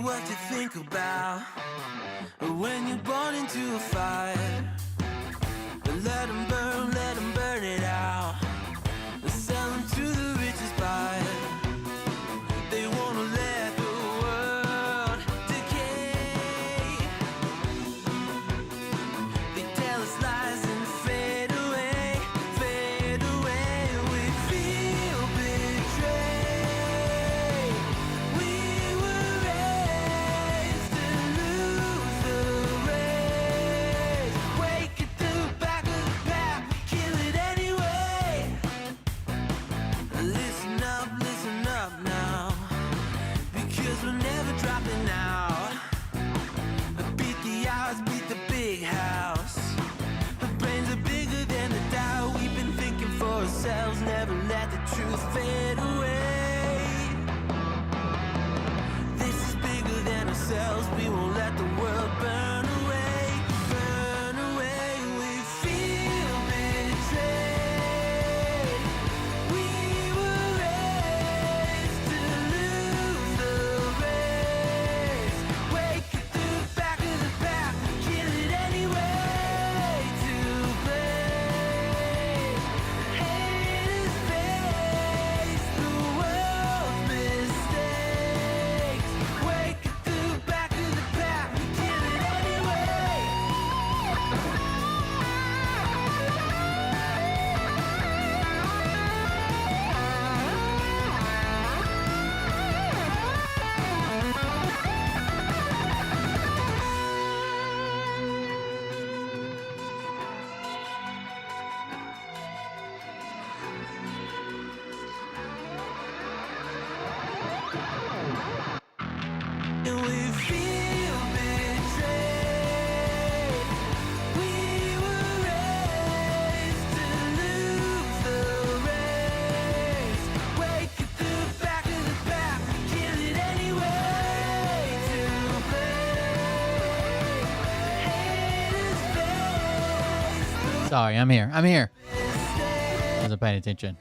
What you think about when you're born into a fire? Let them burn it out. Sell them to the richest buyer. They wanna let the world decay. They tell us lies and fade away, fade away. We feel betrayed. We were raised to lose the race. Wake at the back of the pack, kill it anyway. Listen up now, because we're never dropping out. Beat the odds, beat the big house. The brains are bigger than the doubt. We've been thinking for ourselves, never let the truth fade away. This is bigger than ourselves, we won't let the world burn away, burn away. We feel betrayed. We were raised to lose the race. Wake at the back of the pack, kill it anyway. To blame, haters face the world's mistakes. Wake at the back of the pack, kill it anyway. Sorry, I'm here. I'm here. Wasn't paying attention.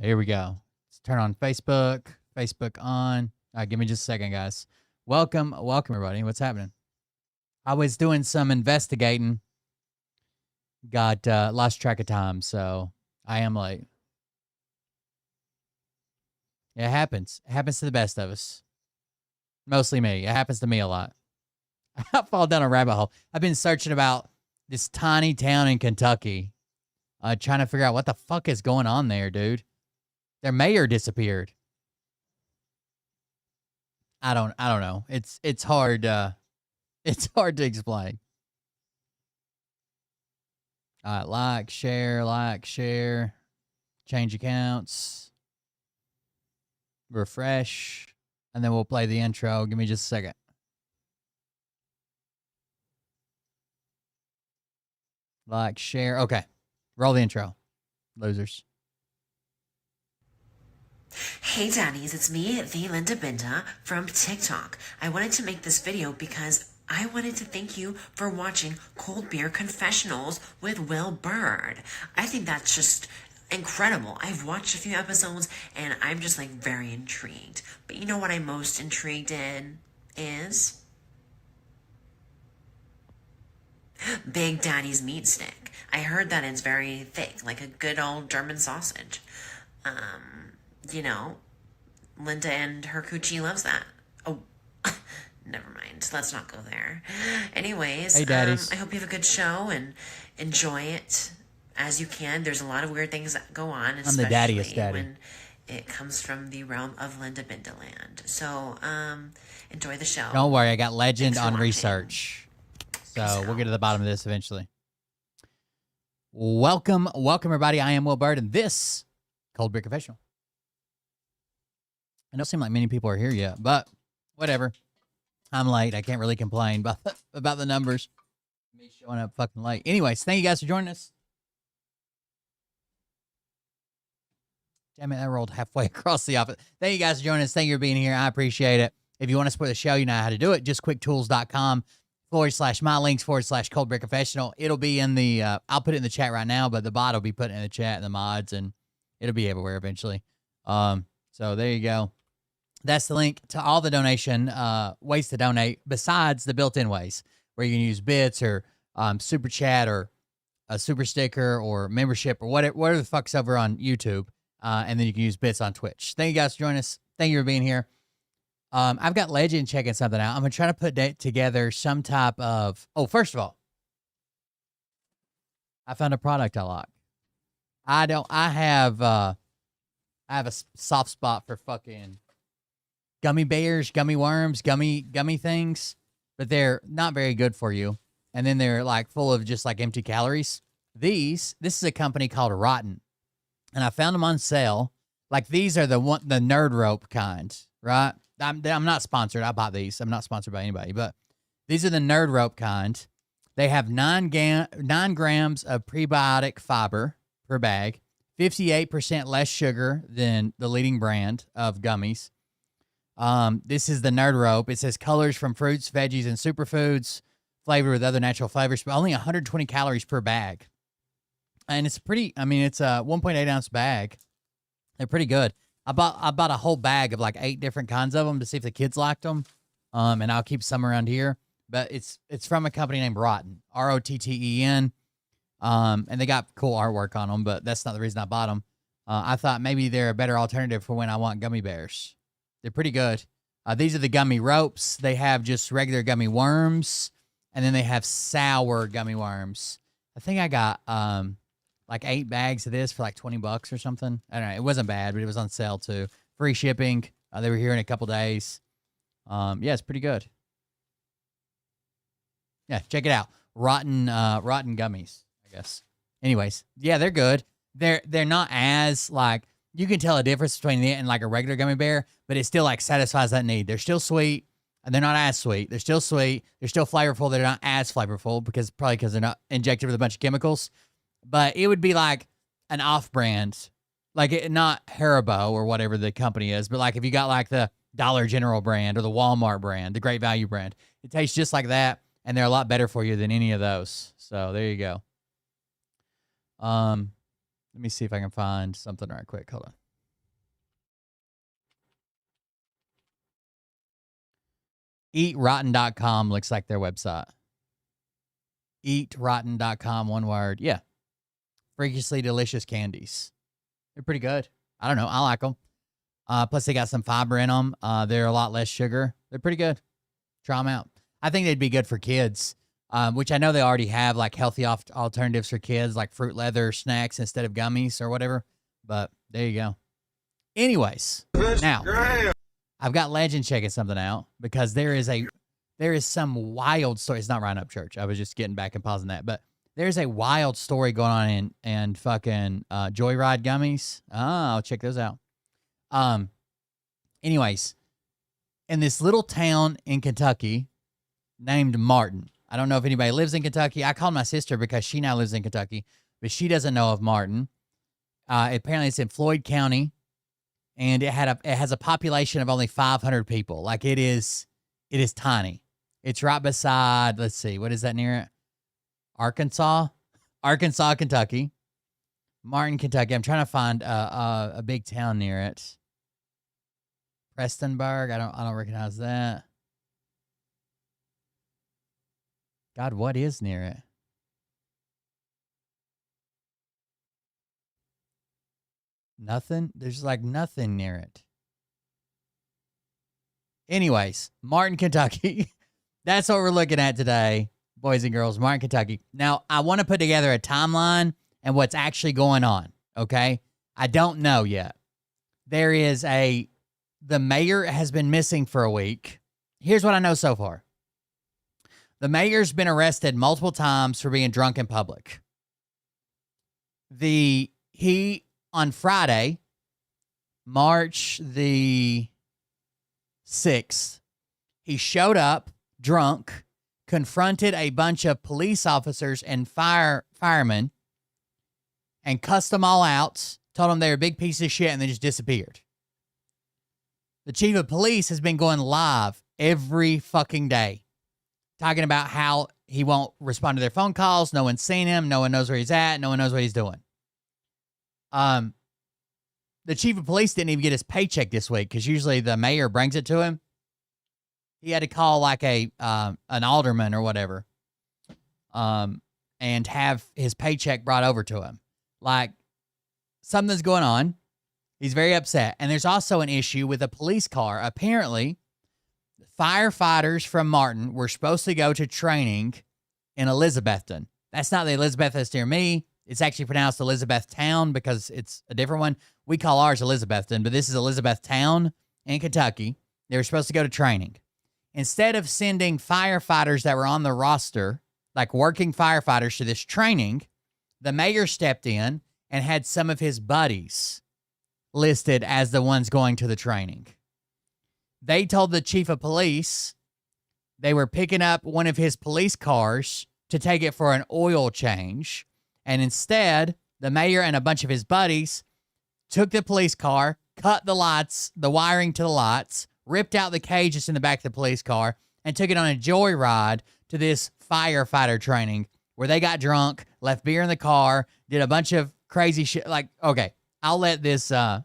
Here we go. Let's turn on Facebook. Facebook on. All right, give me just a second, guys. Welcome, everybody. What's happening? I was doing some investigating. Got lost track of time, so I am late. It happens. It happens to the best of us. Mostly me. It happens to me a lot. I fall down a rabbit hole. I've been searching about this tiny town in Kentucky, trying to figure out what the fuck is going on there, dude. Their mayor disappeared. I don't know. It's hard. It's hard to explain. All right, like, share, change accounts, refresh, and then we'll play the intro. Give me just a second. Like, share. Okay, roll the intro. Losers. Hey daddies, it's me, the Linda Binda from TikTok. I wanted to make this video because I wanted to thank you for watching Cold Beer Confessionals with Will Bird. I think that's just incredible. I've watched a few episodes and I'm just like very intrigued. But you know what I'm most intrigued in is Big Daddy's meat stick. I heard that it's very thick, like a good old German sausage. You know, Linda and her coochie loves that. Oh, never mind. Let's not go there. Anyways, hey, daddies. I hope you have a good show and enjoy it as you can. There's a lot of weird things that go on, especially I'm the daddiest daddy. when it comes from the realm of Linda Bindaland. So, enjoy the show. Don't worry, I got legend on watching. research. So we'll get to the bottom of this eventually. Welcome, everybody. I am Will Bird, and this Cold Beer Confessional. It don't seem like many people are here yet, but whatever. I'm late. I can't really complain about the numbers. Me showing up fucking late. Anyways, thank you guys for joining us. Damn it, I rolled halfway across the office. Thank you guys for joining us. Thank you for being here. I appreciate it. If you want to support the show, you know how to do it. Just quicktools.com/mylinks/Cold Beer Confessional. It'll be in the, I'll put it in the chat right now, but the bot will be put in the chat and the mods, and it'll be everywhere eventually. So there you go. That's the link to all the donation ways to donate besides the built-in ways where you can use bits or super chat or a super sticker or membership or whatever the fuck's over on YouTube. And then you can use bits on Twitch. Thank you guys for joining us. Thank you for being here. I've got Legend checking something out. I'm going to try to put together some type of... Oh, first of all, I found a product I like. I have a soft spot for fucking gummy bears, gummy worms, gummy things, but they're not very good for you. And then they're like full of just like empty calories. This is a company called Rotten, and I found them on sale. Like these are the Nerd Rope kind, right? I'm not sponsored. I bought these. I'm not sponsored by anybody, but these are the Nerd Rope kind. They have 9 grams of prebiotic fiber per bag, 58% less sugar than the leading brand of gummies. This is the Nerd Rope. It says colors from fruits, veggies, and superfoods, flavored with other natural flavors, but only 120 calories per bag. And it's pretty, it's a 1.8 ounce bag. They're pretty good. I bought a whole bag of like 8 different kinds of them to see if the kids liked them. And I'll keep some around here, but it's from a company named Rotten, Rotten. And they got cool artwork on them, but that's not the reason I bought them. I thought maybe they're a better alternative for when I want gummy bears. They're pretty good. These are the gummy ropes. They have just regular gummy worms, and then they have sour gummy worms. I think I got like 8 bags of this for like $20 or something. I don't know. It wasn't bad, but it was on sale too. Free shipping. They were here in a couple days. Yeah, it's pretty good. Yeah, check it out. Rotten gummies, I guess. Anyways, yeah, they're good. They're not as like, you can tell a difference between it and like a regular gummy bear, but it still like satisfies that need. They're still sweet. And they're not as sweet. They're still sweet. They're still flavorful. They're not as flavorful because they're not injected with a bunch of chemicals. But it would be like an off-brand, like not Haribo or whatever the company is, but like if you got like the Dollar General brand or the Walmart brand, the Great Value brand, it tastes just like that, and they're a lot better for you than any of those. So there you go. Let me see if I can find something right quick. Hold on. EatRotten.com looks like their website. EatRotten.com, one word. Yeah. Freakishly delicious candies. They're pretty good. I don't know. I like them. Plus, they got some fiber in them. They're a lot less sugar. They're pretty good. Try them out. I think they'd be good for kids, which I know they already have, like healthy alternatives for kids, like fruit leather snacks instead of gummies or whatever. But there you go. Anyways, now I've got Legend checking something out because there is some wild story. It's not Rhine Up Church. I was just getting back and pausing that, but there's a wild story going on in fucking Joyride gummies. I'll check those out. Anyways, in this little town in Kentucky named Martin. I don't know if anybody lives in Kentucky. I called my sister because she now lives in Kentucky, but she doesn't know of Martin. Apparently it's in Floyd County, and it has a population of only 500 people. Like it is tiny. It's right beside, let's see, what is that near it? Arkansas, Kentucky. Martin, Kentucky. I'm trying to find a big town near it. Prestonburg. I don't recognize that. God, what is near it? Nothing? There's like nothing near it. Anyways, Martin, Kentucky. That's what we're looking at today, boys and girls. Martin, Kentucky. Now, I want to put together a timeline and what's actually going on, okay? I don't know yet. The mayor has been missing for a week. Here's what I know so far. The mayor's been arrested multiple times for being drunk in public. On Friday, March the 6th, he showed up drunk, confronted a bunch of police officers and firemen, and cussed them all out, told them they were a big piece of shit, and then just disappeared. The chief of police has been going live every fucking day, talking about how he won't respond to their phone calls. No one's seen him. No one knows where he's at. No one knows what he's doing. The chief of police didn't even get his paycheck this week because usually the mayor brings it to him. He had to call like an alderman or whatever, and have his paycheck brought over to him. Like something's going on. He's very upset. And there's also an issue with a police car. Apparently, firefighters from Martin were supposed to go to training in Elizabethton. That's not the Elizabeth that's near me. It's actually pronounced Elizabethtown because it's a different one. We call ours Elizabethton, but this is Elizabethtown in Kentucky. They were supposed to go to training. Instead of sending firefighters that were on the roster, like working firefighters to this training, the mayor stepped in and had some of his buddies listed as the ones going to the training. They told the chief of police they were picking up one of his police cars to take it for an oil change. And instead, the mayor and a bunch of his buddies took the police car, cut the lights, the wiring to the lights, ripped out the cages in the back of the police car, and took it on a joyride to this firefighter training where they got drunk, left beer in the car, did a bunch of crazy shit. Like, okay, I'll let the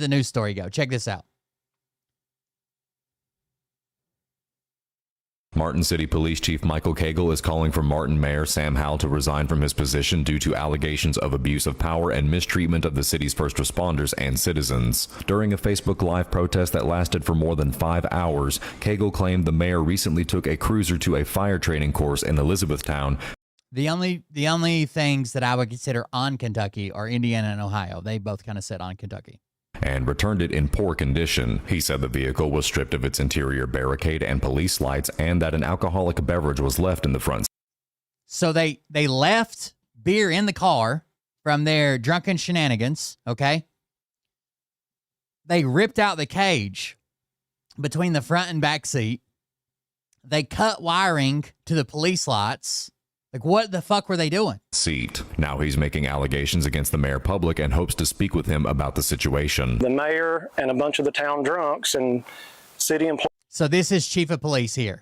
news story go. Check this out. Martin City Police Chief Michael Cagle is calling for Martin Mayor Sam Howell to resign from his position due to allegations of abuse of power and mistreatment of the city's first responders and citizens. During a Facebook Live protest that lasted for more than 5 hours, Cagle claimed the mayor recently took a cruiser to a fire training course in Elizabethtown. The only things that I would consider on Kentucky are Indiana and Ohio. They both kind of said on Kentucky. And returned it in poor condition. He said the vehicle was stripped of its interior barricade and police lights, and that an alcoholic beverage was left in the front. So they left beer in the car from their drunken shenanigans, okay? They ripped out the cage between the front and back seat, They cut wiring to the police lights. Like, what the fuck were they doing? Seat. Now he's making allegations against the mayor public and hopes to speak with him about the situation. The mayor and a bunch of the town drunks and city employees. So this is chief of police here.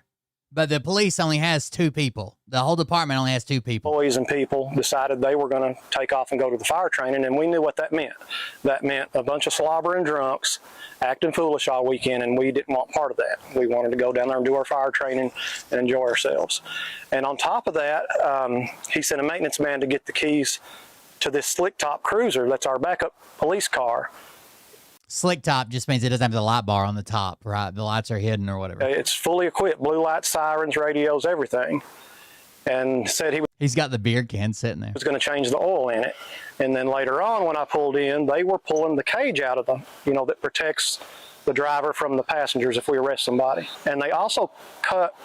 But the police only has 2 people. The whole department only has 2 people. Employees and people decided they were going to take off and go to the fire training, and we knew what that meant. That meant a bunch of slobbering drunks acting foolish all weekend, and we didn't want part of that. We wanted to go down there and do our fire training and enjoy ourselves. And on top of that, he sent a maintenance man to get the keys to this slick top cruiser that's our backup police car. Slick top just means it doesn't have the light bar on the top, right? The lights are hidden or whatever. It's fully equipped, blue lights, sirens, radios, everything. And said he's got the beer can sitting there. was going to change the oil in it. And then later on, when I pulled in, they were pulling the cage out of them, that protects the driver from the passengers if we arrest somebody. And they also cut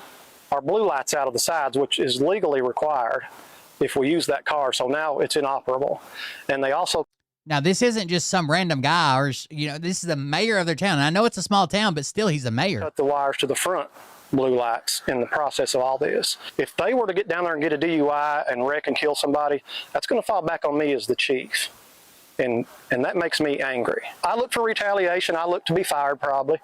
our blue lights out of the sides, which is legally required if we use that car. So now it's inoperable. And they also... Now, this isn't just some random guy, or this is the mayor of their town. And I know it's a small town, but still, he's the mayor. Cut the wires to the front blue lights in the process of all this. If they were to get down there and get a DUI and wreck and kill somebody, that's going to fall back on me as the chief. And that makes me angry. I look for retaliation. I look to be fired probably.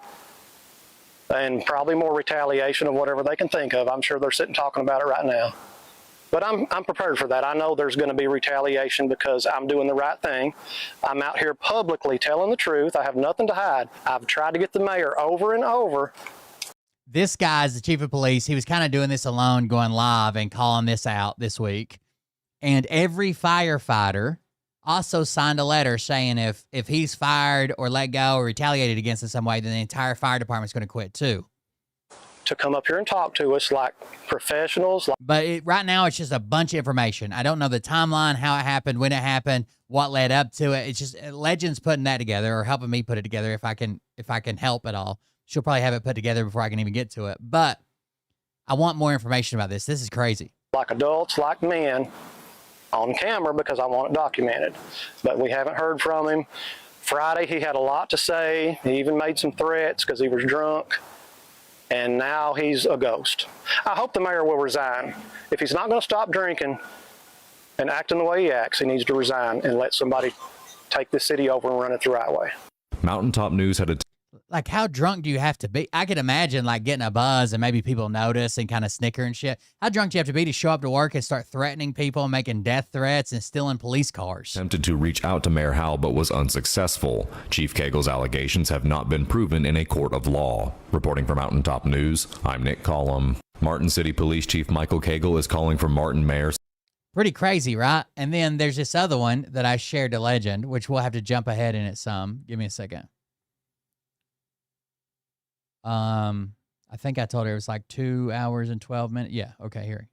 And probably more retaliation of whatever they can think of. I'm sure they're sitting talking about it right now. But I'm prepared for that. I know there's going to be retaliation because I'm doing the right thing. I'm out here publicly telling the truth. I have nothing to hide. I've tried to get the mayor over and over. This guy's the chief of police. He was kind of doing this alone, going live and calling this out this week. And every firefighter also signed a letter saying if he's fired or let go or retaliated against in some way, then the entire fire department's going to quit too. To come up here and talk to us like professionals. But right now, it's just a bunch of information. I don't know the timeline, how it happened, when it happened, what led up to it. It's just Legend's putting that together or helping me put it together if I can help at all. She'll probably have it put together before I can even get to it. But I want more information about this. This is crazy. Like adults, like men, on camera because I want it documented. But we haven't heard from him. Friday, he had a lot to say. He even made some threats because he was drunk. And now he's a ghost. I hope the mayor will resign. If he's not going to stop drinking and acting the way he acts, he needs to resign and let somebody take this city over and run it the right way. Mountaintop News had a like, how drunk do you have to be? I could imagine, like, getting a buzz and maybe people notice and kind of snicker and shit. How drunk do you have to be to show up to work and start threatening people, making death threats, and stealing police cars? attempted to reach out to Mayor Howell but was unsuccessful. Chief Cagle's allegations have not been proven in a court of law. Reporting for Mountaintop News, I'm Nick Collum. Martin City Police Chief Michael Cagle is calling for Martin Mayor. Pretty crazy, right? And then there's this other one that I shared to Legend, which we'll have to jump ahead in it some. Give me a second. I think I told her it was like 2 hours and 12 minutes. Yeah, okay, here.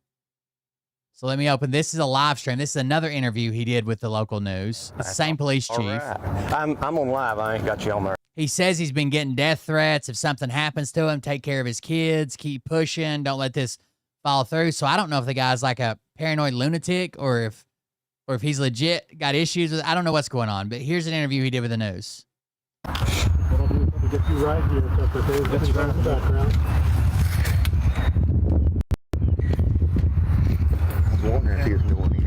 So let me open. This is a live stream. This is another interview he did with the local news. The same police chief. Right. I'm on live. I ain't got you on there. He says he's been getting death threats. If something happens to him, take care of his kids, keep pushing, don't let this fall through. So I don't know if the guy's like a paranoid lunatic or if he's legit got issues with, I don't know what's going on. But here's an interview he did with the news. What I'll do is get you right here, if that's okay. That's right in the background. I was wondering if he was doing it.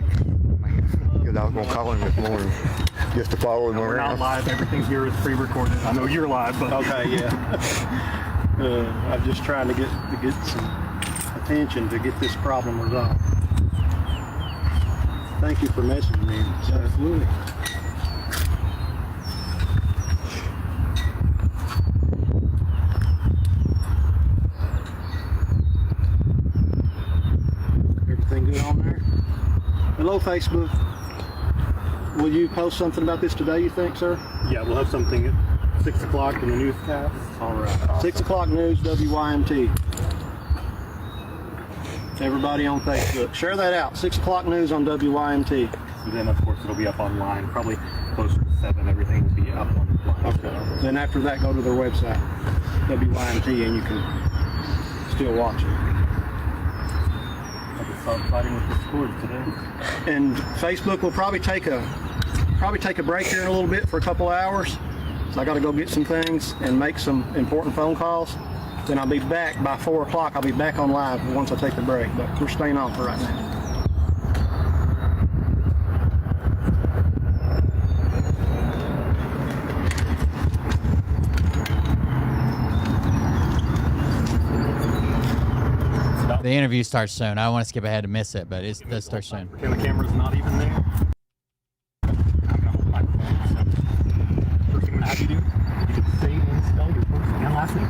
Because I was going to call him this morning just to follow him We're around. not live. Everything here is pre-recorded. I know you're live, but Okay, yeah. I'm just trying to get some attention to get this problem resolved. Thank you for messaging me. Absolutely. Everything good on there? Hello, Facebook. Will you post something about this today, you think, sir? Yeah, we'll have something at 6 o'clock in the newscast. All right. 6 o'clock news, WYMT. Everybody on Facebook. Share that out. 6 o'clock news on WYMT. And then, of course, it'll be up online. Probably closer to 7. Everything will be up online. Okay. Then after that, go to their website, WYMT, and you can still watch it. I just started fighting with the scores today. And Facebook will probably take a break here in a little bit for a couple of hours. So I got to go get some things and make some important phone calls. Then I'll be back by 4 o'clock. I'll be back on live once I take the break, but we're staying on for right now. The interview starts soon. I don't want to skip ahead to miss it, but it does start soon. And the camera's not even there. I'm gonna hold my phone. So first thing I'm gonna have you do, you can say and spell your first and last name.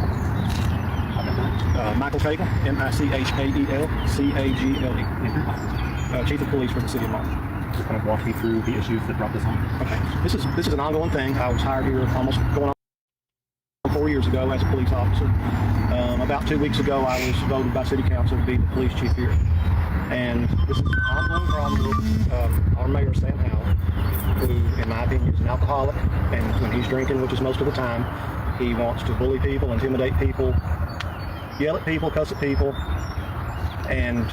Michael Cagle, Michaelcagle, Chief of Police for the City of Martin. Just kind of walk me through the issues that brought this on. Okay, this is an ongoing thing. I was hired here almost going on 4 years ago as a police officer. About 2 weeks ago, I was voted by City Council to be the police chief here. And this is an ongoing problem with our mayor, Sam Howell, who, in my opinion, is an alcoholic. And when he's drinking, which is most of the time, he wants to bully people, intimidate people, yell at people, cuss at people. And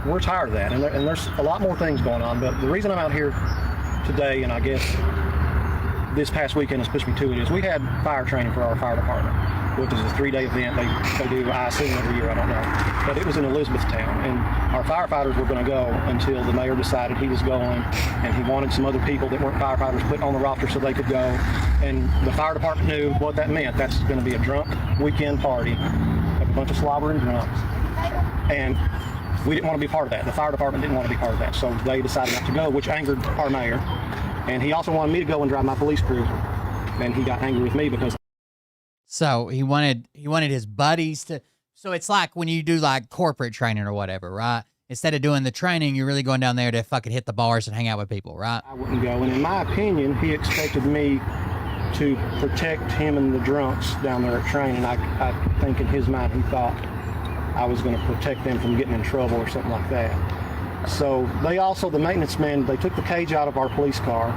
we're tired of that. And there's a lot more things going on. But the reason I'm out here today, and I guess this past weekend has pushed me to it, is we had fire training for our fire department, which is a 3-day event. They do, I assume, every year, I don't know. But it was in Elizabethtown, and our firefighters were going to go until the mayor decided he was going, and he wanted some other people that weren't firefighters put on the roster so they could go. And the fire department knew what that meant. That's going to be a drunk weekend party of a bunch of slobbering drunks. And we didn't want to be part of that. The fire department didn't want to be part of that, so they decided not to go, which angered our mayor. And he also wanted me to go and drive my police cruiser, and he got angry with me because. So he wanted his buddies to. So it's like when you do like corporate training or whatever, right? Instead of doing the training, you're really going down there to fucking hit the bars and hang out with people, right? I wouldn't go, and in my opinion, he expected me to protect him and the drunks down there at training. I think in his mind he thought I was going to protect them from getting in trouble or something like that. So they also, the maintenance men, they took the cage out of our police car,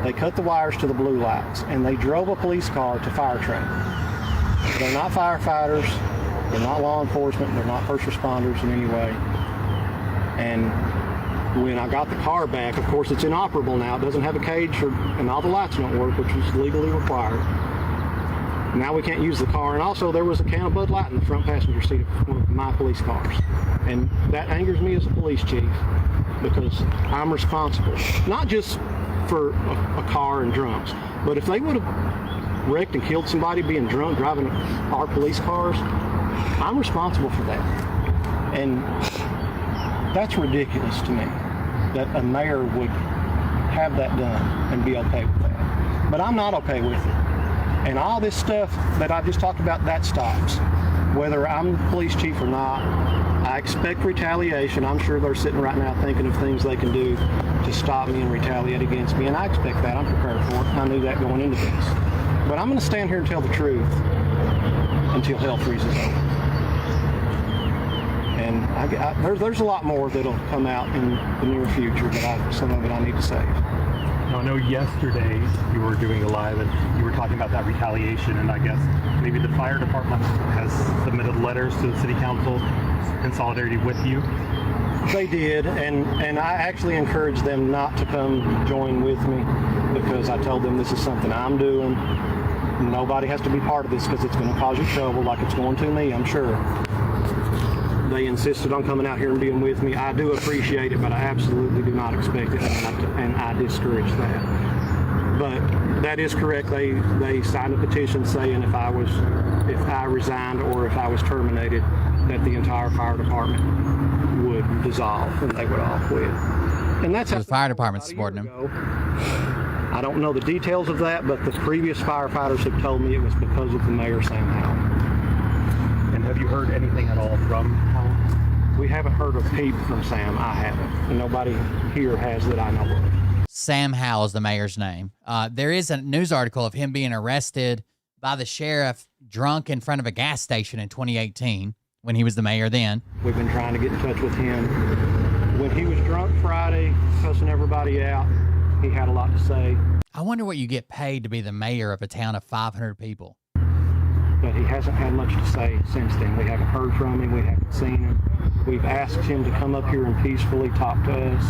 they cut the wires to the blue lights, and they drove a police car to fire training. They're not firefighters, they're not law enforcement, they're not first responders in any way. And when I got the car back, of course it's inoperable now, it doesn't have a cage, and all the lights don't work, which is legally required. Now we can't use the car, and also there was a can of Bud Light in the front passenger seat of one of my police cars. And that angers me as a police chief because I'm responsible, not just for a car and drunks, but if they would have wrecked and killed somebody being drunk driving our police cars, I'm responsible for that. And that's ridiculous to me that a mayor would have that done and be okay with that. But I'm not okay with it. And all this stuff that I just talked about, that stops. Whether I'm the police chief or not, I expect retaliation. I'm sure they're sitting right now thinking of things they can do to stop me and retaliate against me, and I expect that. I'm prepared for it. I knew that going into this. But I'm going to stand here and tell the truth until hell freezes over. And there's a lot more that'll come out in the near future, but some of it I need to save. Now, I know yesterday you were doing a live and you were talking about that retaliation, and I guess maybe the fire department has submitted letters to the city council in solidarity with you. They did, and I actually encouraged them not to come join with me because I told them this is something I'm doing. Nobody has to be part of this because it's going to cause you trouble like it's going to me, I'm sure. They insisted on coming out here and being with me. I do appreciate it, but I absolutely do not expect it, and I discourage that. But that is correct. They signed a petition saying if I resigned or if I was terminated, that the entire fire department would dissolve and they would all quit. And that's how the fire department's supporting him. I don't know the details of that, but the previous firefighters have told me it was because of the mayor, Sam Howell. And have you heard anything at all from Howell? We haven't heard a peep from Sam. I haven't. And nobody here has that I know of. Sam Howell is the mayor's name. There is a news article of him being arrested by the sheriff drunk in front of a gas station in 2018 when he was the mayor then. We've been trying to get in touch with him. When he was drunk Friday, cussing everybody out, he had a lot to say. I wonder what you get paid to be the mayor of a town of 500 people. But he hasn't had much to say since then. We haven't heard from him. We haven't seen him. We've asked him to come up here and peacefully talk to us.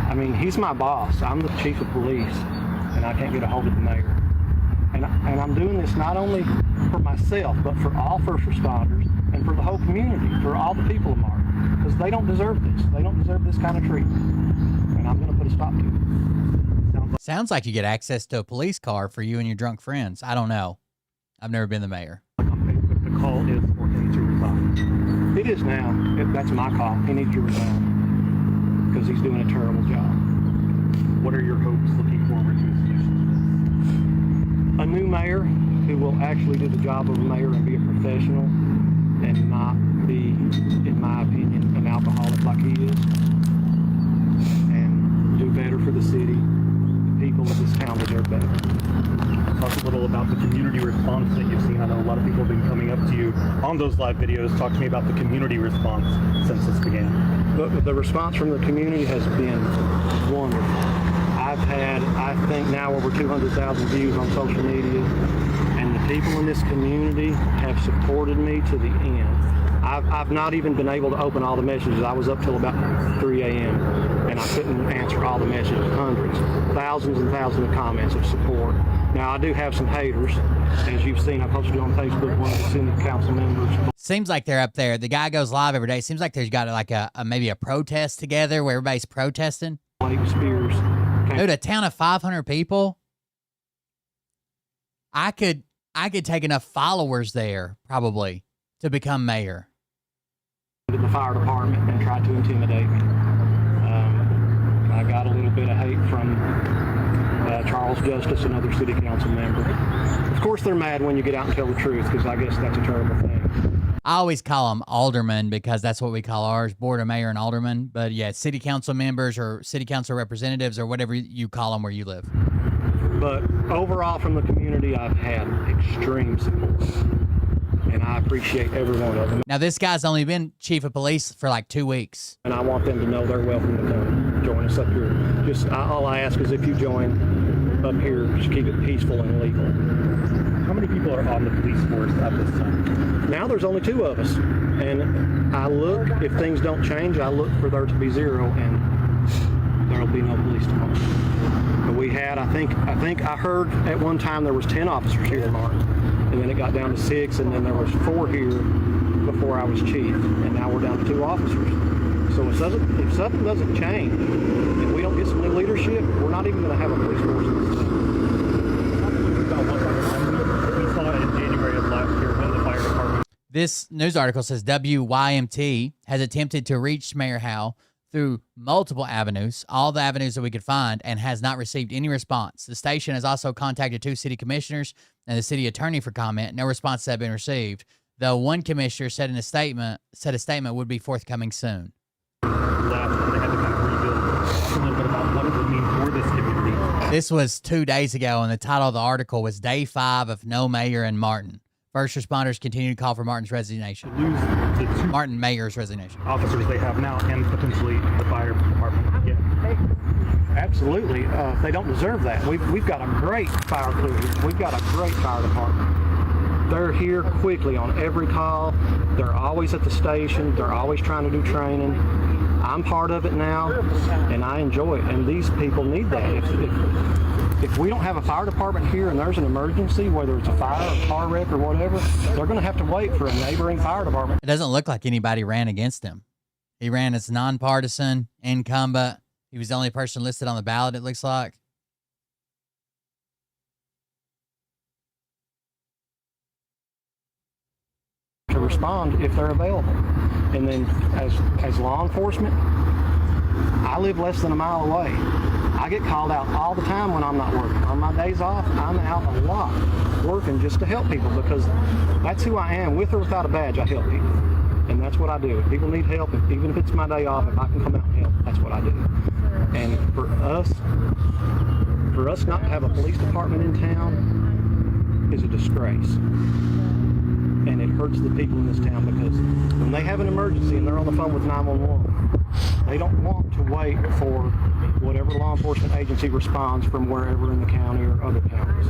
I mean, he's my boss. I'm the chief of police, and I can't get a hold of the mayor. And I'm doing this not only for myself, but for all first responders and for the whole community, for all the people of Martin, because they don't deserve this. They don't deserve this kind of treatment. And I'm going to put a stop to it. Sounds like you get access to a police car for you and your drunk friends. I don't know. I've never been the mayor. On Facebook, the call is for him to resign. It is now. That's my call. He needs to resign because he's doing a terrible job. What are your hopes looking forward to a solution to this? A new mayor who will actually do the job of a mayor and be a professional and not be, in my opinion, an alcoholic like he is, and do better for the city. The people of this town deserve better. Talk a little about the community response that you've seen. I know a lot of people have been coming up to you on those live videos. Talk to me about the community response since this began. The response from the community has been wonderful. I've had, I think now over 200,000 views on social media, and the people in this community have supported me to the end. I've not even been able to open all the messages. I was up till about 3 a.m. and I couldn't answer all the messages. Hundreds, thousands and thousands of comments of support. Now, I do have some haters. As you've seen, I posted on Facebook, one of the city council members. Seems like they're up there. The guy goes live every day. Seems like there's got like maybe a protest together where everybody's protesting. Blake Spears. Dude, a town of 500 people. I could take enough followers there probably to become mayor. To the fire department and tried to intimidate me. I got a little bit of hate from Charles Justice, another city council member. Of course, they're mad when you get out and tell the truth, because I guess that's a terrible thing. I always call them aldermen because that's what we call ours, board of mayor and aldermen. But yeah, city council members or city council representatives or whatever you call them where you live. But overall from the community, I've had extreme support. And I appreciate every one of them. Now, this guy's only been chief of police for like 2 weeks. And I want them to know they're welcome to come join us up here. Just all I ask is if you join up here, just keep it peaceful and legal. How many people are on the police force at this time? Now there's only 2 of us. And I look, if things don't change, I look for there to be 0 and there'll be no police tomorrow. But we had, I think I heard at one time there was 10 officers here in Martin. And then it got down to 6, and then there was 4 here before I was chief, and now we're down to 2 officers. So if something doesn't change, and we don't get some new leadership, we're not even going to have a police force in this city. We saw it in January of last year when the fire department. This news article says WYMT has attempted to reach Mayor Howe through multiple avenues, all the avenues that we could find, and has not received any response. The station has also contacted 2 city commissioners and the city attorney for comment. No response has been received, though one commissioner said a statement would be forthcoming soon. Last, they had to kind of rebuild. Talk a little bit about what it would mean for this community. This was 2 days ago, and the title of the article was Day 5 of No Mayor in Martin. First responders continue to call for Martin's resignation. Lose the 2 Martin Mayor's resignation. officers they have now and potentially the fire department again. Absolutely. They don't deserve that. We've got a great fire crew. We've got a great fire department. They're here quickly on every call. They're always at the station. They're always trying to do training. I'm part of it now, and I enjoy it. And these people need that. If we don't have a fire department here and there's an emergency, whether it's a fire, a car wreck, or whatever, they're going to have to wait for a neighboring fire department. It doesn't look like anybody ran against him. He ran as nonpartisan, incumbent. He was the only person listed on the ballot, it looks like. To respond if they're available. And then as law enforcement, I live less than a mile away. I get called out all the time when I'm not working. On my days off, I'm out a lot working just to help people because that's who I am. With or without a badge, I help people. And that's what I do. If people need help, even if it's my day off, if I can come out and help, that's what I do. And for us not to have a police department in town is a disgrace. And it hurts the people in this town because when they have an emergency and they're on the phone with 911, they don't want to wait for whatever law enforcement agency responds from wherever in the county or other counties.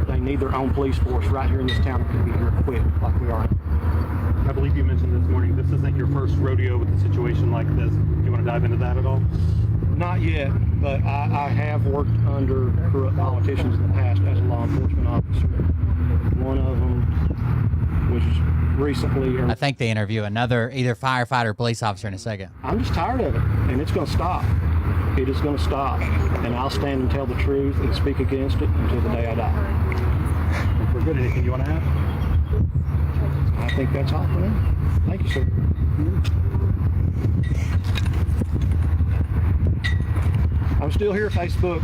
They need their own police force right here in this town that can be here quick like we are. I believe you mentioned this morning this isn't your first rodeo with a situation like this. Do you want to dive into that at all? Not yet, but I have worked under corrupt politicians in the past as a law enforcement officer. One of them was recently... I think they interview another either firefighter or police officer in a second. I'm just tired of it, and it's going to stop. It is going to stop, and I'll stand and tell the truth and speak against it until the day I die. If we're good, anything you want to add? I think that's all for me. Thank you, sir. I'm still here, Facebook.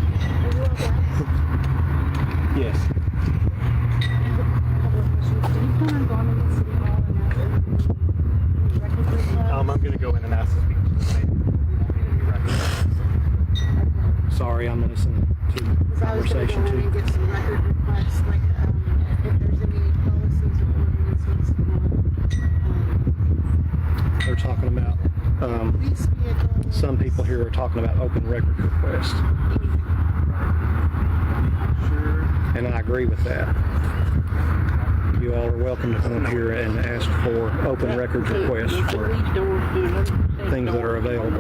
Yes. I'm going to go in and ask to speak to the Sorry, I'm listening to the conversation too. Get some record requests, like if there's any policies or ordinances They're talking about, police vehicles. some people here are talking about open record requests. And I agree with that. You all are welcome to come up here and ask for open records requests for things that are available.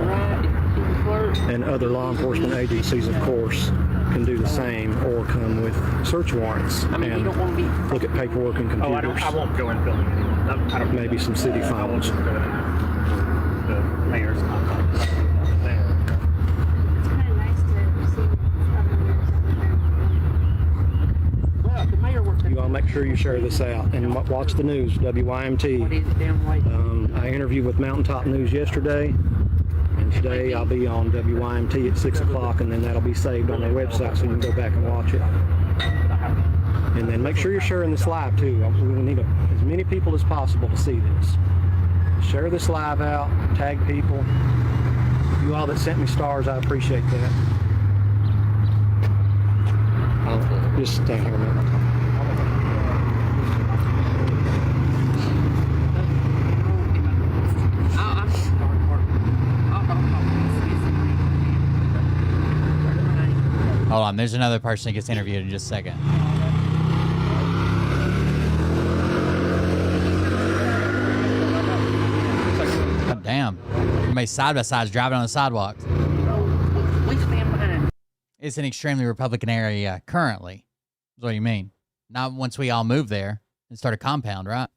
And other law enforcement agencies, of course, can do the same or come with search warrants and look at paperwork and computers. I won't go and film anything. Maybe some city phones. The mayor's contact. It's kind of nice to see other mayors. Well, the mayor worked. You all make sure you share this out and watch the news, WYMT. I interviewed with Mountaintop News yesterday, and today I'll be on WYMT at 6 o'clock, and then that'll be saved on their website so you can go back and watch it. And then make sure you're sharing this live too. We need as many people as possible to see this. Share this live out, tag people. You all that sent me stars, I appreciate that. I'll just stand here a minute. Hold on, there's another person that gets interviewed in just a second. God damn. Everybody side by sides driving on the sidewalks. We stand behind. It's an extremely Republican area currently. Is what you mean. Not once we all move there and start a compound, right?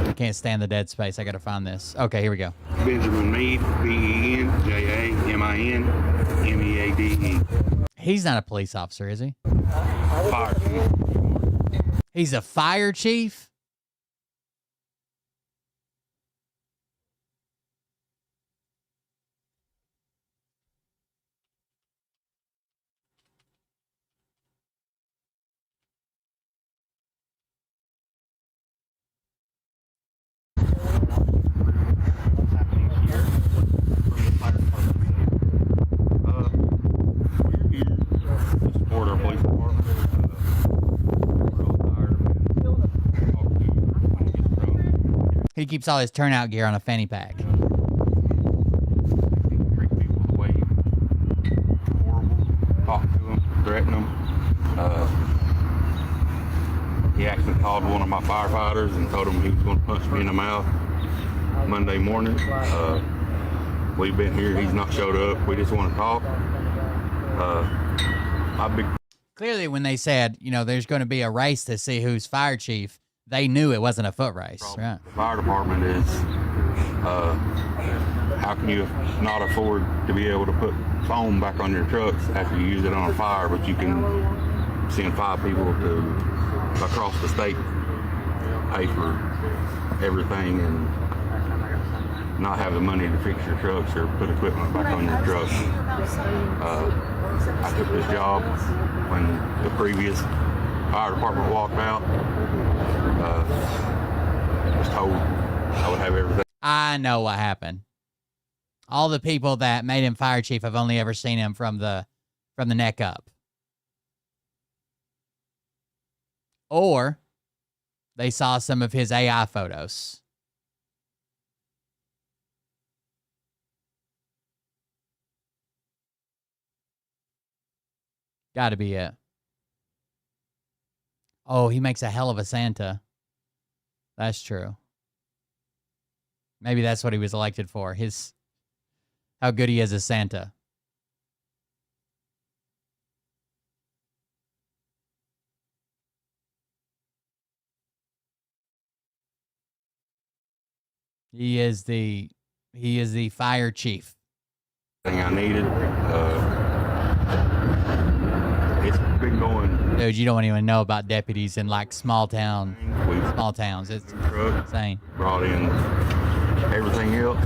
I can't stand the dead space. I gotta find this. Okay, here we go. Benjamin Mead, BenJaMineade. He's not a police officer, is he? Fire. He's a fire chief? What's happening here from the fire department? We're here to support our police department. We're all tired of being talked to when it gets drunk. He keeps all his turnout gear on a fanny pack. Treat people the way horrible. Talk to them, threaten them. He actually called one of my firefighters and told him he was going to punch me in the mouth Monday morning. We've been here. He's not showed up. We just want to talk. Clearly, when they said, you know, there's going to be a race to see who's fire chief, they knew it wasn't a foot race, right? The fire department is, how can you not afford to be able to put foam back on your trucks after you use it on a fire, but you can send 5 people to across the state, pay for everything and not have the money to fix your trucks or put equipment back on your trucks. I took this job when the previous fire department walked out. I was told I would have everything. I know what happened. All the people that made him fire chief, I've only ever seen him from the neck up. Or they saw some of his AI photos. Gotta be it. Oh, he makes a hell of a Santa. That's true. Maybe that's what he was elected for. How good he is as Santa. He is the fire chief. Thing I needed. It's been going. Dude, you don't even know about deputies in like small towns. It's Truck insane. brought in everything else,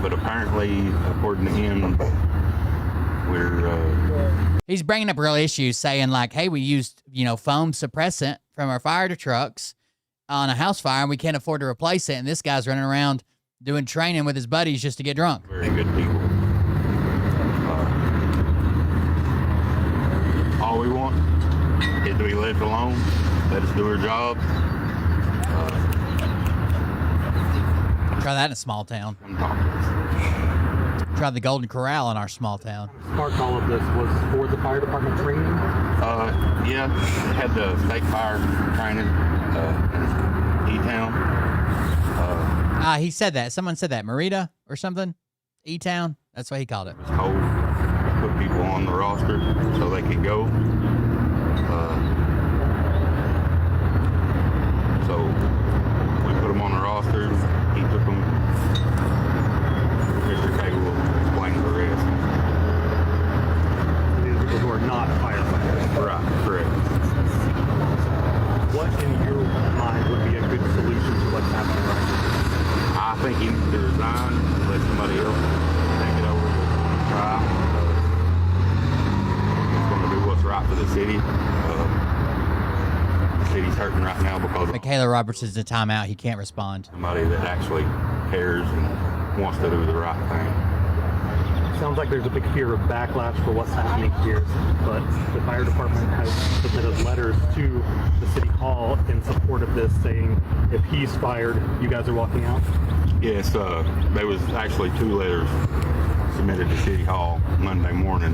but apparently, according to him, we're. He's bringing up real issues, saying like, "Hey, we used foam suppressant from our fire trucks on a house fire, and we can't afford to replace it." And this guy's running around doing training with his buddies just to get drunk. Very good people. All we want is to be left alone. Let us do our job. Try that in a small town. Come talk to us. Try the Golden Corral in our small town. Sparked all of this was for the fire department training. Yeah, had the state fire training in E-Town. He said that. Someone said that. Merida or something? E-Town? That's what he called it. Told to put people on the roster so they could go. So we put them on the roster. He took them. Mr. K will explain the rest. These are people who are not firefighters. Right, correct. What in your mind would be a good solution to what's happening right now? I think he needs to resign, let somebody else take it over and try. It's going to do what's right for the city. The city's hurting right now because of Michaela Roberts is in timeout. He can't respond. somebody that actually cares and wants to do the right thing. Sounds like there's a big fear of backlash for what's happening here, but the fire department has submitted letters to the city hall in support of this, saying if he's fired, you guys are walking out. Yes, there was actually 2 letters submitted to City Hall Monday morning,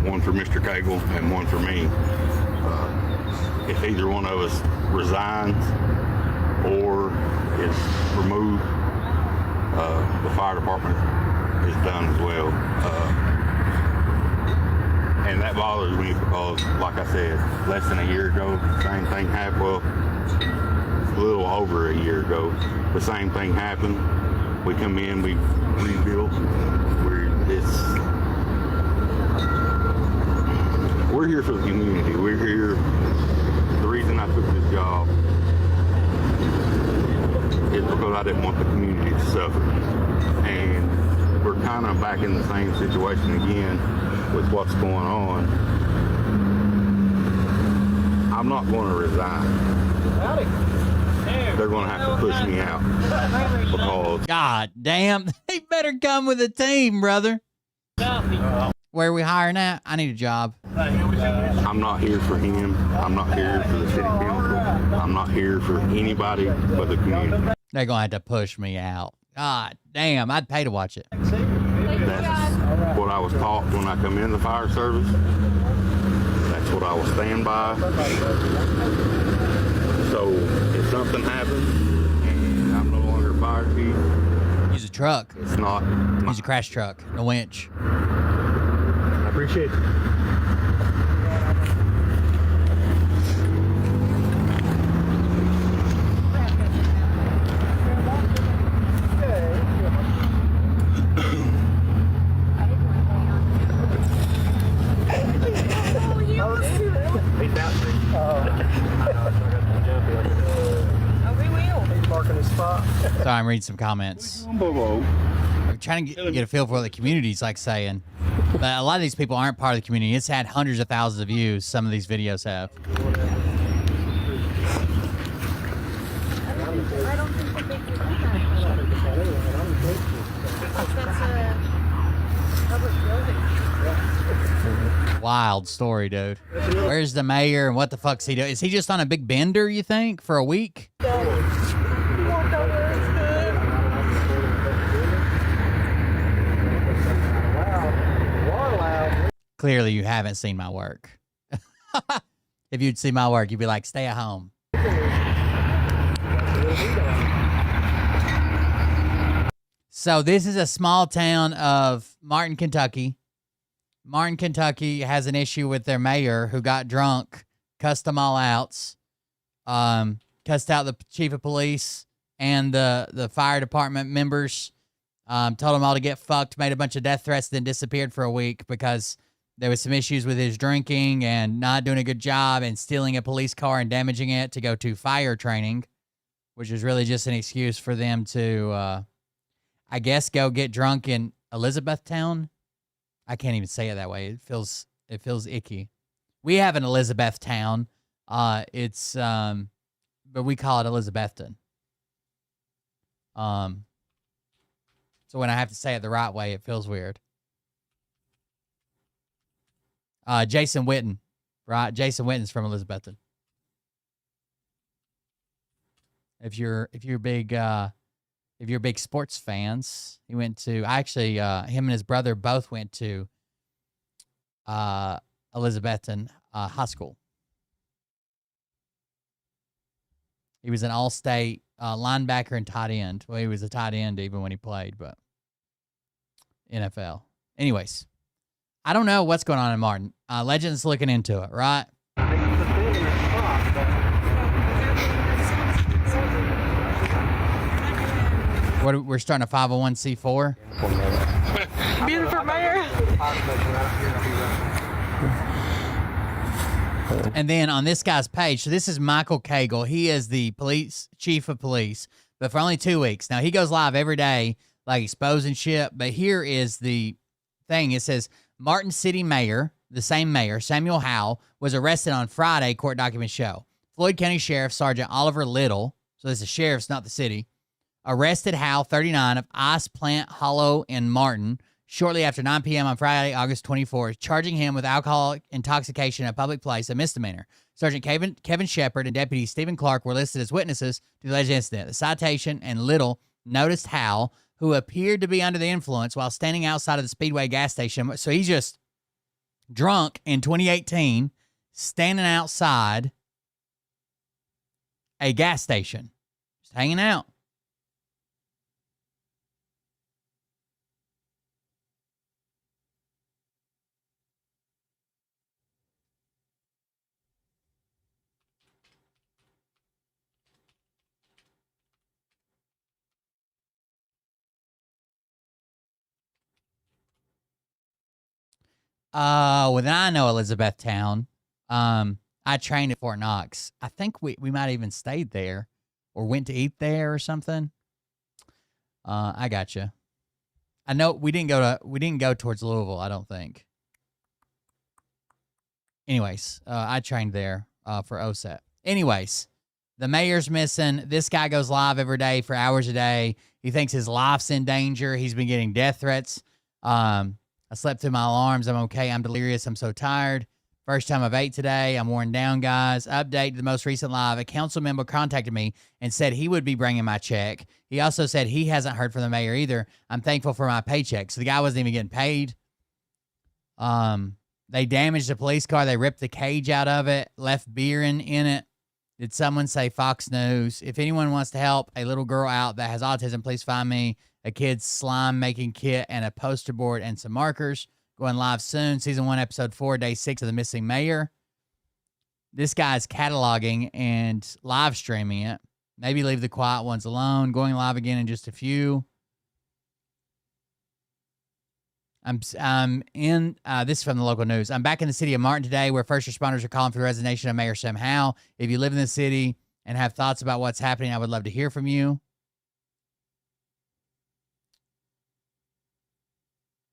one for Mr. Cagle and one for me. If either one of us resigns or is removed, the fire department is done as well. And that bothers me because, like I said, less than a year ago, same thing happened. Well, a little over a year ago, the same thing happened. We come in, we rebuilt. We're here for the community. We're here. The reason I took this job is because I didn't want the community to suffer. And we're kind of back in the same situation again with what's going on. I'm not going to resign. They're going to have to push me out because God damn. They better come with a team, brother. Where are we hiring at? I need a job. I'm not here for him. I'm not here for the city council. I'm not here for anybody but the community. They're going to have to push me out. God damn. I'd pay to watch it. That's what I was taught when I come in the fire service. That's what I will stand by. So if something happens and I'm no longer fire chief, Use a truck. it's not. Use a crash truck. A winch. I appreciate it. Sorry, I'm reading some comments. I'm trying to get a feel for what the community's like saying. But a lot of these people aren't part of the community. It's had hundreds of thousands of views. Some of these videos have. I don't think that they can do that. That's a public building. Wild story, dude. Where's the mayor and what the fuck's he doing? Is he just on a big bender, you think, for a week? Clearly, you haven't seen my work. If you'd see my work, you'd be like, stay at home. So this is a small town of Martin, Kentucky. Martin, Kentucky has an issue with their mayor who got drunk, cussed them all out, cussed out the chief of police and the fire department members, told them all to get fucked, made a bunch of death threats, then disappeared for a week because there was some issues with his drinking and not doing a good job and stealing a police car and damaging it to go to fire training, which is really just an excuse for them to, I guess, go get drunk in Elizabethtown. I can't even say it that way. It feels icky. We have an Elizabethtown. But we call it Elizabethton. So when I have to say it the right way, it feels weird. Jason Witten, right? Jason Witten's from Elizabethton. If you're big sports fans, he went to him and his brother both went to Elizabethton High School. He was an all-state linebacker and tight end. Well, he was a tight end even when he played, but NFL. Anyways, I don't know what's going on in Martin. Legend's looking into it, right? We're starting a 501c4? Beautiful mayor. And then on this guy's page, so this is Michael Cagle. He is the chief of police, but for only 2 weeks. Now, he goes live every day, like exposing shit, but here is the thing. It says, Martin City Mayor, the same mayor, Samuel Howell, was arrested on Friday, court documents show. Floyd County Sheriff Sergeant Oliver Little, so this is the sheriff's, not the city, arrested Howell, 39, of Ice Plant Hollow in Martin shortly after 9 p.m. on Friday, August 24th, charging him with alcoholic intoxication in a public place, a misdemeanor. Sergeant Kevin Shepard and Deputy Stephen Clark were listed as witnesses to the alleged incident. The citation and Little noticed Howell, who appeared to be under the influence while standing outside of the Speedway gas station. So he's just drunk in 2018, standing outside a gas station, just hanging out. Well, then I know Elizabethtown. I trained at Fort Knox. I think we might even stayed there or went to eat there or something. I gotcha. I know we didn't go towards Louisville, I don't think. Anyways, I trained there for OSET. Anyways, the mayor's missing. This guy goes live every day for hours a day. He thinks his life's in danger. He's been getting death threats. I slept through my alarms. I'm okay. I'm delirious. I'm so tired. First time I've ate today. I'm worn down, guys. Update to the most recent live. A council member contacted me and said he would be bringing my check. He also said he hasn't heard from the mayor either. I'm thankful for my paycheck. So the guy wasn't even getting paid. They damaged the police car. They ripped the cage out of it, left beer in it. Did someone say Fox News? If anyone wants to help a little girl out that has autism, please find me a kid's slime making kit and a poster board and some markers. Going live soon. Season 1, episode 4, day 6 of The Missing Mayor. This guy's cataloging and live streaming it. Maybe leave the quiet ones alone. Going live again in just a few. This is from the local news. I'm back in the city of Martin today where first responders are calling for the resignation of Mayor Sam Howell. If you live in the city and have thoughts about what's happening, I would love to hear from you.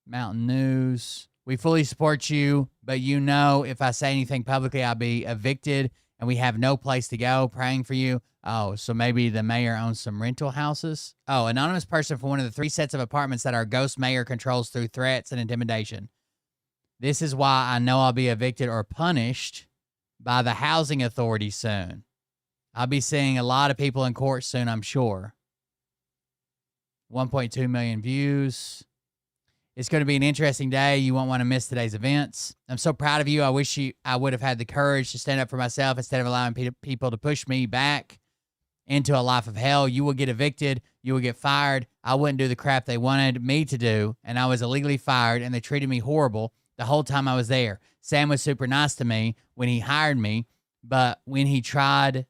Mountain News. We fully support you, but you know if I say anything publicly, I'll be evicted and we have no place to go. Praying for you. Oh, so maybe the mayor owns some rental houses? Oh, anonymous person from one of the 3 sets of apartments that our ghost mayor controls through threats and intimidation. This is why I know I'll be evicted or punished by the housing authority soon. I'll be seeing a lot of people in court soon, I'm sure. 1.2 million views. It's going to be an interesting day. You won't want to miss today's events. I'm so proud of you. I wish I would have had the courage to stand up for myself instead of allowing people to push me back. into a life of hell. You will get evicted. You will get fired. I wouldn't do the crap they wanted me to do, and I was illegally fired, and they treated me horrible the whole time I was there. Sam was super nice to me when he hired me, but when he tried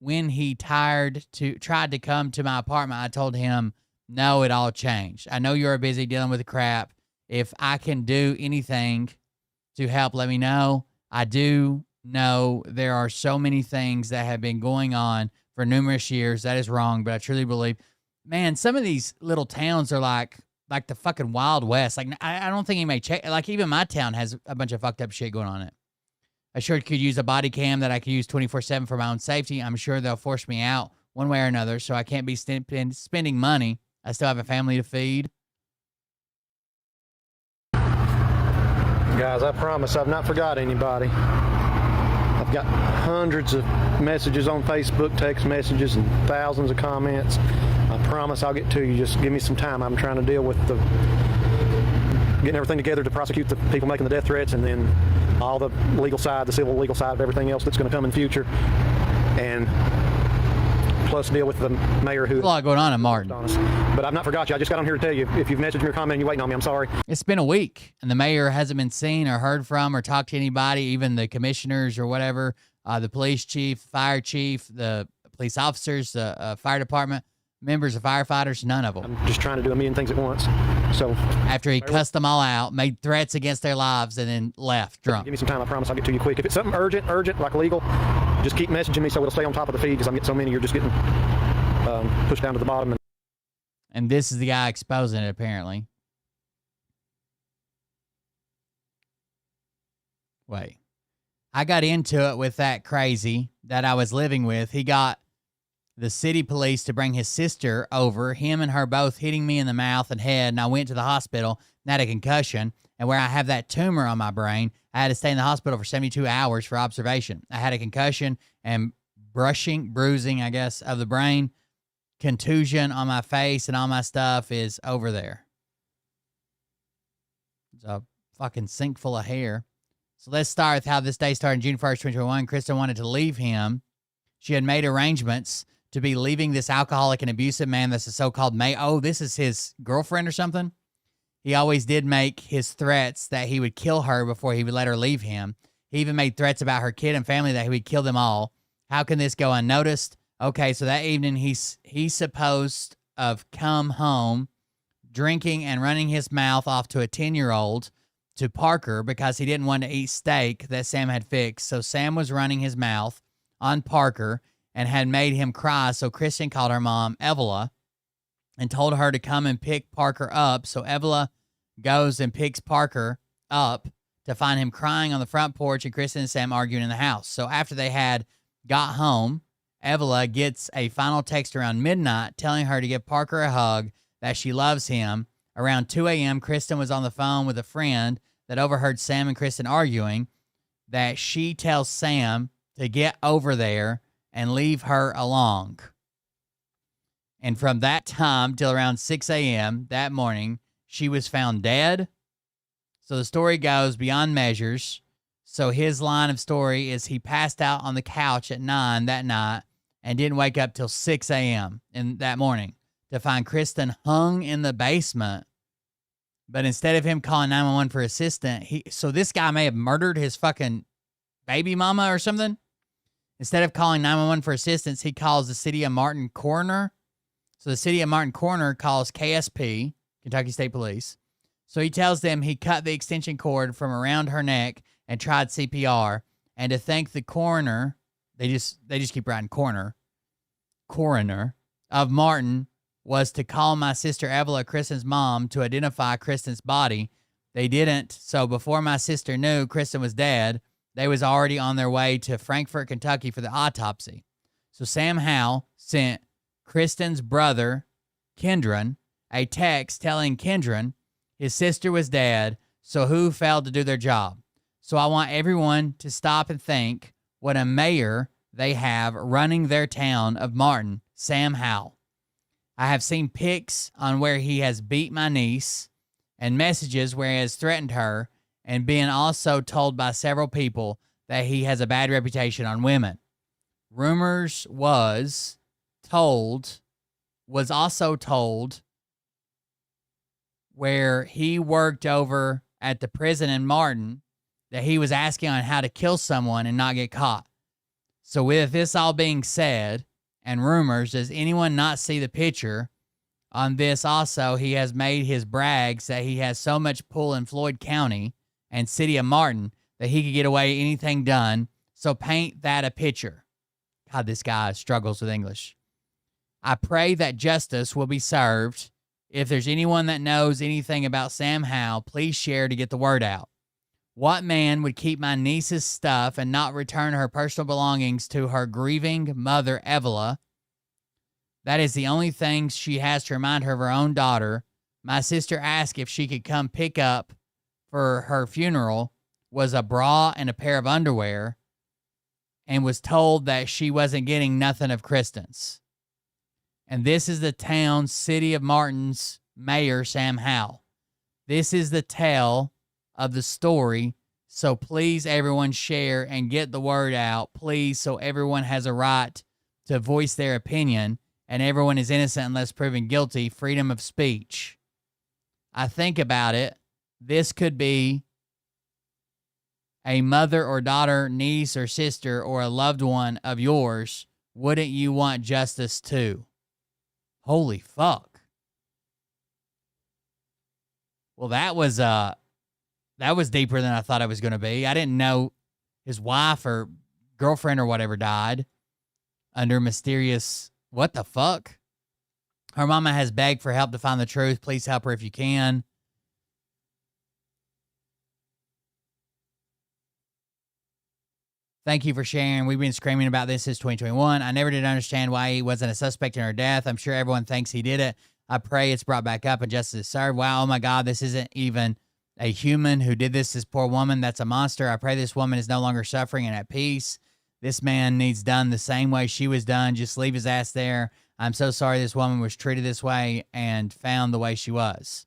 to come to my apartment, I told him, no, it all changed. I know you're busy dealing with the crap. If I can do anything to help, let me know. I do know there are so many things that have been going on for numerous years. That is wrong, but I truly believe, man, some of these little towns are like the fucking Wild West. Like, I don't think he may check. Like, even my town has a bunch of fucked up shit going on in it. I sure could use a body cam that I could use 24/7 for my own safety. I'm sure they'll force me out one way or another, so I can't be spending money. I still have a family to feed. Guys, I promise I've not forgot anybody. I've got hundreds of messages on Facebook, text messages, and thousands of comments. I promise I'll get to you. Just give me some time. I'm trying to deal with getting everything together to prosecute the people making the death threats, and then all the legal side, the civil legal side of everything else that's going to come in the future. And plus deal with the mayor who... There's a lot going on in Martin. But I've not forgot you. I just got on here to tell you. If you've messaged me or commented and you're waiting on me, I'm sorry. It's been a week, and the mayor hasn't been seen or heard from or talked to anybody, even the commissioners or whatever, the police chief, fire chief, the police officers, the fire department, members of firefighters, none of them. I'm just trying to do a million things at once. So after he cussed them all out, made threats against their lives, and then left drunk. Give me some time. I promise I'll get to you quick. If it's something urgent, like legal, just keep messaging me so it'll stay on top of the feed, because I'm getting so many. You're just getting pushed down to the bottom. And this is the guy exposing it, apparently. Wait. I got into it with that crazy that I was living with. He got the city police to bring his sister over, him and her both hitting me in the mouth and head, and I went to the hospital and had a concussion. And where I have that tumor on my brain, I had to stay in the hospital for 72 hours for observation. I had a concussion and bruising, I guess, of the brain, contusion on my face, and all my stuff is over there. It's a fucking sink full of hair. So let's start with how this day started. June 1st, 2021. Kristen wanted to leave him. She had made arrangements to be leaving this alcoholic and abusive man that's a so-called oh, this is his girlfriend or something? He always did make his threats that he would kill her before he would let her leave him. He even made threats about her kid and family that he would kill them all. How can this go unnoticed? Okay, so that evening he's supposed of come home drinking and running his mouth off to a 10-year-old to Parker because he didn't want to eat steak that Sam had fixed. So Sam was running his mouth on Parker and had made him cry. So Kristen called her mom, Evela, and told her to come and pick Parker up. So Evela goes and picks Parker up to find him crying on the front porch and Kristen and Sam arguing in the house. So after they had got home, Evela gets a final text around midnight telling her to give Parker a hug, that she loves him. Around 2 a.m., Kristen was on the phone with a friend that overheard Sam and Kristen arguing, that she tells Sam to get over there and leave her alone. And from that time till around 6 a.m. that morning, she was found dead. So the story goes beyond measures. So his line of story is he passed out on the couch at 9 that night and didn't wake up till 6 a.m. in that morning to find Kristen hung in the basement. But instead of him calling 911 for assistance, so this guy may have murdered his fucking baby mama or something. Instead of calling 911 for assistance, he calls the city of Martin coroner. So the city of Martin coroner calls KSP, Kentucky State Police. So he tells them he cut the extension cord from around her neck and tried CPR. And to thank the coroner, they just keep writing coroner of Martin, was to call my sister Evela, Kristen's mom, to identify Kristen's body. They didn't. So before my sister knew Kristen was dead, they was already on their way to Frankfort, Kentucky for the autopsy. So Sam Howell sent Kristen's brother, Kendron, a text telling Kendron his sister was dead, so who failed to do their job. So I want everyone to stop and think what a mayor they have running their town of Martin, Sam Howell. I have seen pics on where he has beat my niece and messages where he has threatened her, and been also told by several people that he has a bad reputation on women. Rumors was was also told where he worked over at the prison in Martin that he was asking on how to kill someone and not get caught. So with this all being said and rumors, does anyone not see the picture on this? Also, he has made his brags that he has so much pull in Floyd County and city of Martin that he could get away anything done. So paint that a picture. God, this guy struggles with English. I pray that justice will be served. If there's anyone that knows anything about Sam Howell, please share to get the word out. What man would keep my niece's stuff and not return her personal belongings to her grieving mother, Evala? That is the only thing she has to remind her of her own daughter. My sister asked if she could come pick up for her funeral was a bra and a pair of underwear, and was told that she wasn't getting nothing of Kristen's. And this is the town, city of Martin's mayor, Sam Howell. This is the tale of the story. So please, everyone, share and get the word out, please, so everyone has a right to voice their opinion and everyone is innocent unless proven guilty. Freedom of speech. I think about it. This could be a mother or daughter, niece or sister, or a loved one of yours. Wouldn't you want justice too? Holy fuck. Well, that was deeper than I thought it was going to be. I didn't know his wife or girlfriend or whatever died under mysterious, what the fuck? Her mama has begged for help to find the truth. Please help her if you can. Thank you for sharing. We've been screaming about this since 2021. I never did understand why he wasn't a suspect in her death. I'm sure everyone thinks he did it. I pray it's brought back up and justice is served. Wow, oh my God, this isn't even a human who did this. This poor woman, that's a monster. I pray this woman is no longer suffering and at peace. This man needs done the same way she was done. Just leave his ass there. I'm so sorry this woman was treated this way and found the way she was.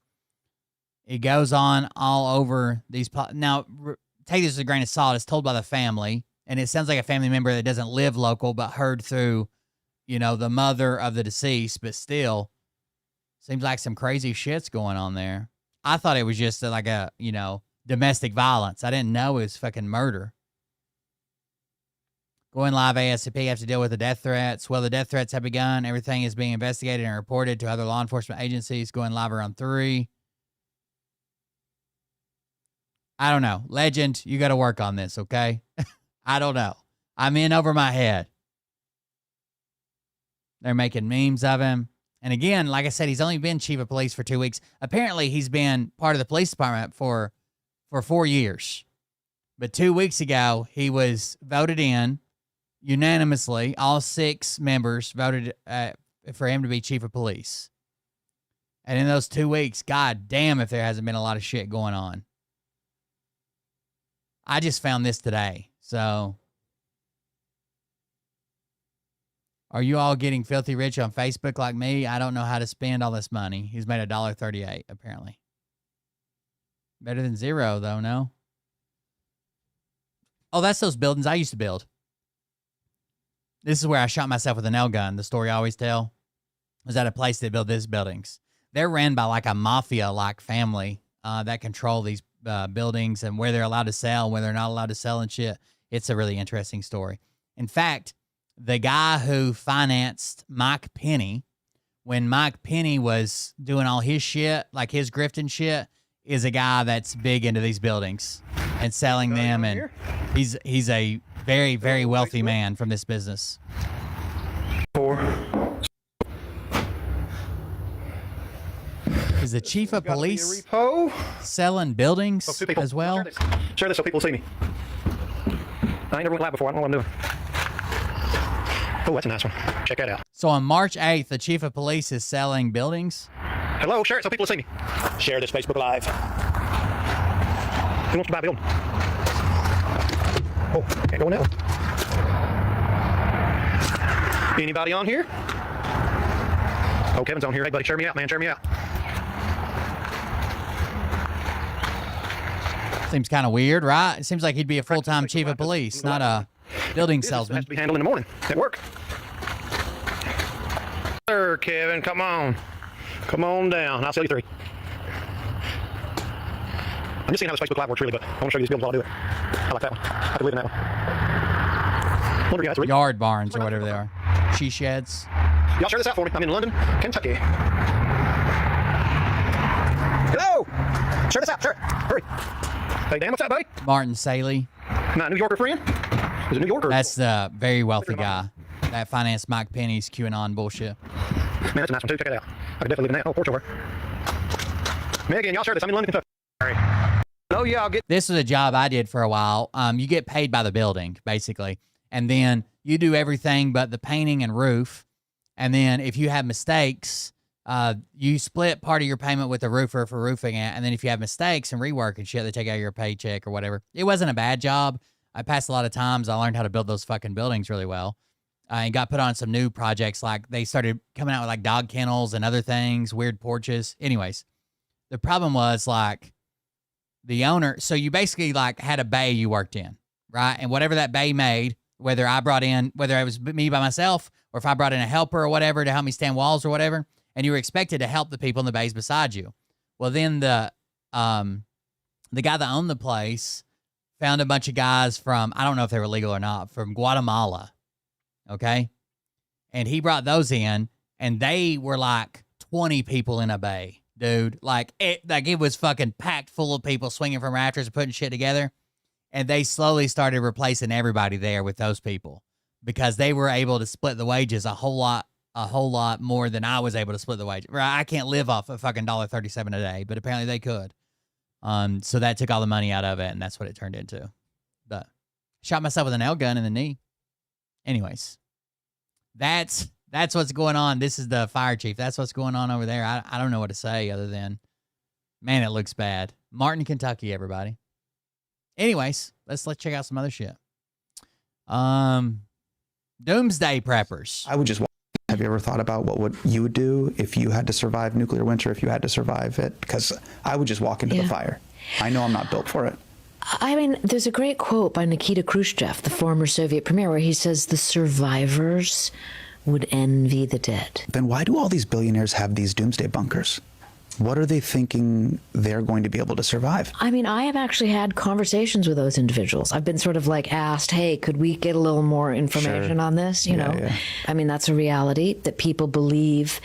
It goes on all over these. Now, take this with a grain of salt. It's told by the family. And it sounds like a family member that doesn't live local, but heard through, the mother of the deceased. But still, seems like some crazy shit's going on there. I thought it was just like a, domestic violence. I didn't know it was fucking murder. Going live ASAP, have to deal with the death threats. Well, the death threats have begun. Everything is being investigated and reported to other law enforcement agencies. Going live around 3. I don't know. Legend, you got to work on this, okay? I don't know. I'm in over my head. They're making memes of him. And again, like I said, he's only been chief of police for 2 weeks. Apparently, he's been part of the police department for 4 years. But 2 weeks ago, he was voted in unanimously. All 6 members voted for him to be chief of police. And in those 2 weeks, god damn if there hasn't been a lot of shit going on. I just found this today. So, are you all getting filthy rich on Facebook like me? I don't know how to spend all this money. He's made $1.38, apparently. Better than zero, though, no? Oh, that's those buildings I used to build. This is where I shot myself with a nail gun. The story I always tell was at a place that built these buildings. They're ran by like a mafia-like family that control these buildings and where they're allowed to sell, where they're not allowed to sell and shit. It's a really interesting story. In fact, the guy who financed Mike Penny, when Mike Penny was doing all his shit, like his grifting shit, is a guy that's big into these buildings and selling them. And he's a very, very wealthy man from this business. 4. Is the chief of police selling buildings as well? Share this so people see me. I ain't never went live before. I don't know what I'm doing. Oh, that's a nice one. Check that out. So on March 8th, the chief of police is selling buildings? Hello, share it so people see me. Share this Facebook Live. Who wants to buy a building? Oh, can't go in that one. Anybody on here? Oh, Kevin's on here. Hey, buddy, share me out, man. Share me out. Seems kind of weird, right? It seems like he'd be a full-time chief of police, not a building salesman. Has to be handled in the morning at work. Sir, Kevin, come on. Come on down. I'll sell you 3. I'm just seeing how this Facebook Live works, really, but I want to show you these buildings while I do it. I like that one. I could live in that one. Wonder, guys, Yard barns or whatever they are. She sheds. y'all share this out for me. I'm in London, Kentucky. Hello! Share this out, share it. Hurry. Hey, Dan, what's up, buddy? Martin Saley. My New Yorker friend? Is it New Yorker? That's the very wealthy guy that financed Mike Penny's QAnon bullshit. Man, that's a nice one, too. Check it out. I could definitely live in that. Oh, porch over. Megan, y'all share this. I'm in London, Kentucky. Sorry. Oh, yeah, I'll get... This was a job I did for a while. You get paid by the building, basically. And then you do everything but the painting and roof. And then if you have mistakes, you split part of your payment with the roofer for roofing it. And then if you have mistakes and rework and shit, they take out your paycheck or whatever. It wasn't a bad job. I passed a lot of times. I learned how to build those fucking buildings really well. And got put on some new projects. Like they started coming out with like dog kennels and other things, weird porches. Anyways, the problem was like the owner. So you basically like had a bay you worked in, right? And whatever that bay made, whether it was me by myself or if I brought in a helper or whatever to help me stand walls or whatever, and you were expected to help the people in the bays beside you. Well, then the guy that owned the place found a bunch of guys from, I don't know if they were legal or not, from Guatemala. Okay. And he brought those in and they were like 20 people in a bay, dude. Like it was fucking packed full of people swinging from rafters and putting shit together. And they slowly started replacing everybody there with those people because they were able to split the wages a whole lot more than I was able to split the wages. I can't live off a fucking $1.37 a day, but apparently they could. So that took all the money out of it, and that's what it turned into. But shot myself with a nail gun in the knee. Anyways, that's what's going on. This is the fire chief. That's what's going on over there. I don't know what to say other than, man, it looks bad. Martin, Kentucky, everybody. Anyways, let's check out some other shit. Doomsday preppers. I would just. Have you ever thought about what you would do if you had to survive nuclear winter, if you had to survive it? Because I would just walk into the fire. I know I'm not built for it. I mean, there's a great quote by Nikita Khrushchev, the former Soviet premier, where he says the survivors would envy the dead. Then why do all these billionaires have these doomsday bunkers? What are they thinking they're going to be able to survive? I mean, I have actually had conversations with those individuals. I've been sort of like asked, hey, could we get a little more information on this? You know, yeah. I mean, that's a reality that people believe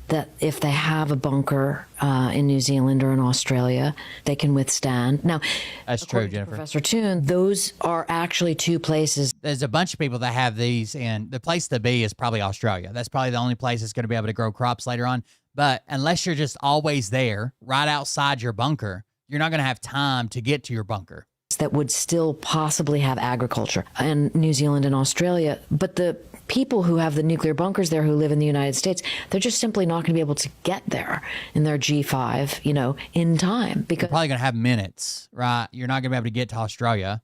that if they have a bunker in New Zealand or in Australia, they can withstand. Now, that's true, Jennifer. Professor Toon, those are actually 2 places. There's a bunch of people that have these, and the place to be is probably Australia. That's probably the only place that's going to be able to grow crops later on. But unless you're just always there, right outside your bunker, you're not going to have time to get to your bunker. That would still possibly have agriculture in New Zealand and Australia. But the people who have the nuclear bunkers there who live in the United States, they're just simply not going to be able to get there in their G5, you know, in time. Because you're probably going to have minutes, right? You're not going to be able to get to Australia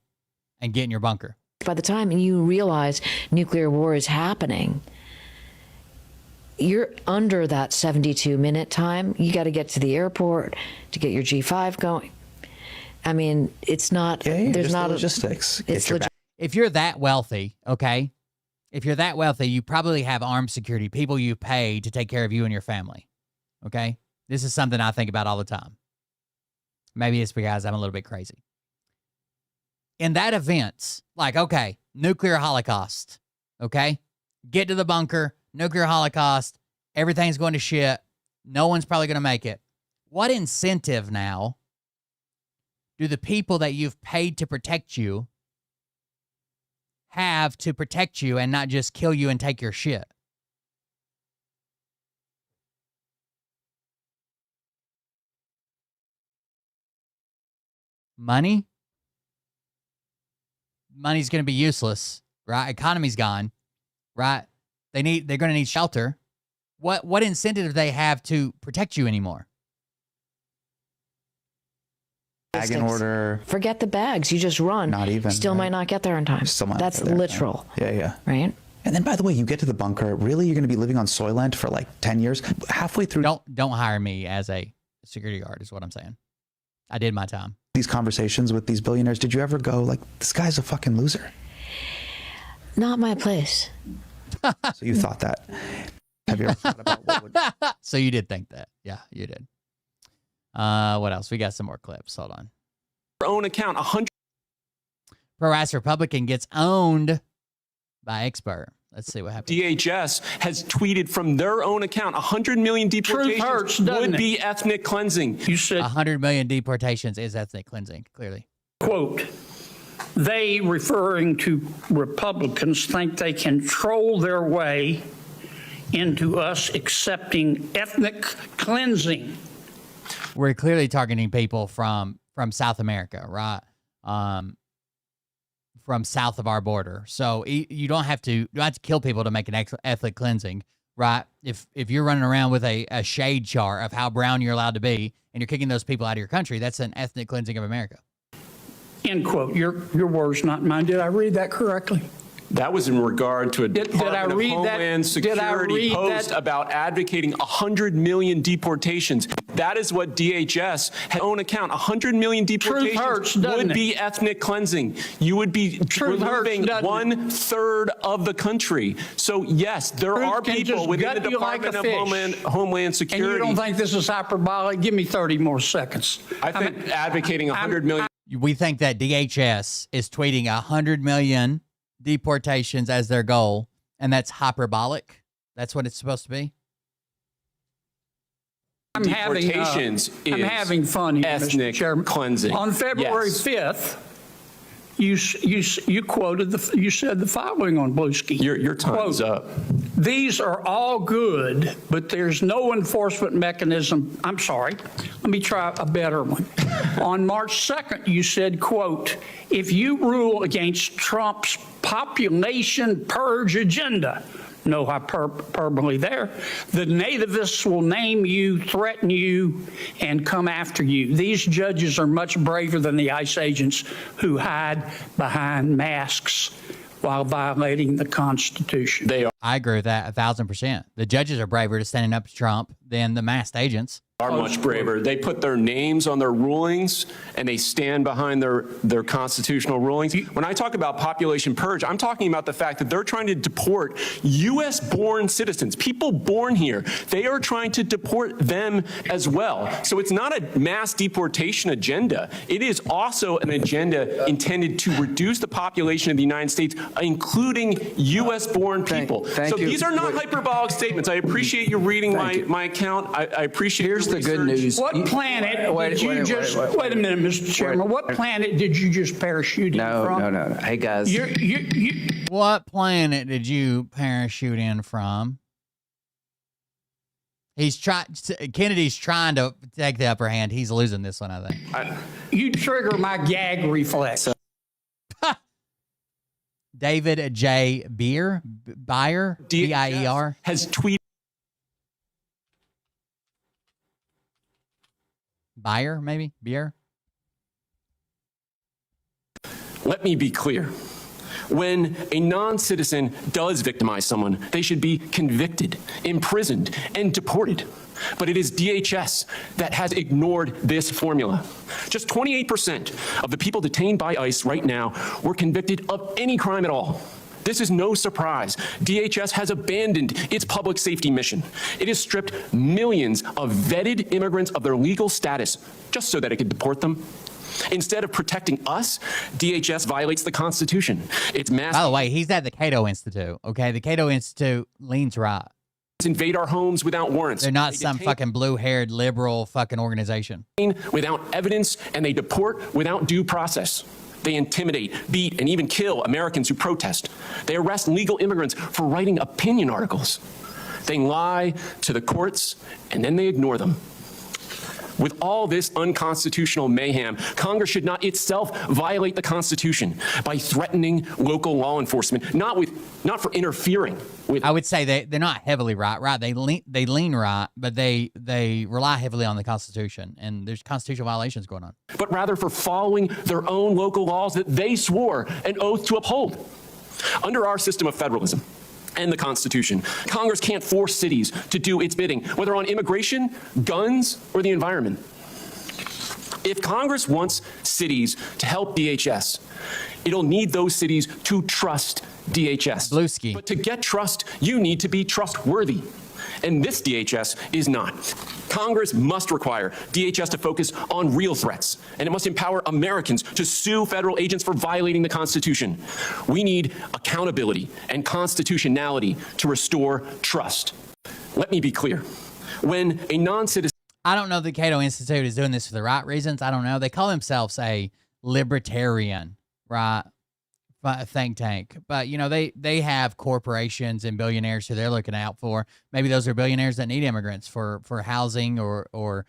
and get in your bunker. By the time you realize nuclear war is happening, you're under that 72-minute time. You got to get to the airport to get your G5 going. I mean, it's not, there's not logistics. If you're that wealthy, okay, if you're that wealthy, you probably have armed security, people you pay to take care of you and your family, okay? This is something I think about all the time. Maybe it's because I'm a little bit crazy. In that event, like, okay, nuclear holocaust, okay? Get to the bunker, nuclear holocaust, everything's going to shit, no one's probably going to make it. What incentive now do the people that you've paid to protect you have to protect you and not just kill you and take your shit? Money? Money's going to be useless, right? Economy's gone, right? They're going to need shelter. What incentive do they have to protect you anymore? Bag in order. Forget the bags. You just run. Not even. Still might not get there in time. That's literal. Yeah. Right? And then, by the way, you get to the bunker. Really, you're going to be living on Soylent for like 10 years? Halfway through. Don't hire me as a security guard is what I'm saying. I did my time. These conversations with these billionaires, did you ever go like, this guy's a fucking loser? Not my place. So you thought that. Have you ever thought about what would... So you did think that. Yeah, you did. What else? We got some more clips. Hold on. Their own account, 100. Pro-ass Republican gets owned by expert. Let's see what happens. DHS has tweeted from their own account 100 million deportations would be ethnic cleansing. You said 100 million deportations is ethnic cleansing, clearly. Quote, they, referring to Republicans, think they can troll their way into us accepting ethnic cleansing. We're clearly targeting people from South America, right? From south of our border. So you don't have to kill people to make an ethnic cleansing, right? If you're running around with a shade chart of how brown you're allowed to be and you're kicking those people out of your country, that's an ethnic cleansing of America. End quote. Your words, not mine. Did I read that correctly? That was in regard to a Department of Homeland Security post about advocating 100 million deportations. That is what DHS had own account. 100 million deportations would be ethnic cleansing. You would be removing 1/3 of the country. So yes, there are people within the Department of Homeland Security. And you don't think this is hyperbolic? Give me 30 more seconds. I think advocating 100 million. We think that DHS is tweeting 100 million deportations as their goal, and that's hyperbolic. That's what it's supposed to be. I'm having fun, ethnic cleansing. On February 5th, you quoted you said the following on Bluesky. Your time's up. These are all good, but there's no enforcement mechanism. I'm sorry. Let me try a better one. On March 2nd, you said, quote, if you rule against Trump's population purge agenda, no hyperbole there, the nativists will name you, threaten you, and come after you. These judges are much braver than the ICE agents who hide behind masks while violating the Constitution. They are. I agree with that 1,000%. The judges are braver to standing up to Trump than the masked agents. Are much braver. They put their names on their rulings and they stand behind their constitutional rulings. When I talk about population purge, I'm talking about the fact that they're trying to deport U.S.-born citizens, people born here. They are trying to deport them as well. So it's not a mass deportation agenda. It is also an agenda intended to reduce the population of the United States, including U.S.-born people. So these are not hyperbolic statements. I appreciate you reading my account. I appreciate the good news. What planet did you just, wait a minute, Mr. Chairman, what planet did you just parachute in from? No. Hey, guys. What planet did you parachute in from? Kennedy's trying to take the upper hand. He's losing this one, I think. You trigger my gag reflex. David J. Beer, B-I-E-R, has tweeted. Buyer, maybe? Beer? Let me be clear. When a non-citizen does victimize someone, they should be convicted, imprisoned, and deported. But it is DHS that has ignored this formula. Just 28% of the people detained by ICE right now were convicted of any crime at all. This is no surprise. DHS has abandoned its public safety mission. It has stripped millions of vetted immigrants of their legal status just so that it could deport them. Instead of protecting us, DHS violates the Constitution. It's mass. By the way, he's at the Cato Institute, okay? The Cato Institute leans right. Invade our homes without warrants. They're not some fucking blue-haired liberal fucking organization. Without evidence, and they deport without due process. They intimidate, beat, and even kill Americans who protest. They arrest legal immigrants for writing opinion articles. They lie to the courts, and then they ignore them. With all this unconstitutional mayhem, Congress should not itself violate the Constitution by threatening local law enforcement, not for interfering with. I would say they're not heavily right. They lean right, but they rely heavily on the Constitution, and there's constitutional violations going on. But rather for following their own local laws that they swore an oath to uphold. Under our system of federalism and the Constitution, Congress can't force cities to do its bidding, whether on immigration, guns, or the environment. If Congress wants cities to help DHS, it'll need those cities to trust DHS. Bluesky. But to get trust, you need to be trustworthy. and this DHS is not. Congress must require DHS to focus on real threats, and it must empower Americans to sue federal agents for violating the Constitution. We need accountability and constitutionality to restore trust. Let me be clear. When a non-citizen... I don't know if the Cato Institute is doing this for the right reasons. I don't know. They call themselves a libertarian, right? Think tank. But, you know, they have corporations and billionaires who they're looking out for. Maybe those are billionaires that need immigrants for housing or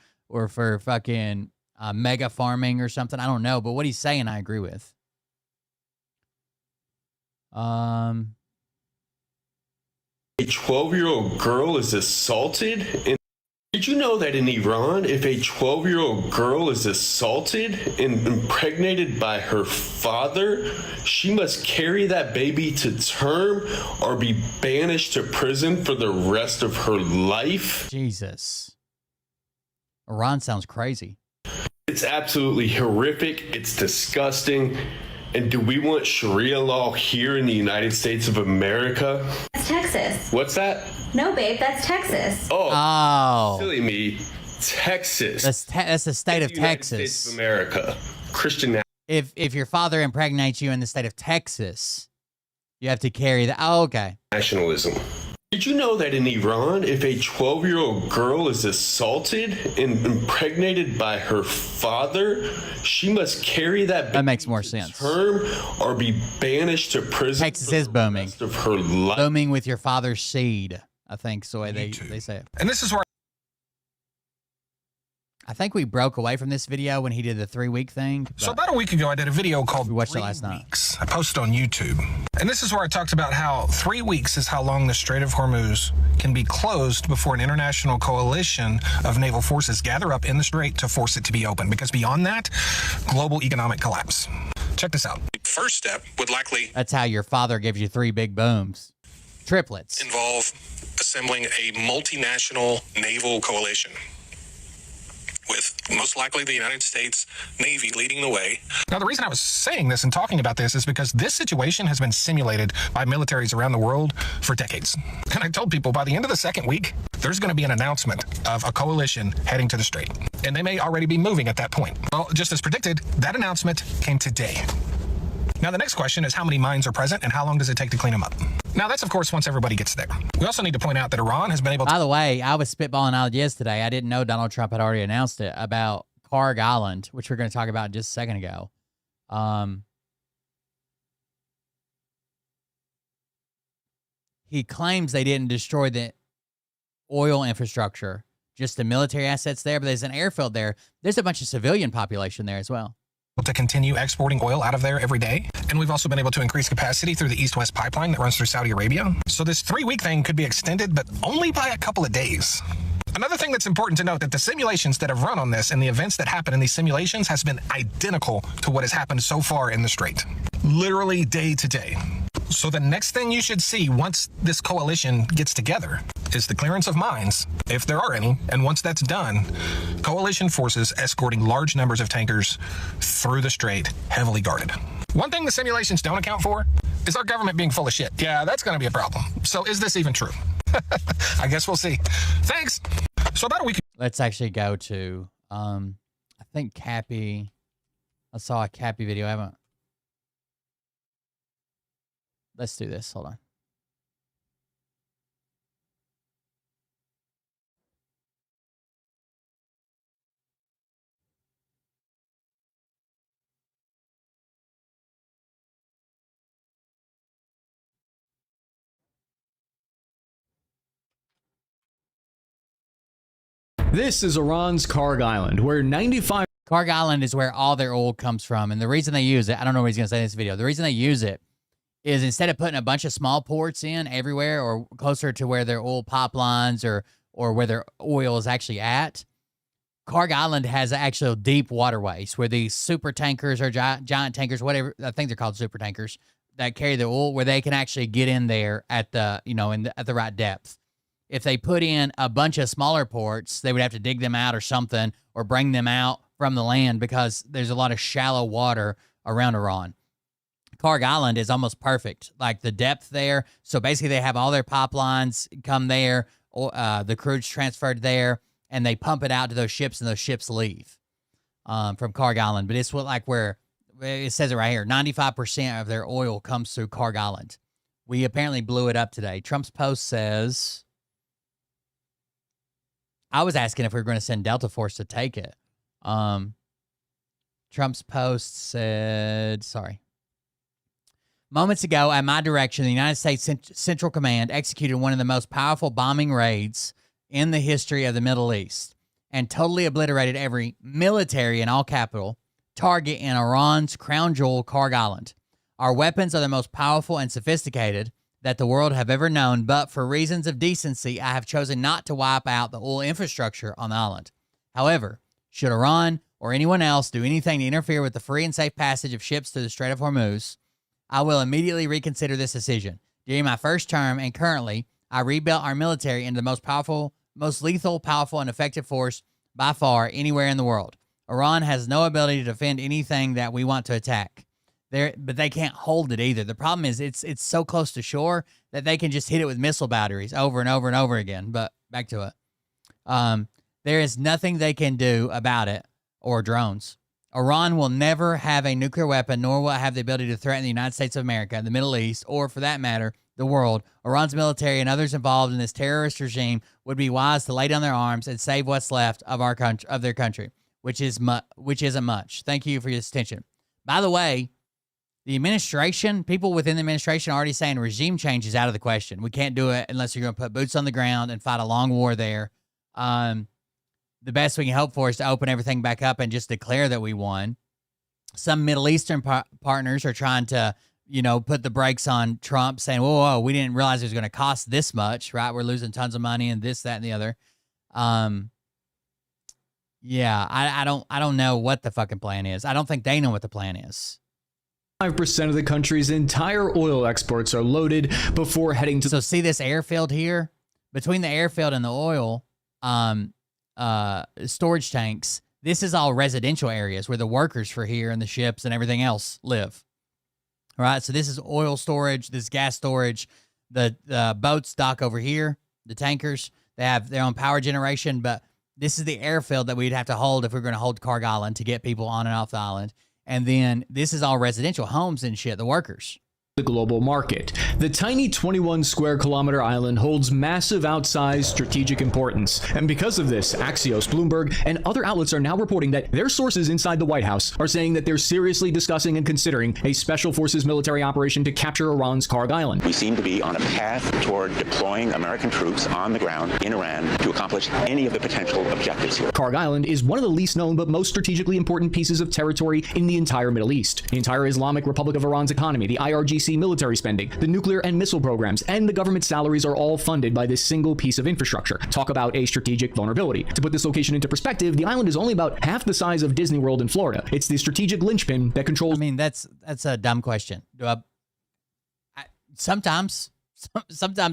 for fucking mega farming or something. I don't know. But what he's saying, I agree with. A 12-year-old girl is assaulted in... Did you know that in Iran, if a 12-year-old girl is assaulted and impregnated by her father, she must carry that baby to term or be banished to prison for the rest of her life? Jesus. Iran sounds crazy. It's absolutely horrific. It's disgusting. And do we want Sharia law here in the United States of America? That's Texas. What's that? No, babe, that's Texas. Oh. Silly me. Texas. That's the state of United Texas. States of America. Christian. If your father impregnates you in the state of Texas, you have to carry the... Oh, okay. Nationalism. Did you know that in Iran, if a 12-year-old girl is assaulted and impregnated by her father, she must carry that baby that makes more sense. Term or be banished to prison. Texas is booming. Rest of her life. Booming with your father's seed, I think is the way they say it. And this is where I think we broke away from this video when he did the 3-week thing. So about a week ago, I did a video called We watched it last night. I posted on YouTube. And this is where I talked about how 3 weeks is how long the Strait of Hormuz can be closed before an international coalition of naval forces gather up in the strait to force it to be open. Because beyond that, global economic collapse. Check this out. The first step would likely... That's how your father gives you 3 big booms. Triplets. ...involve assembling a multinational naval coalition, with most likely the United States Navy leading the way. Now, the reason I was saying this and talking about this is because this situation has been simulated by militaries around the world for decades. And I told people by the end of the second week, there's going to be an announcement of a coalition heading to the strait. And they may already be moving at that point. Well, just as predicted, that announcement came today. Now, the next question is how many mines are present and how long does it take to clean them up? Now, that's, of course, once everybody gets there. We also need to point out that Iran has been able to... By the way, I was spitballing ideas today. I didn't know Donald Trump had already announced it about Carg Island, which we're going to talk about just a second ago. He claims they didn't destroy the oil infrastructure, just the military assets there, but there's an airfield there. There's a bunch of civilian population there as well. To continue exporting oil out of there every day. And we've also been able to increase capacity through the East-West pipeline that runs through Saudi Arabia. So this 3-week thing could be extended, but only by a couple of days. Another thing that's important to note that the simulations that have run on this and the events that happen in these simulations has been identical to what has happened so far in the Strait. Literally day to day. So the next thing you should see once this coalition gets together is the clearance of mines, if there are any, and once that's done, coalition forces escorting large numbers of tankers through the strait, heavily guarded. One thing the simulations don't account for is our government being full of shit. Yeah, that's going to be a problem. So is this even true? I guess we'll see. Thanks. So about a week. Let's actually go to, I think Cappy, I saw a Cappy video. I haven't. Let's do this. Hold on. This is Iran's Karg Island, where 95... Karg Island is where all their oil comes from. And the reason they use it, I don't know what he's going to say in this video. The reason they use it is instead of putting a bunch of small ports in everywhere or closer to where their oil pipelines or where their oil is actually at, Karg Island has actual deep waterways where these super tankers or giant tankers, whatever, I think they're called super tankers, that carry the oil, where they can actually get in there at the, at the right depth. If they put in a bunch of smaller ports, they would have to dig them out or something or bring them out from the land because there's a lot of shallow water around Iran. Karg Island is almost perfect, like the depth there. So basically they have all their pipelines come there. the crude's transferred there, and they pump it out to those ships, and those ships leave from Carg Island. But it's where it says it right here, 95% of their oil comes through Carg Island. We apparently blew it up today. Trump's post says, I was asking if we were going to send Delta Force to take it. Trump's post said, moments ago, at my direction, the United States Central Command executed one of the most powerful bombing raids in the history of the Middle East and totally obliterated every military, in all capital, target in Iran's crown jewel, Carg Island. Our weapons are the most powerful and sophisticated that the world have ever known, but for reasons of decency, I have chosen not to wipe out the oil infrastructure on the island. However, should Iran or anyone else do anything to interfere with the free and safe passage of ships through the Strait of Hormuz, I will immediately reconsider this decision. During my first term and currently, I rebuilt our military into the most powerful, most lethal, powerful, and effective force by far anywhere in the world. Iran has no ability to defend anything that we want to attack. But they can't hold it either. The problem is it's so close to shore that they can just hit it with missile batteries over and over and over again. But back to it. There is nothing they can do about it, or drones. Iran will never have a nuclear weapon, nor will it have the ability to threaten the United States of America, the Middle East, or for that matter, the world. Iran's military and others involved in this terrorist regime would be wise to lay down their arms and save what's left of our country, of their country, which isn't much. Thank you for your attention. By the way, the administration, people within the administration are already saying regime change is out of the question. We can't do it unless you're going to put boots on the ground and fight a long war there. The best we can hope for is to open everything back up and just declare that we won. Some Middle Eastern partners are trying to, put the brakes on Trump, saying, whoa, we didn't realize it was going to cost this much, right? We're losing tons of money and this, that, and the other. Yeah, I don't know what the fucking plan is. I don't think they know what the plan is. 5% of the country's entire oil exports are loaded before heading to... So see this airfield here? Between the airfield and the oil storage tanks, this is all residential areas where the workers for here and the ships and everything else live. All right, so this is oil storage, this is gas storage. The boats dock over here, the tankers, they have their own power generation, but this is the airfield that we'd have to hold if we're going to hold Carg Island to get people on and off the island. And then this is all residential homes and shit, the workers. The global market. The tiny 21 square kilometer island holds massive outsized strategic importance. And because of this, Axios, Bloomberg, and other outlets are now reporting that their sources inside the White House are saying that they're seriously discussing and considering a special forces military operation to capture Iran's Carg Island. We seem to be on a path toward deploying American troops on the ground in Iran to accomplish any of the potential objectives here. Carg Island is one of the least known but most strategically important pieces of territory in the entire Middle East. The entire Islamic Republic of Iran's economy, the IRGC military spending, the nuclear and missile programs, and the government salaries are all funded by this single piece of infrastructure. Talk about a strategic vulnerability. To put this location into perspective, the island is only about half the size of Disney World in Florida. It's the strategic linchpin that controls... I mean, that's a dumb question. Sometimes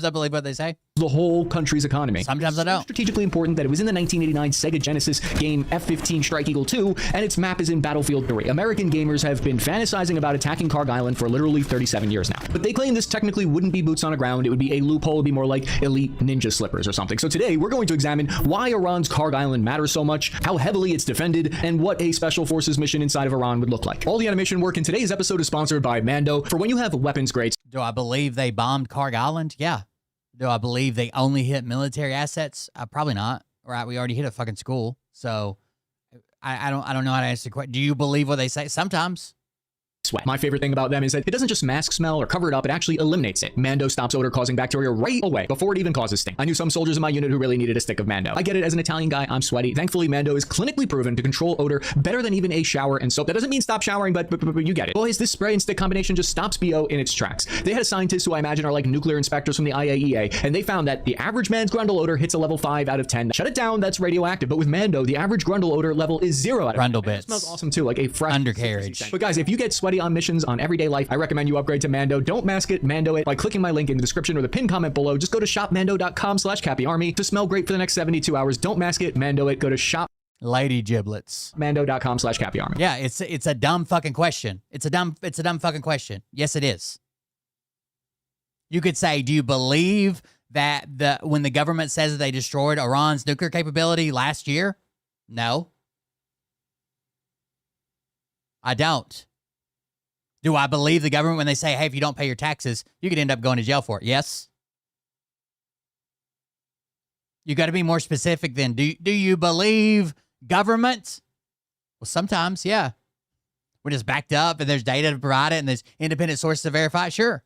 I believe what they say. The whole country's economy. Sometimes I don't. It's strategically important that it was in the 1989 Sega Genesis game F-15 Strike Eagle 2, and its map is in Battlefield 3. American gamers have been fantasizing about attacking Carg Island for literally 37 years now. But they claim this technically wouldn't be boots on the ground. It would be a loophole. It would be more like elite ninja slippers or something. So today, we're going to examine why Iran's Carg Island matters so much, how heavily it's defended, and what a special forces mission inside of Iran would look like. All the animation work in today's episode is sponsored by Mando. For when you have weapons grades... Do I believe they bombed Carg Island? Yeah. Do I believe they only hit military assets? Probably not. Right? We already hit a fucking school. So I don't know how to answer the question. Do you believe what they say? Sometimes. Sweat. My favorite thing about them is that it doesn't just mask smell or cover it up, it actually eliminates it. Mando stops odor causing bacteria right away before it even causes sting. I knew some soldiers in my unit who really needed a stick of Mando. I get it, as an Italian guy, I'm sweaty. Thankfully, Mando is clinically proven to control odor better than even a shower and soap. That doesn't mean stop showering, but you get it. Boys, this spray and stick combination just stops BO in its tracks. They had scientists who I imagine are like nuclear inspectors from the IAEA, and they found that the average man's grundle odor hits a level 5 out of 10. Shut it down, that's radioactive. But with Mando, the average grundle odor level is 0 out of 10. Grundle bits. It smells awesome too, like a fresh undercarriage. But guys, if you get sweaty on missions on everyday life, I recommend you upgrade to Mando. Don't mask it, Mando it by clicking my link in the description or the pinned comment below. Just go to shopmando.com/CappyArmy to smell great for the next 72 hours. Don't mask it, Mando it. Go to shop Lady Giblets. Mando.com/CappyArmy. Yeah, it's a dumb fucking question. It's a dumb fucking question. Yes, it is. You could say, do you believe that when the government says that they destroyed Iran's nuclear capability last year? No. I don't. Do I believe the government when they say, hey, if you don't pay your taxes, you could end up going to jail for it? Yes. You got to be more specific then. Do you believe government? Well, sometimes, yeah. We're just backed up and there's data to provide it and there's independent sources to verify it. Sure.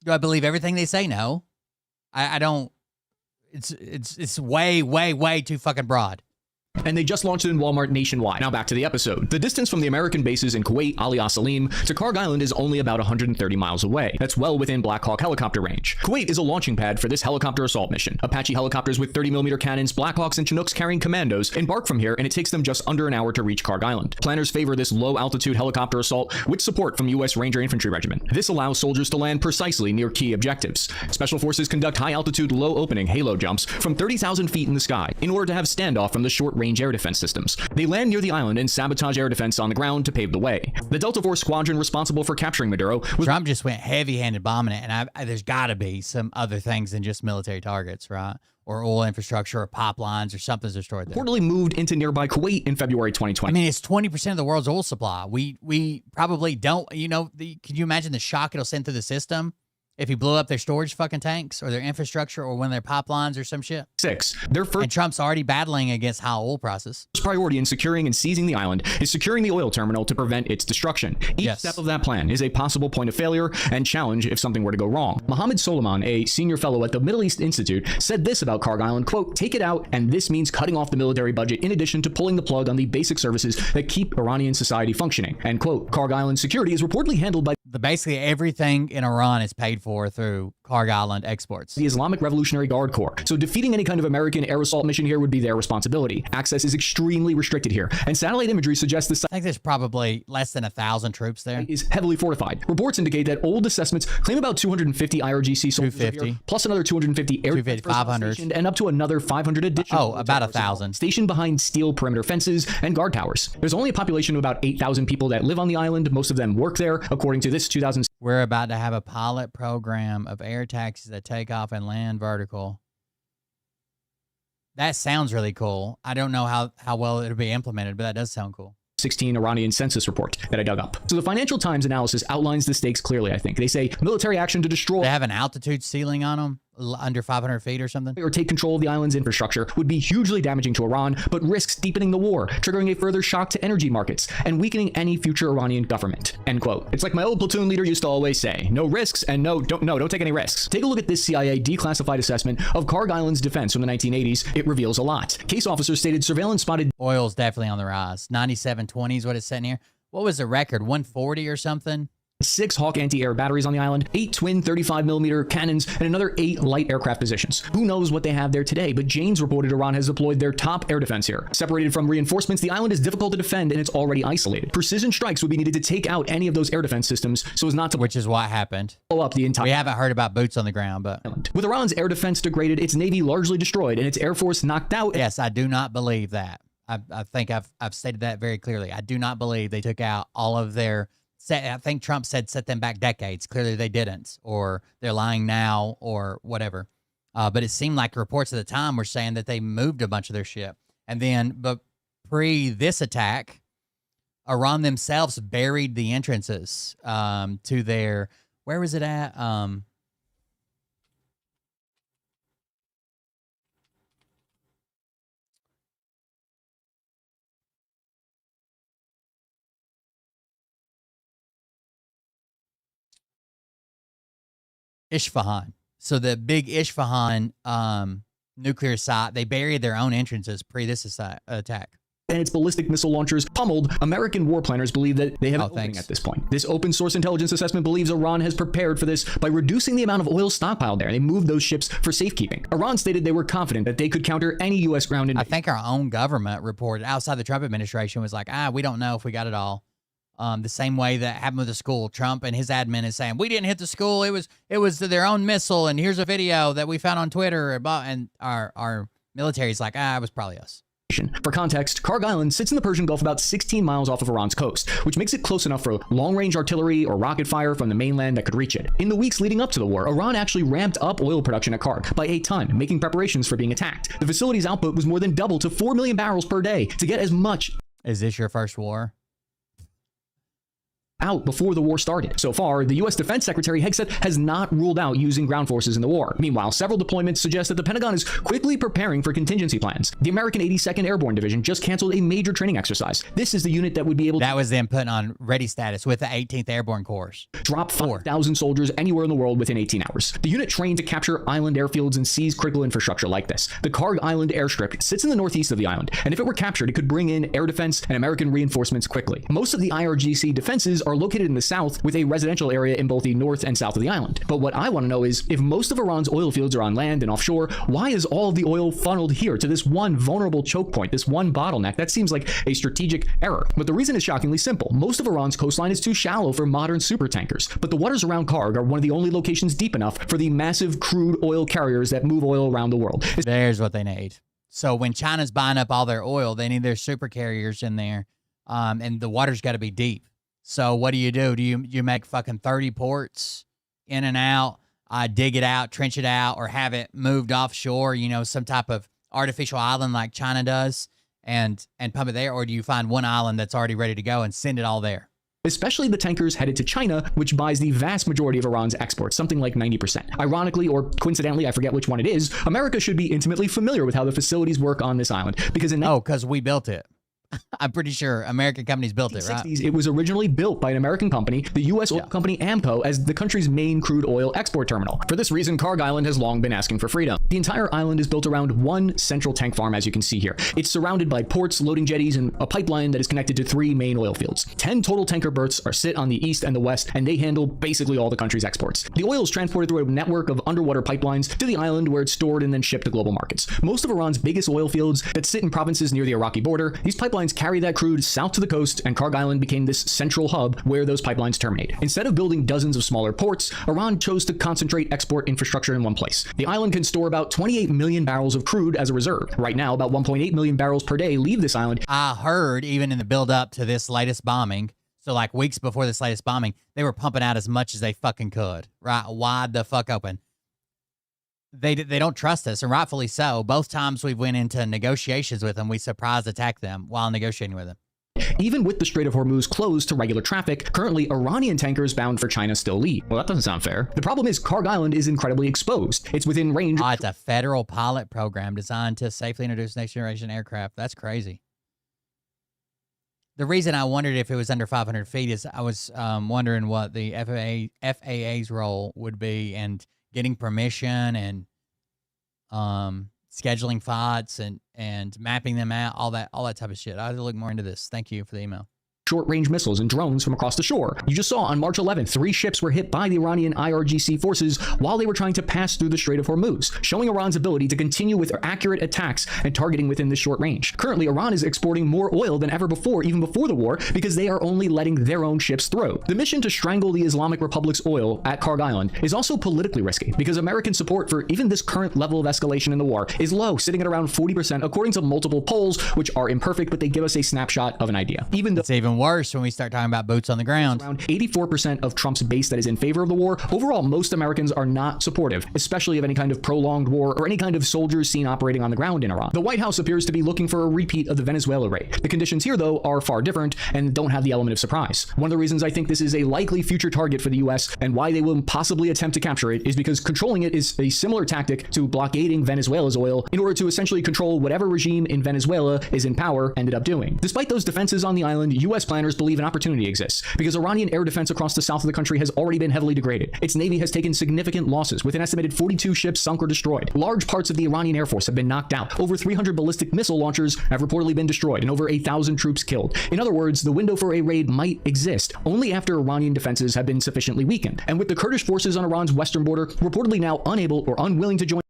Do I believe everything they say? No. I don't. It's way, way, way too fucking broad. And they just launched it in Walmart nationwide. Now back to the episode. The distance from the American bases in Kuwait, Ali Al Salim, to Karg Island is only about 130 miles away. That's well within Black Hawk helicopter range. Kuwait is a launching pad for this helicopter assault mission. Apache helicopters with 30mm cannons, Black Hawks, and Chinooks carrying commandos embark from here, and it takes them just under an hour to reach Karg Island. Planners favor this low-altitude helicopter assault with support from U.S. Ranger Infantry Regiment. This allows soldiers to land precisely near key objectives. Special forces conduct high-altitude, low-opening halo jumps from 30,000 feet in the sky in order to have standoff from the short-range air defense systems. They land near the island and sabotage air defense on the ground to pave the way. The Delta Force squadron responsible for capturing Maduro was... Trump just went heavy-handed bombing it, and there's got to be some other things than just military targets, right? Or oil infrastructure or pipelines or something's destroyed there. Reportedly moved into nearby Kuwait in February 2020. I mean, it's 20% of the world's oil supply. We probably don't, can you imagine the shock it'll send through the system if he blew up their storage fucking tanks or their infrastructure or one of their pipelines or some shit? 6. Their first... And Trump's already battling against high oil prices. First priority in securing and seizing the island is securing the oil terminal to prevent its destruction. Each step of that plan is a possible point of failure and challenge if something were to go wrong. Mohammed Soliman, a senior fellow at the Middle East Institute, said this about Karg Island, quote, take it out, and this means cutting off the military budget in addition to pulling the plug on the basic services that keep Iranian society functioning, end quote. Karg Island security is reportedly handled by basically everything in Iran is paid for through Karg Island exports. The Islamic Revolutionary Guard Corps. So defeating any kind of American air assault mission here would be their responsibility. Access is extremely restricted here, and satellite imagery suggests this. I think there's probably less than 1,000 troops there. Is heavily fortified. Reports indicate that old assessments claim about 250 IRGC soldiers here, plus another 250 air 500 and up to another 500 additional. Oh, about 1,000 stationed behind steel perimeter fences and guard towers. There's only a population of about 8,000 people that live on the island. Most of them work there, according to this 2000. We're about to have a pilot program of air taxis that take off and land vertical. That sounds really cool. I don't know how well it'll be implemented, but that does sound cool. 2016 Iranian census report that I dug up. So the Financial Times analysis outlines the stakes clearly, I think. They say military action to destroy... They have an altitude ceiling on them, under 500 feet or something? Or take control of the island's infrastructure would be hugely damaging to Iran, but risks deepening the war, triggering a further shock to energy markets, and weakening any future Iranian government, end quote. It's like my old platoon leader used to always say, no risks and don't take any risks. Take a look at this CIA declassified assessment of Karg Island's defense from the 1980s. It reveals a lot. Case officers stated surveillance spotted... Oil's definitely on the rise. 97.20 is what it's saying here. What was the record? 140 or something? 6 Hawk anti-air batteries on the island, 8 twin 35mm cannons, and another 8 light aircraft positions. Who knows what they have there today, but Jane's reported Iran has deployed their top air defense here. Separated from reinforcements, the island is difficult to defend and it's already isolated. Precision strikes would be needed to take out any of those air defense systems so as not to... Which is what happened. ...blow up the entire... We haven't heard about boots on the ground, but... With Iran's air defense degraded, its navy largely destroyed, and its air force knocked out... Yes, I do not believe that. I think I've stated that very clearly. I do not believe they took out all of their... I think Trump said set them back decades. Clearly they didn't, or they're lying now, or whatever. But it seemed like reports at the time were saying that they moved a bunch of their shit. And then, but pre this attack, Iran themselves buried the entrances to their, where was it at? Isfahan. So the big Isfahan nuclear site, they buried their own entrances pre this attack. And its ballistic missile launchers pummeled. American war planners believe that they have an opening at this point. This open source intelligence assessment believes Iran has prepared for this by reducing the amount of oil stockpiled there. They moved those ships for safekeeping. Iran stated they were confident that they could counter any U.S. ground invasion. I think our own government reported outside the Trump administration was like, we don't know if we got it all. The same way that happened with the school. Trump and his admin is saying, we didn't hit the school. It was their own missile. And here's a video that we found on Twitter. And our military is like, it was probably us. For context, Karg Island sits in the Persian Gulf about 16 miles off of Iran's coast, which makes it close enough for long-range artillery or rocket fire from the mainland that could reach it. In the weeks leading up to the war, Iran actually ramped up oil production at Karg by a ton, making preparations for being attacked. The facility's output was more than double to 4 million barrels per day to get as much. Is this your first war? Out before the war started. So far, the U.S. Defense Secretary Hegseth has not ruled out using ground forces in the war. Meanwhile, several deployments suggest that the Pentagon is quickly preparing for contingency plans. The American 82nd Airborne Division just canceled a major training exercise. This is the unit that would be able to... That was them putting on ready status with the 18th Airborne Corps. Drop 5,000 soldiers anywhere in the world within 18 hours. The unit trained to capture island airfields and seize critical infrastructure like this. The Karg Island airstrip sits in the northeast of the island, and if it were captured, it could bring in air defense and American reinforcements quickly. Most of the IRGC defenses are located in the south, with a residential area in both the north and south of the island. But what I want to know is, if most of Iran's oil fields are on land and offshore, why is all of the oil funneled here to this one vulnerable choke point, this one bottleneck? That seems like a strategic error. But the reason is shockingly simple. Most of Iran's coastline is too shallow for modern supertankers, but the waters around Karg are one of the only locations deep enough for the massive crude oil carriers that move oil around the world. There's what they need. So when China's buying up all their oil, they need their super carriers in there, and the water's got to be deep. So what do? Do you make fucking 30 ports in and out, dig it out, trench it out, or have it moved offshore, you know, some type of artificial island like China does, and pump it there? Or do you find one island that's already ready to go and send it all there? Especially the tankers headed to China, which buys the vast majority of Iran's exports, something like 90%. Ironically, or coincidentally, I forget which one it is, America should be intimately familiar with how the facilities work on this island, because because we built it. I'm pretty sure American companies built it, right? It was originally built by an American company, the U.S. oil company Amco, as the country's main crude oil export terminal. For this reason, Karg Island has long been asking for freedom. The entire island is built around one central tank farm, as you can see here. It's surrounded by ports, loading jetties, and a pipeline that is connected to 3 main oil fields. 10 total tanker berths are sit on the east and the west, and they handle basically all the country's exports. The oil is transported through a network of underwater pipelines to the island, where it's stored and then shipped to global markets. Most of Iran's biggest oil fields that sit in provinces near the Iraqi border, these pipelines carry that crude south to the coast, and Karg Island became this central hub where those pipelines terminate. Instead of building dozens of smaller ports, Iran chose to concentrate export infrastructure in one place. The island can store about 28 million barrels of crude as a reserve. Right now, about 1.8 million barrels per day leave this island. I heard even in the build up to this latest bombing, so like weeks before this latest bombing, they were pumping out as much as they fucking could, right? Wide the fuck open. They don't trust us, and rightfully so. Both times we've went into negotiations with them, we surprise attack them while negotiating with them. Even with the Strait of Hormuz closed to regular traffic, currently Iranian tankers bound for China still leave. Well, that doesn't sound fair. The problem is Karg Island is incredibly exposed. It's within range. It's a federal pilot program designed to safely introduce next generation aircraft. That's crazy. The reason I wondered if it was under 500 feet is I was wondering what the FAA's role would be, and getting permission and scheduling flights and mapping them out, all that type of shit. I had to look more into this. Thank you for the email. Short-range missiles and drones from across the shore. You just saw on March 11th, 3 ships were hit by the Iranian IRGC forces while they were trying to pass through the Strait of Hormuz, showing Iran's ability to continue with accurate attacks and targeting within this short range. Currently, Iran is exporting more oil than ever before, even before the war, because they are only letting their own ships through. The mission to strangle the Islamic Republic's oil at Karg Island is also politically risky, because American support for even this current level of escalation in the war is low, sitting at around 40%, according to multiple polls, which are imperfect, but they give us a snapshot of an idea. Even though it's even worse when we start talking about boots on the ground. Around 84% of Trump's base that is in favor of the war. Overall, most Americans are not supportive, especially of any kind of prolonged war or any kind of soldiers seen operating on the ground in Iran. The White House appears to be looking for a repeat of the Venezuela raid. The conditions here, though, are far different and don't have the element of surprise. One of the reasons I think this is a likely future target for the U.S. and why they will possibly attempt to capture it is because controlling it is a similar tactic to blockading Venezuela's oil in order to essentially control whatever regime in Venezuela is in power ended up doing. Despite those defenses on the island, U.S. planners believe an opportunity exists because Iranian air defense across the south of the country has already been heavily degraded. Its navy has taken significant losses, with an estimated 42 ships sunk or destroyed. Large parts of the Iranian Air Force have been knocked out. Over 300 ballistic missile launchers have reportedly been destroyed, and over 1,000 troops killed. In other words, the window for a raid might exist only after Iranian defenses have been sufficiently weakened. And with the Kurdish forces on Iran's western border reportedly now unable or unwilling to join,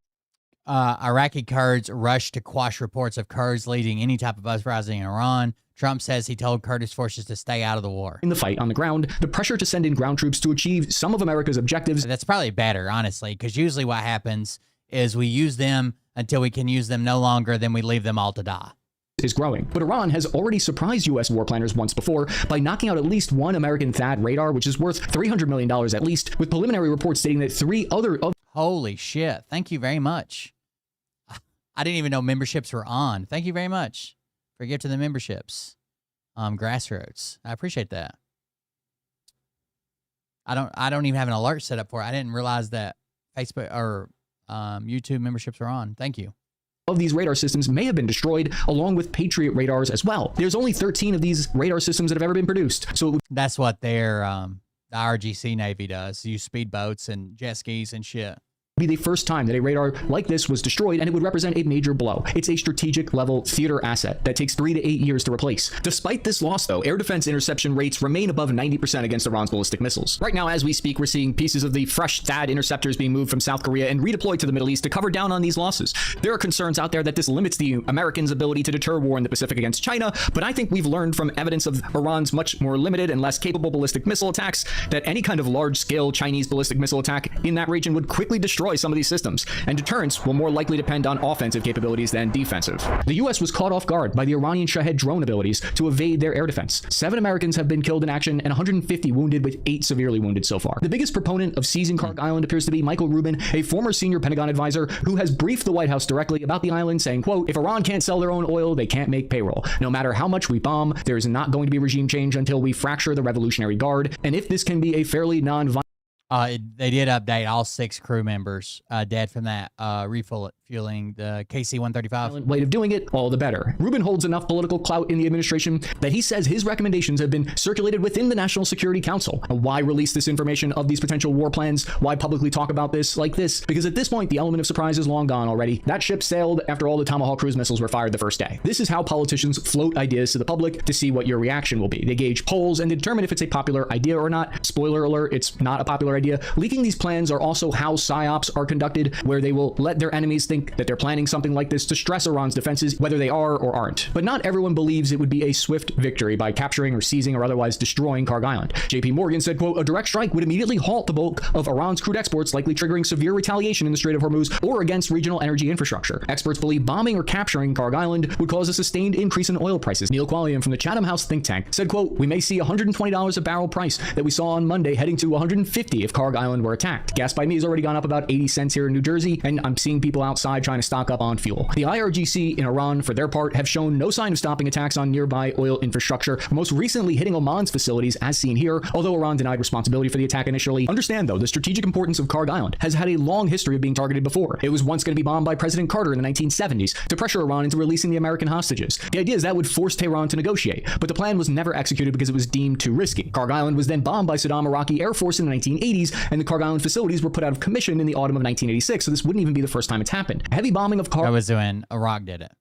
Iraqi Kurds rushed to quash reports of Kurds leading any type of uprising in Iran. Trump says he told Kurdish forces to stay out of the war. In the fight on the ground, the pressure to send in ground troops to achieve some of America's objectives. That's probably better, honestly, because usually what happens is we use them until we can use them no longer, then we leave them all to die. is growing. But Iran has already surprised U.S. war planners once before by knocking out at least one American THAAD radar, which is worth $300 million at least, with preliminary reports stating that 3 other... Holy shit. Thank you very much. I didn't even know memberships were on. Thank you very much for gifting the memberships. Grassroots. I appreciate that. I don't even have an alert set up for it. I didn't realize that Facebook or YouTube memberships are on. Thank you. Of these radar systems may have been destroyed, along with Patriot radars as well. There's only 13 of these radar systems that have ever been produced. So that's what their the RGC Navy does. Use speedboats and jet skis and shit. Be the first time that a radar like this was destroyed, and it would represent a major blow. It's a strategic level theater asset that takes 3 to 8 years to replace. Despite this loss, though, air defense interception rates remain above 90% against Iran's ballistic missiles. Right now, as we speak, we're seeing pieces of the fresh THAAD interceptors being moved from South Korea and redeployed to the Middle East to cover down on these losses. There are concerns out there that this limits the Americans' ability to deter war in the Pacific against China, but I think we've learned from evidence of Iran's much more limited and less capable ballistic missile attacks that any kind of large-scale Chinese ballistic missile attack in that region would quickly destroy some of these systems. And deterrence will more likely depend on offensive capabilities than defensive. The U.S. was caught off guard by the Iranian Shahed drone abilities to evade their air defense. 7 Americans have been killed in action and 150 wounded, with 8 severely wounded so far. The biggest proponent of seizing Karg Island appears to be Michael Rubin, a former senior Pentagon advisor who has briefed the White House directly about the island, saying, quote, "If Iran can't sell their own oil, they can't make payroll. No matter how much we bomb, there is not going to be regime change until we fracture the Revolutionary Guard. And if this can be a fairly non-violent..." They did update all 6 crew members dead from that refueling the KC-135. Way of doing it, all the better. Rubin holds enough political clout in the administration that he says his recommendations have been circulated within the National Security Council. Why release this information of these potential war plans? Why publicly talk about this like this? Because at this point, the element of surprise is long gone already. That ship sailed after all the Tomahawk cruise missiles were fired the first day. This is how politicians float ideas to the public to see what your reaction will be. They gauge polls and determine if it's a popular idea or not. Spoiler alert, it's not a popular idea. Leaking these plans are also how psyops are conducted, where they will let their enemies think that they're planning something like this to stress Iran's defenses, whether they are or aren't. But not everyone believes it would be a swift victory by capturing or seizing or otherwise destroying Karg Island. JP Morgan said, quote, "A direct strike would immediately halt the bulk of Iran's crude exports, likely triggering severe retaliation in the Strait of Hormuz or against regional energy infrastructure. Experts believe bombing or capturing Karg Island would cause a sustained increase in oil prices." Neil Qualliam from the Chatham House think tank said, quote, "We may see $120 a barrel price that we saw on Monday heading to $150 if Karg Island were attacked. Gas by me has already gone up about 80 cents here in New Jersey, and I'm seeing people outside trying to stock up on fuel." The IRGC in Iran, for their part, have shown no sign of stopping attacks on nearby oil infrastructure, most recently hitting Oman's facilities, as seen here, although Iran denied responsibility for the attack initially. Understand, though, the strategic importance of Karg Island has had a long history of being targeted before. It was once going to be bombed by President Carter in the 1970s to pressure Iran into releasing the American hostages. The idea is that would force Tehran to negotiate, but the plan was never executed because it was deemed too risky. Karg Island was then bombed by Saddam Iraqi Air Force in the 1980s, and the Karg Island facilities were put out of commission in the autumn of 1986, so this wouldn't even be the first time it's happened. Heavy bombing of Karg was when Iraq did it.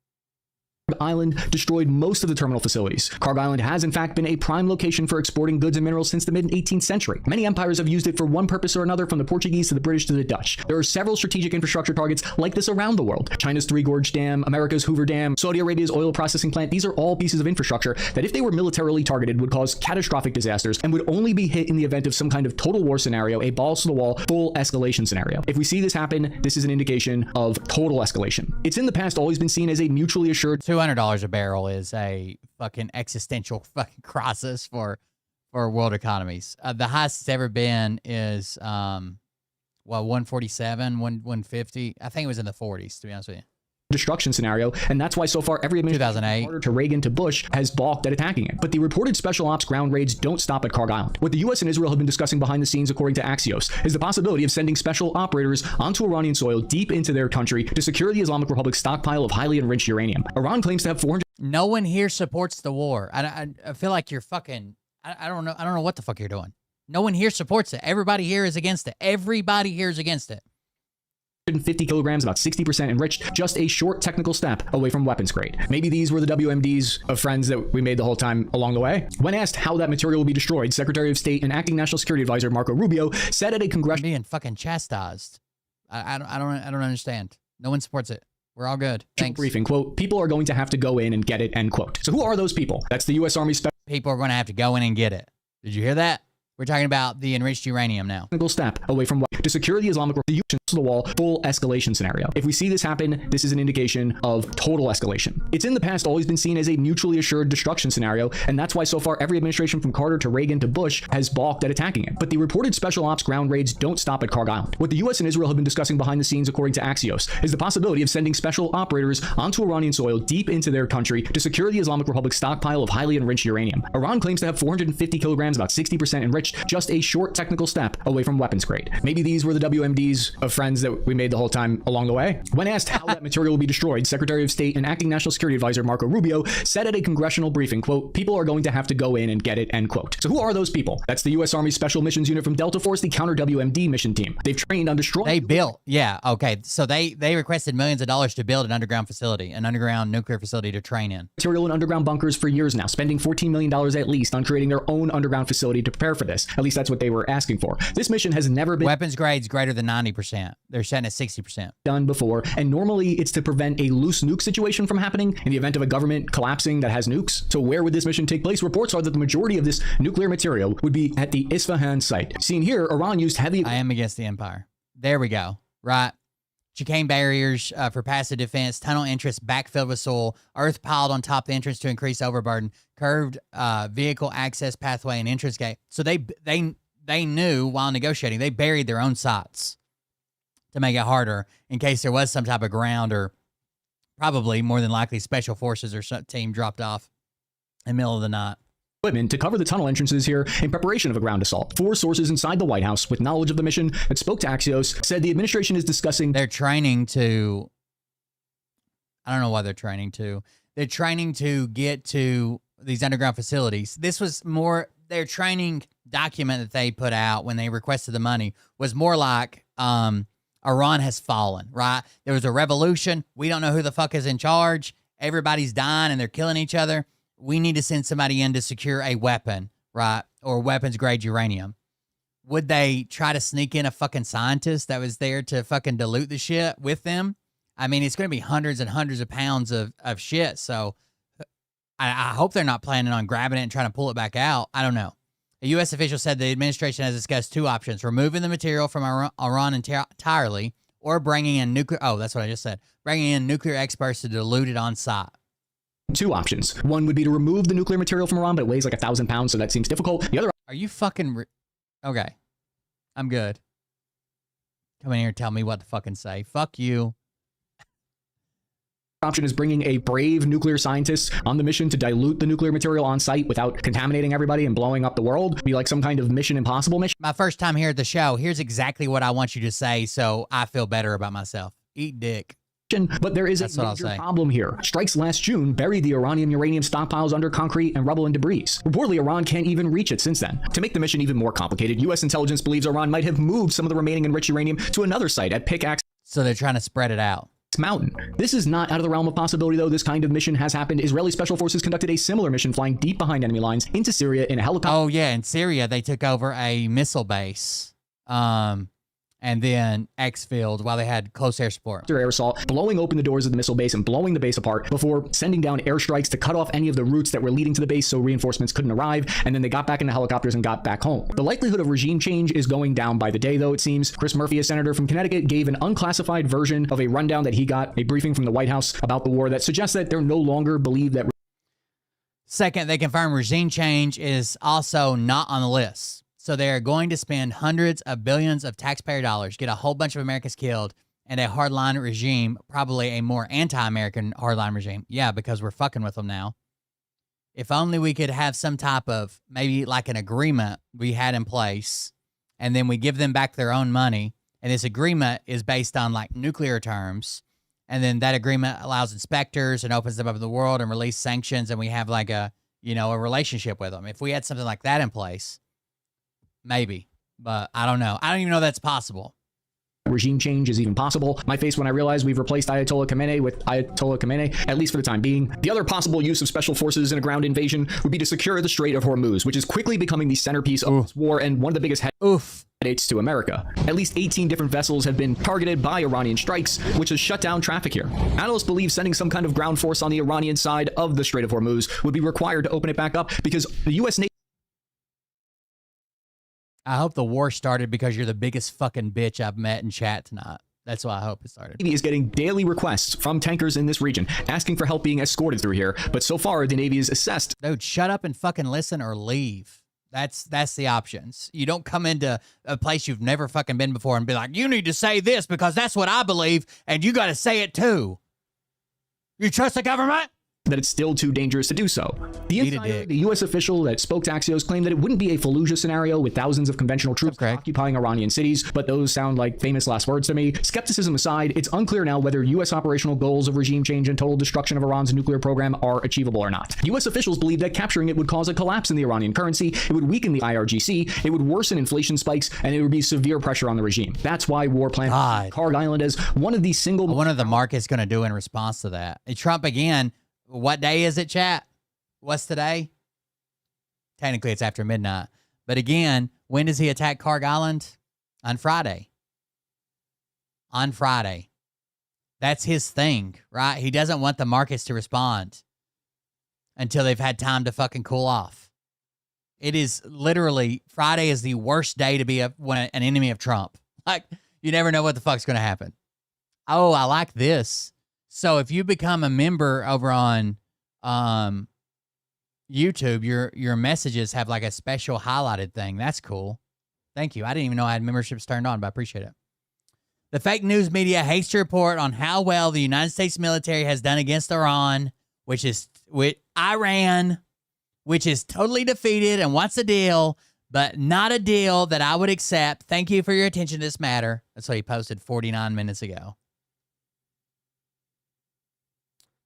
Island destroyed most of the terminal facilities. Karg Island has in fact been a prime location for exporting goods and minerals since the mid-18th century. Many empires have used it for one purpose or another, from the Portuguese to the British to the Dutch. There are several strategic infrastructure targets like this around the world. China's Three Gorge Dam, America's Hoover Dam, Saudi Arabia's oil processing plant. These are all pieces of infrastructure that, if they were militarily targeted, would cause catastrophic disasters and would only be hit in the event of some kind of total war scenario, a balls to the wall, full escalation scenario. If we see this happen, this is an indication of total escalation. It's in the past always been seen as a mutually assured $200 a barrel is a fucking existential fucking crisis for world economies. The highest it's ever been is 147, 150. I think it was in the 40s, to be honest with you. Destruction scenario, and that's why so far every administration, 2008 to Reagan to Bush, has balked at attacking it. But the reported special ops ground raids don't stop at Karg Island. What the U.S. and Israel have been discussing behind the scenes, according to Axios, is the possibility of sending special operators onto Iranian soil deep into their country to secure the Islamic Republic's stockpile of highly enriched uranium. Iran claims to have 400. No one here supports the war. I feel like you're fucking. I don't know what the fuck you're doing. No one here supports it. Everybody here is against it. Everybody here is against it. 150 kilograms, about 60% enriched, just a short technical step away from weapons grade. Maybe these were the WMDs of friends that we made the whole time along the way. When asked how that material will be destroyed, Secretary of State and Acting National Security Advisor Marco Rubio said at a congressional being fucking chastised. I don't understand. No one supports it. We're all good. Thanks. Briefing, quote, "People are going to have to go in and get it," end quote. So who are those people? That's the U.S. Army people are going to have to go in and get it. Did you hear that? We're talking about the enriched uranium now. Single step away from what to secure the Islamic Republic to the wall, full escalation scenario. If we see this happen, this is an indication of total escalation. It's in the past always been seen as a mutually assured destruction scenario, and that's why so far every administration from Carter to Reagan to Bush has balked at attacking it. But the reported special ops ground raids don't stop at Carg Island. What the US and Israel have been discussing behind the scenes, according to Axios, is the possibility of sending special operators onto Iranian soil deep into their country to secure the Islamic Republic's stockpile of highly enriched uranium. Iran claims to have 450 kilograms, about 60% enriched, just a short technical step away from weapons grade. Maybe these were the WMDs of friends that we made the whole time along the way. When asked how that material will be destroyed, Secretary of State and Acting National Security Advisor Marco Rubio said at a congressional briefing, quote, "People are going to have to go in and get it," end quote. So who are those people? That's the U.S. Army Special Missions Unit from Delta Force, the counter WMD mission team. They've trained on destroying. They built, yeah, okay. So they requested millions of dollars to build an underground facility, an underground nuclear facility to train in. Material in underground bunkers for years now, spending $14 million at least on creating their own underground facility to prepare for this. At least that's what they were asking for. This mission has never been weapons grades greater than 90%. They're setting at 60%. Done before, and normally it's to prevent a loose nuke situation from happening in the event of a government collapsing that has nukes. So where would this mission take place? Reports are that the majority of this nuclear material would be at the Isfahan site. Seen here, Iran used heavy. I am against the empire. There we go. Right. Chicane barriers for passive defense, tunnel entrance backfilled with soil, earth piled on top of the entrance to increase overburden, curved vehicle access pathway and entrance gate. So they knew while negotiating, they buried their own sites to make it harder in case there was some type of ground or probably more than likely special forces or some team dropped off in the middle of the night. Equipment to cover the tunnel entrances here in preparation of a ground assault. 4 sources inside the White House with knowledge of the mission that spoke to Axios said the administration is discussing. They're training to, I don't know why they're training to. They're training to get to these underground facilities. This was more, their training document that they put out when they requested the money was more like, Iran has fallen, right? There was a revolution. We don't know who the fuck is in charge. Everybody's dying and they're killing each other. We need to send somebody in to secure a weapon, right? Or weapons grade uranium. Would they try to sneak in a fucking scientist that was there to fucking dilute the shit with them? I mean, it's going to be hundreds and hundreds of pounds of shit. So I hope they're not planning on grabbing it and trying to pull it back out. I don't know. A U.S. official said the administration has discussed 2 options: removing the material from Iran entirely, or bringing in nuclear. Oh, that's what I just said. Bringing in nuclear experts to dilute it on site. 2 options. One would be to remove the nuclear material from Iran, but it weighs like 1,000 pounds, so that seems difficult. The other. Are you fucking? Okay, I'm good. Come in here and tell me what to fucking say. Fuck you. Option is bringing a brave nuclear scientist on the mission to dilute the nuclear material on site without contaminating everybody and blowing up the world. Be like some kind of Mission Impossible mission. My first time here at the show. Here's exactly what I want you to say so I feel better about myself. Eat dick. But there is a major problem here. Strikes last June buried the Iranian uranium stockpiles under concrete and rubble and debris. Reportedly, Iran can't even reach it since then. To make the mission even more complicated, U.S. intelligence believes Iran might have moved some of the remaining enriched uranium to another site at Pickaxe. So they're trying to spread it out. Mountain. This is not out of the realm of possibility, though. This kind of mission has happened. Israeli special forces conducted a similar mission flying deep behind enemy lines into Syria in a helicopter. Oh, yeah. In Syria, they took over a missile base. And then exfilled while they had close air support. Air assault, blowing open the doors of the missile base and blowing the base apart before sending down airstrikes to cut off any of the routes that were leading to the base so reinforcements couldn't arrive, and then they got back into helicopters and got back home. The likelihood of regime change is going down by the day, though, it seems. Chris Murphy, a senator from Connecticut, gave an unclassified version of a rundown that he got, a briefing from the White House about the war that suggests that they're no longer believe that. Second, they confirm regime change is also not on the list. So they're going to spend hundreds of billions of taxpayer dollars, get a whole bunch of Americans killed, and a hardline regime, probably a more anti-American hardline regime. Yeah, because we're fucking with them now. If only we could have some type of, maybe like an agreement we had in place, and then we give them back their own money, and this agreement is based on like nuclear terms, and then that agreement allows inspectors and opens them up to the world and release sanctions, and we have like a, a relationship with them. If we had something like that in place, maybe, but I don't know. I don't even know that's possible. Regime change is even possible. My face when I realized we've replaced Ayatollah Khamenei with Ayatollah Khamenei, at least for the time being. The other possible use of special forces in a ground invasion would be to secure the Strait of Hormuz, which is quickly becoming the centerpiece of this war and one of the biggest headaches to America. At least 18 different vessels have been targeted by Iranian strikes, which has shut down traffic here. Analysts believe sending some kind of ground force on the Iranian side of the Strait of Hormuz would be required to open it back up because the U.S. Navy I hope the war started because you're the biggest fucking bitch I've met in chat tonight. That's why I hope it started. Navy is getting daily requests from tankers in this region asking for help being escorted through here. But so far, the Navy is assessed. Dude, shut up and fucking listen or leave. That's the options. You don't come into a place you've never fucking been before and be like, you need to say this because that's what I believe, and you got to say it too. You trust the government? That it's still too dangerous to do so. The insider, the U.S. official that spoke to Axios, claimed that it wouldn't be a Fallujah scenario with thousands of conventional troops occupying Iranian cities, but those sound like famous last words to me. Skepticism aside, it's unclear now whether U.S. operational goals of regime change and total destruction of Iran's nuclear program are achievable or not. U.S. officials believe that capturing it would cause a collapse in the Iranian currency, it would weaken the IRGC, it would worsen inflation spikes, and it would be severe pressure on the regime. That's why war plans Card Island as one of the single... What are the markets going to do in response to that? Trump again... What day is it, chat? What's today? Technically, it's after midnight. But again, when does he attack Carg Island? On Friday. On Friday. That's his thing, right? He doesn't want the markets to respond until they've had time to fucking cool off. It is literally, Friday is the worst day to be an enemy of Trump. Like, you never know what the fuck's going to happen. Oh, I like this. So if you become a member over on YouTube, your messages have like a special highlighted thing. That's cool. Thank you. I didn't even know I had memberships turned on, but I appreciate it. The fake news media hates to report on how well the United States military has done against Iran, which is totally defeated and wants a deal, but not a deal that I would accept. Thank you for your attention to this matter. That's what he posted 49 minutes ago.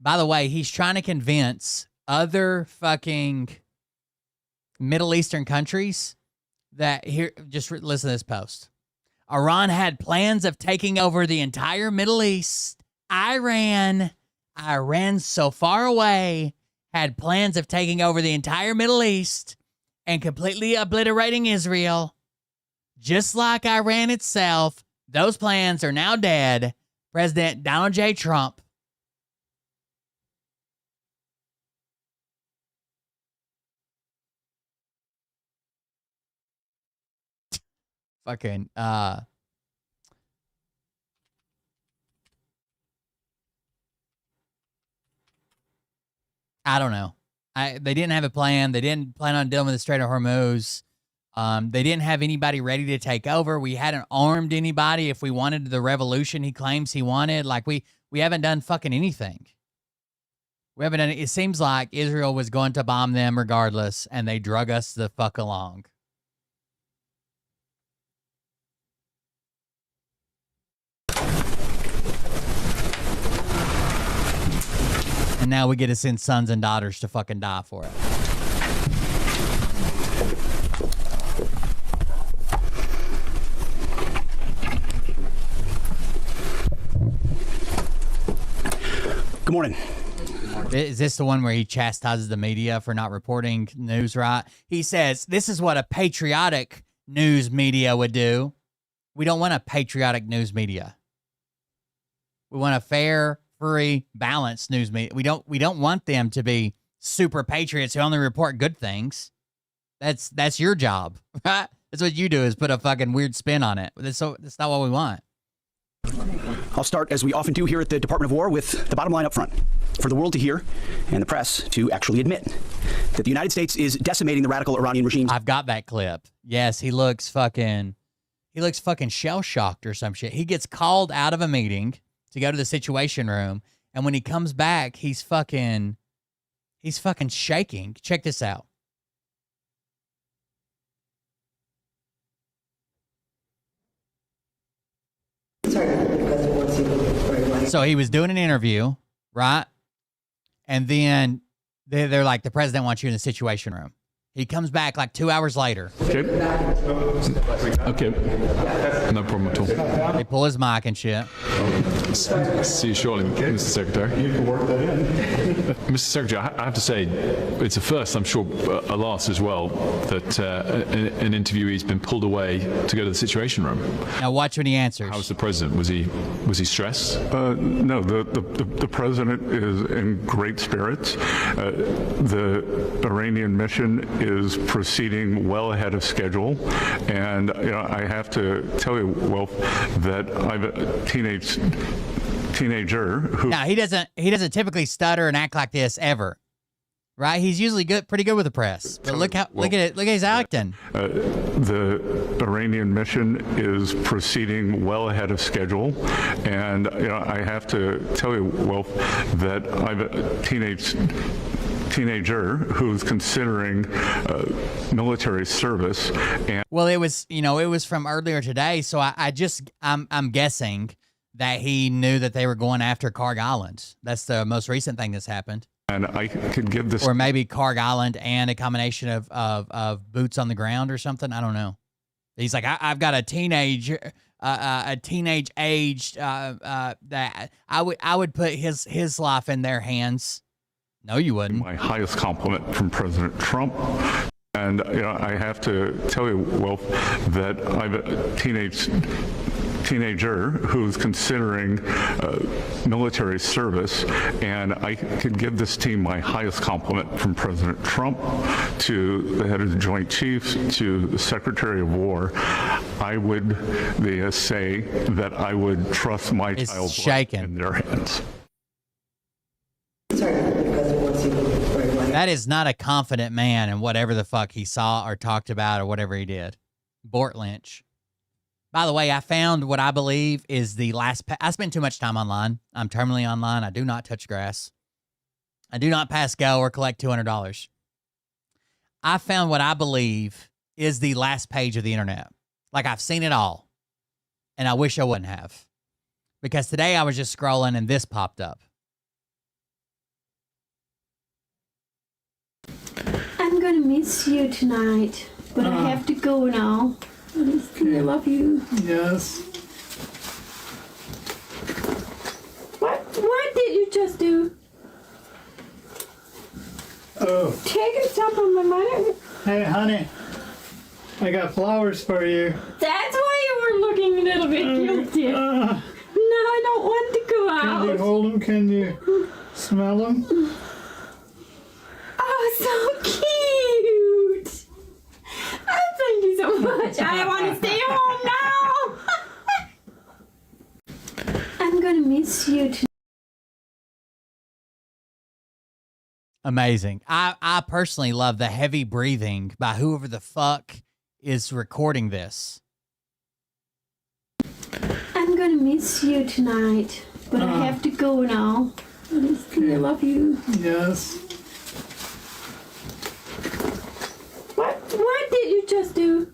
By the way, he's trying to convince other fucking Middle Eastern countries that here, just listen to this post. Iran had plans of taking over the entire Middle East. Iran so far away, had plans of taking over the entire Middle East and completely obliterating Israel. Just like Iran itself, those plans are now dead. President Donald J. Trump. Fucking, I don't know. They didn't have a plan. They didn't plan on dealing with the Strait of Hormuz. They didn't have anybody ready to take over. We hadn't armed anybody if we wanted the revolution he claims he wanted. Like, we haven't done fucking anything. We haven't done it. It seems like Israel was going to bomb them regardless, and they drug us the fuck along. And now we get to send sons and daughters to fucking die for it. Good morning. Is this the one where he chastises the media for not reporting news right? He says, this is what a patriotic news media would do. We don't want a patriotic news media. We want a fair, free, balanced news media. We don't want them to be super patriots who only report good things. That's your job, right? That's what you do, is put a fucking weird spin on it. That's not what we want. I'll start, as we often do here at the Department of War, with the bottom line up front. For the world to hear, and the press to actually admit, that the United States is decimating the radical Iranian regime. I've got that clip. Yes, he looks fucking shell-shocked or some shit. He gets called out of a meeting to go to the Situation Room, and when he comes back, he's fucking shaking. Check this out. So he was doing an interview, right? And then they're like, the president wants you in the Situation Room. He comes back like 2 hours later. Okay. No problem at all. They pull his mic and shit. See you shortly, Mr. Secretary. You can work that in. Mr. Secretary, I have to say, it's a first, I'm sure a last as well, that an interviewee's been pulled away to go to the Situation Room. Now watch when he answers. How was the president? Was he stressed? No, the president is in great spirits. The Iranian mission is proceeding well ahead of schedule, and I have to tell you, Wolf, that I'm a teenager who. Now he doesn't typically stutter and act like this ever. Right, he's usually pretty good with the press. But look at his acting. The Iranian mission is proceeding well ahead of schedule, and I have to tell you, Wolf, that I'm a teenager who's considering military service. And well, it was from earlier today, so I'm guessing that he knew that they were going after Carg Island. That's the most recent thing that's happened. And I could give this, or maybe Carg Island and a combination of boots on the ground or something. I don't know. He's like, I've got a teenage aged that I would put his life in their hands. No, you wouldn't. My highest compliment from President Trump. And I have to tell you, Wolf, that I'm a teenager who's considering military service, and I could give this team my highest compliment from President Trump to the head of the Joint Chiefs to the Secretary of War. I would say that I would trust my child's life in their hands. That is not a confident man in whatever the fuck he saw or talked about or whatever he did. Bort Lynch. By the way, I found what I believe is the last... I spend too much time online. I'm terminally online. I do not touch grass. I do not pass go or collect $200. I found what I believe is the last page of the internet. Like, I've seen it all. And I wish I wouldn't have. Because today I was just scrolling and this popped up. I'm gonna miss you tonight, but I have to go now. I love you. Yes. What did you just do? Oh. Taking stuff from my mother? Hey, honey. I got flowers for you. That's why you were looking a little bit guilty. No, I don't want to go out. Can you hold them? Can you smell them? Oh, so cute. Oh, thank you so much. I want to stay home now. I'm going to miss you tonight. Amazing. I personally love the heavy breathing by whoever the fuck is recording this. I'm going to miss you tonight, but I have to go now. I love you. Yes. What did you just do?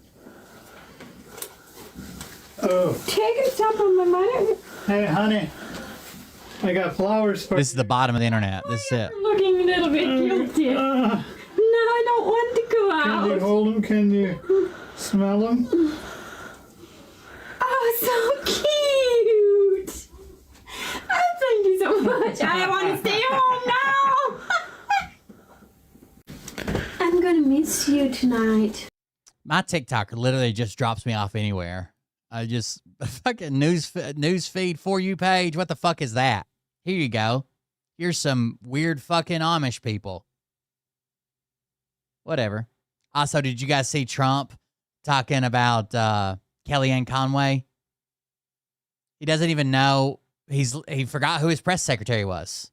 Oh. Taking stuff from my mother? Hey, honey. I got flowers for you. This is the bottom of the internet. This is it. Looking a little bit guilty. No, I don't want to go out. Can you hold them? Can you smell them? Oh, so cute. Oh, thank you so much. I want to stay home now. I'm going to miss you tonight. My TikTok literally just drops me off anywhere. I just fucking news feed For You page. What the fuck is that? Here you go. Here's some weird fucking Amish people. Whatever. Also, did you guys see Trump talking about Kellyanne Conway? He doesn't even know. He forgot who his press secretary was.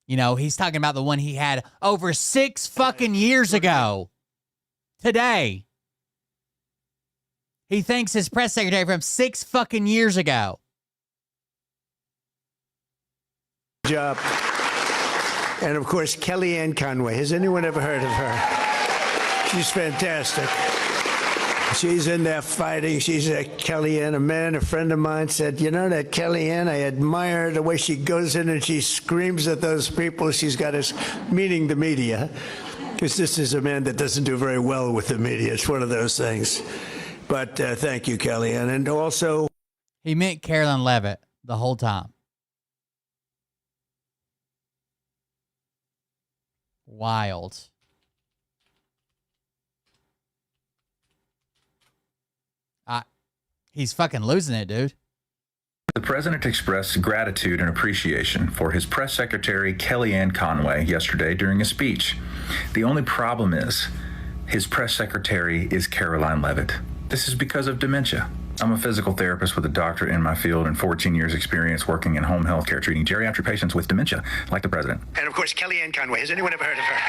You know, he's talking about the one he had over 6 fucking years ago. Today. He thanks his press secretary from 6 fucking years ago. Job. And of course, Kellyanne Conway. Has anyone ever heard of her? She's fantastic. She's in there fighting. She's a Kellyanne. A friend of mine said, you know that Kellyanne, I admire the way she goes in and she screams at those people she's got us, meaning the media. Because this is a man that doesn't do very well with the media. It's one of those things. But thank you, Kellyanne. And also... He meant Carolyn Levitt the whole time. Wild. He's fucking losing it, dude. The president expressed gratitude and appreciation for his press secretary, Kellyanne Conway, yesterday during a speech. The only problem is his press secretary is Caroline Leavitt. This is because of dementia. I'm a physical therapist with a doctorate in my field and 14 years experience working in home health care, treating geriatric patients with dementia, like the president. And of course, Kellyanne Conway. Has anyone ever heard of her?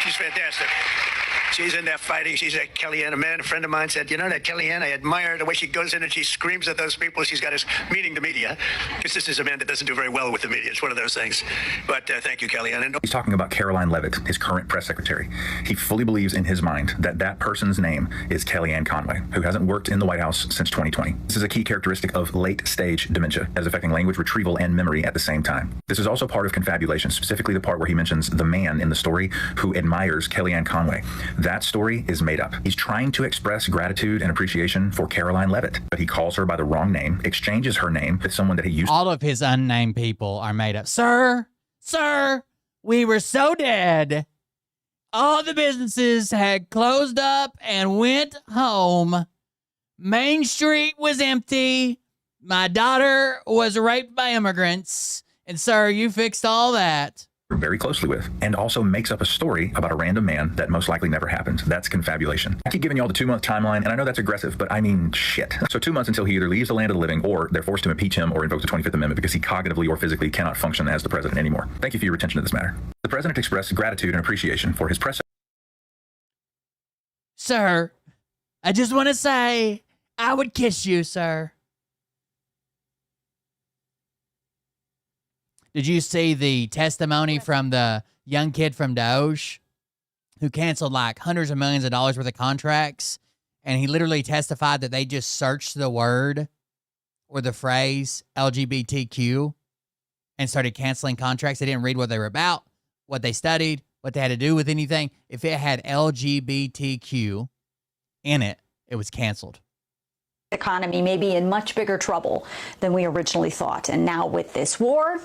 She's fantastic. She's in there fighting. She's at Kellyanne. A friend of mine said, you know that Kellyanne, I admire the way she goes in and she screams at those people. She's got us meeting the media, because this is a man that doesn't do very well with the media. It's one of those things. But thank you, Kellyanne. And He's talking about Caroline Leavitt, his current press secretary. He fully believes in his mind that that person's name is Kellyanne Conway, who hasn't worked in the White House since 2020. This is a key characteristic of late-stage dementia, as affecting language retrieval and memory at the same time. This is also part of confabulation, specifically the part where he mentions the man in the story who admires Kellyanne Conway. That story is made up. He's trying to express gratitude and appreciation for Caroline Leavitt, but he calls her by the wrong name, exchanges her name with someone that he used. All of his unnamed people are made up. Sir, we were so dead. All the businesses had closed up and went home. Main Street was empty. My daughter was raped by immigrants. And sir, you fixed all that. Very closely with, and also makes up a story about a random man that most likely never happened. That's confabulation. I keep giving you all the 2-month timeline, and I know that's aggressive, but I mean shit. So 2 months until he either leaves the land of the living or they're forced to impeach him or invoke the 25th Amendment because he cognitively or physically cannot function as the president anymore. Thank you for your attention to this matter. The president expressed gratitude and appreciation for his press. Sir, I just want to say, I would kiss you, sir. Did you see the testimony from the young kid from Doge who canceled like hundreds of millions of dollars worth of contracts? And he literally testified that they just searched the word or the phrase LGBTQ and started canceling contracts. They didn't read what they were about, what they studied, what they had to do with anything. If it had LGBTQ in it, it was canceled. Economy may be in much bigger trouble than we originally thought. And now with this war,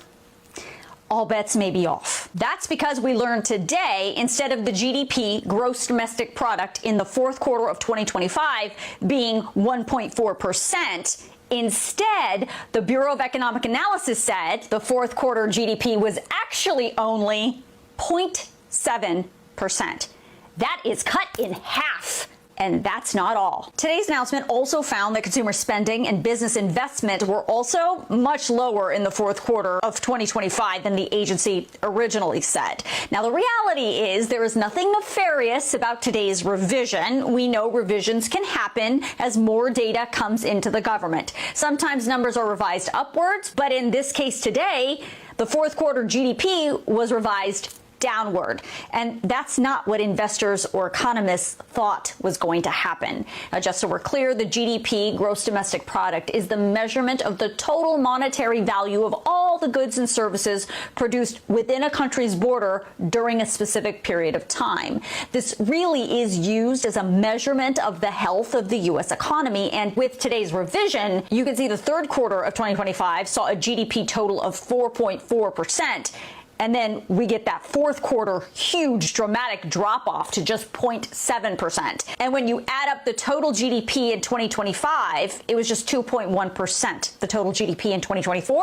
all bets may be off. That's because we learned today, instead of the GDP, gross domestic product, in the fourth quarter of 2025 being 1.4%, instead, the Bureau of Economic Analysis said the fourth quarter GDP was actually only 0.7%. That is cut in half. And that's not all. Today's announcement also found that consumer spending and business investment were also much lower in the fourth quarter of 2025 than the agency originally said. Now, the reality is there is nothing nefarious about today's revision. We know revisions can happen as more data comes into the government. Sometimes numbers are revised upwards, but in this case today, the fourth quarter GDP was revised downward. And that's not what investors or economists thought was going to happen. Now, just so we're clear, the GDP, gross domestic product, is the measurement of the total monetary value of all the goods and services produced within a country's border during a specific period of time. This really is used as a measurement of the health of the U.S. economy. And with today's revision, you can see the third quarter of 2025 saw a GDP total of 4.4%. And then we get that fourth quarter huge dramatic drop off to just 0.7%. And when you add up the total GDP in 2025, it was just 2.1%. The total GDP in 2024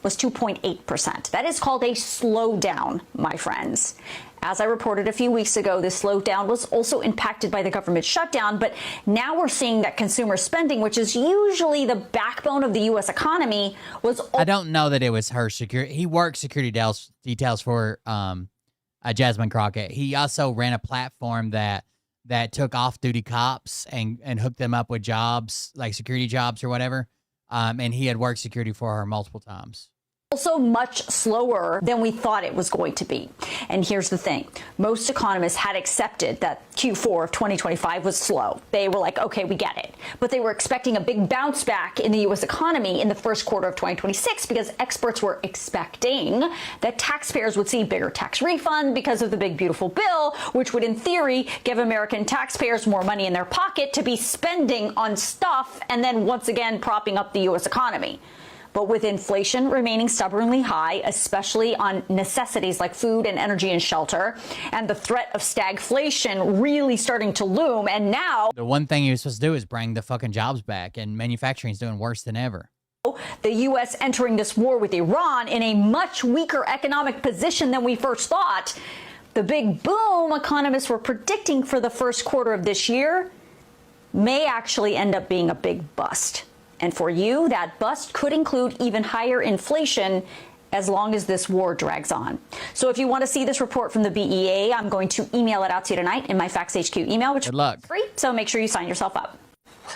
was 2.8%. That is called a slowdown, my friends. As I reported a few weeks ago, this slowdown was also impacted by the government shutdown, but now we're seeing that consumer spending, which is usually the backbone of the U.S. economy, was... I don't know that it was her security. He worked security details for Jasmine Crockett. He also ran a platform that took off-duty cops and hooked them up with jobs, like security jobs or whatever, and he had worked security for her multiple times. Also much slower than we thought it was going to be. And here's the thing. Most economists had accepted that Q4 of 2025 was slow. They were like, okay, we get it. But they were expecting a big bounce back in the U.S. economy in the first quarter of 2026 because experts were expecting that taxpayers would see bigger tax refund because of the big, beautiful bill, which would, in theory, give American taxpayers more money in their pocket to be spending on stuff and then once again propping up the U.S. economy. But with inflation remaining stubbornly high, especially on necessities like food and energy and shelter, and the threat of stagflation really starting to loom, and now... The one thing you're supposed to do is bring the fucking jobs back, and manufacturing's doing worse than ever. also the U.S. entering this war with Iran in a much weaker economic position than we first thought. The big boom economists were predicting for the first quarter of this year may actually end up being a big bust. And for you, that bust could include even higher inflation as long as this war drags on. So if you want to see this report from the BEA, I'm going to email it out to you tonight in my Facts HQ email, which is free. So make sure you sign yourself up.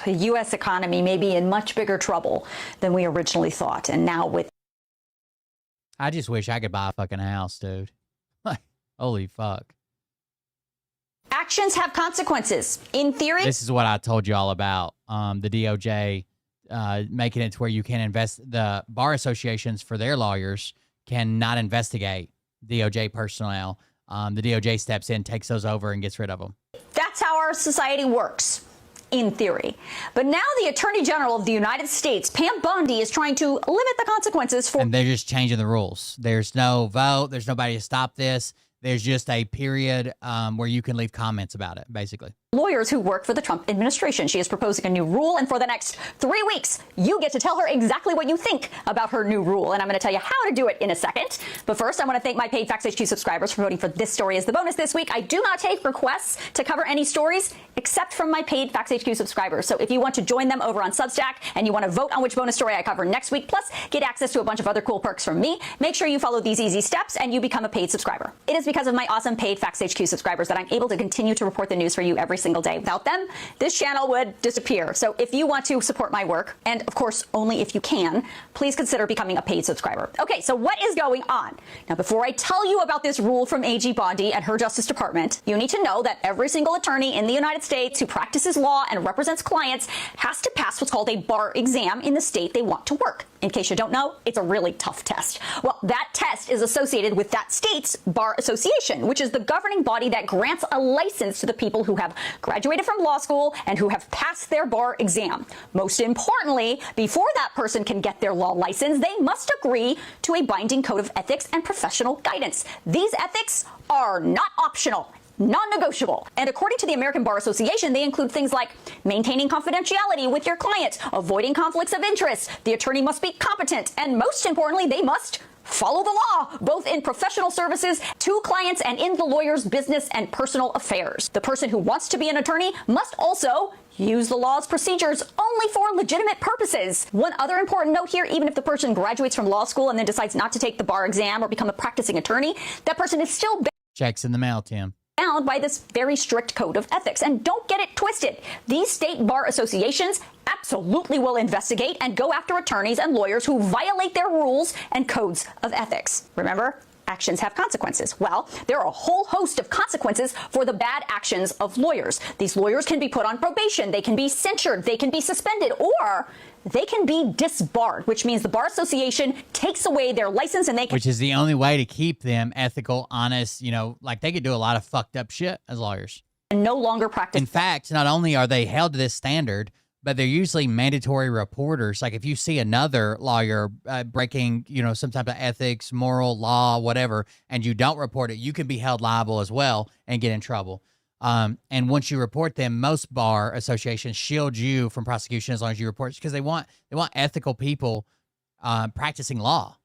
The U.S. economy may be in much bigger trouble than we originally thought. And now with... I just wish I could buy a fucking house, dude. Holy fuck. Actions have consequences. In theory... This is what I told you all about. The DOJ making it to where you can invest... The bar associations for their lawyers cannot investigate DOJ personnel. The DOJ steps in, takes those over, and gets rid of them. That's how our society works. In theory. But now the Attorney General of the United States, Pam Bondi, is trying to limit the consequences for... And they're just changing the rules. There's no vote. There's nobody to stop this. There's just a period where you can leave comments about it, basically. Lawyers who work for the Trump administration. She is proposing a new rule, and for the next 3 weeks, you get to tell her exactly what you think about her new rule. And I'm going to tell you how to do it in a second. But first, I want to thank my paid Facts HQ subscribers for voting for this story as the bonus this week. I do not take requests to cover any stories except from my paid Facts HQ subscribers. So if you want to join them over on Substack and you want to vote on which bonus story I cover next week, plus get access to a bunch of other cool perks from me, make sure you follow these easy steps and you become a paid subscriber. It is because of my awesome paid Facts HQ subscribers that I'm able to continue to report the news for you every single day. Without them, this channel would disappear. So if you want to support my work, and of course only if you can, please consider becoming a paid subscriber. Okay, so what is going on? Now, before I tell you about this rule from AG Bondi and her Justice Department, you need to know that every single attorney in the United States who practices law and represents clients has to pass what's called a bar exam in the state they want to work. In case you don't know, it's a really tough test. Well, that test is associated with that state's bar association, which is the governing body that grants a license to the people who have graduated from law school and who have passed their bar exam. Most importantly, before that person can get their law license, they must agree to a binding code of ethics and professional guidance. These ethics are not optional, non-negotiable. And according to the American Bar Association, they include things like maintaining confidentiality with your client, avoiding conflicts of interest, the attorney must be competent, and most importantly, they must follow the law, both in professional services to clients and in the lawyer's business and personal affairs. The person who wants to be an attorney must also use the law's procedures only for legitimate purposes. One other important note here, even if the person graduates from law school and then decides not to take the bar exam or become a practicing attorney, that person is still checks in the mail, Tim. Bound by this very strict code of ethics. And don't get it twisted. These state bar associations absolutely will investigate and go after attorneys and lawyers who violate their rules and codes of ethics. Remember, actions have consequences. Well, there are a whole host of consequences for the bad actions of lawyers. These lawyers can be put on probation, they can be censured, they can be suspended, or they can be disbarred, which means the Bar Association takes away their license and they can... Which is the only way to keep them ethical, honest, you know, like they could do a lot of fucked up shit as lawyers. And no longer practice... In fact, not only are they held to this standard, but they're usually mandatory reporters. Like if you see another lawyer breaking, you know, some type of ethics, moral law, whatever, and you don't report it, you can be held liable as well and get in trouble. And once you report them, most bar associations shield you from prosecution as long as you report, because they want ethical people practicing law.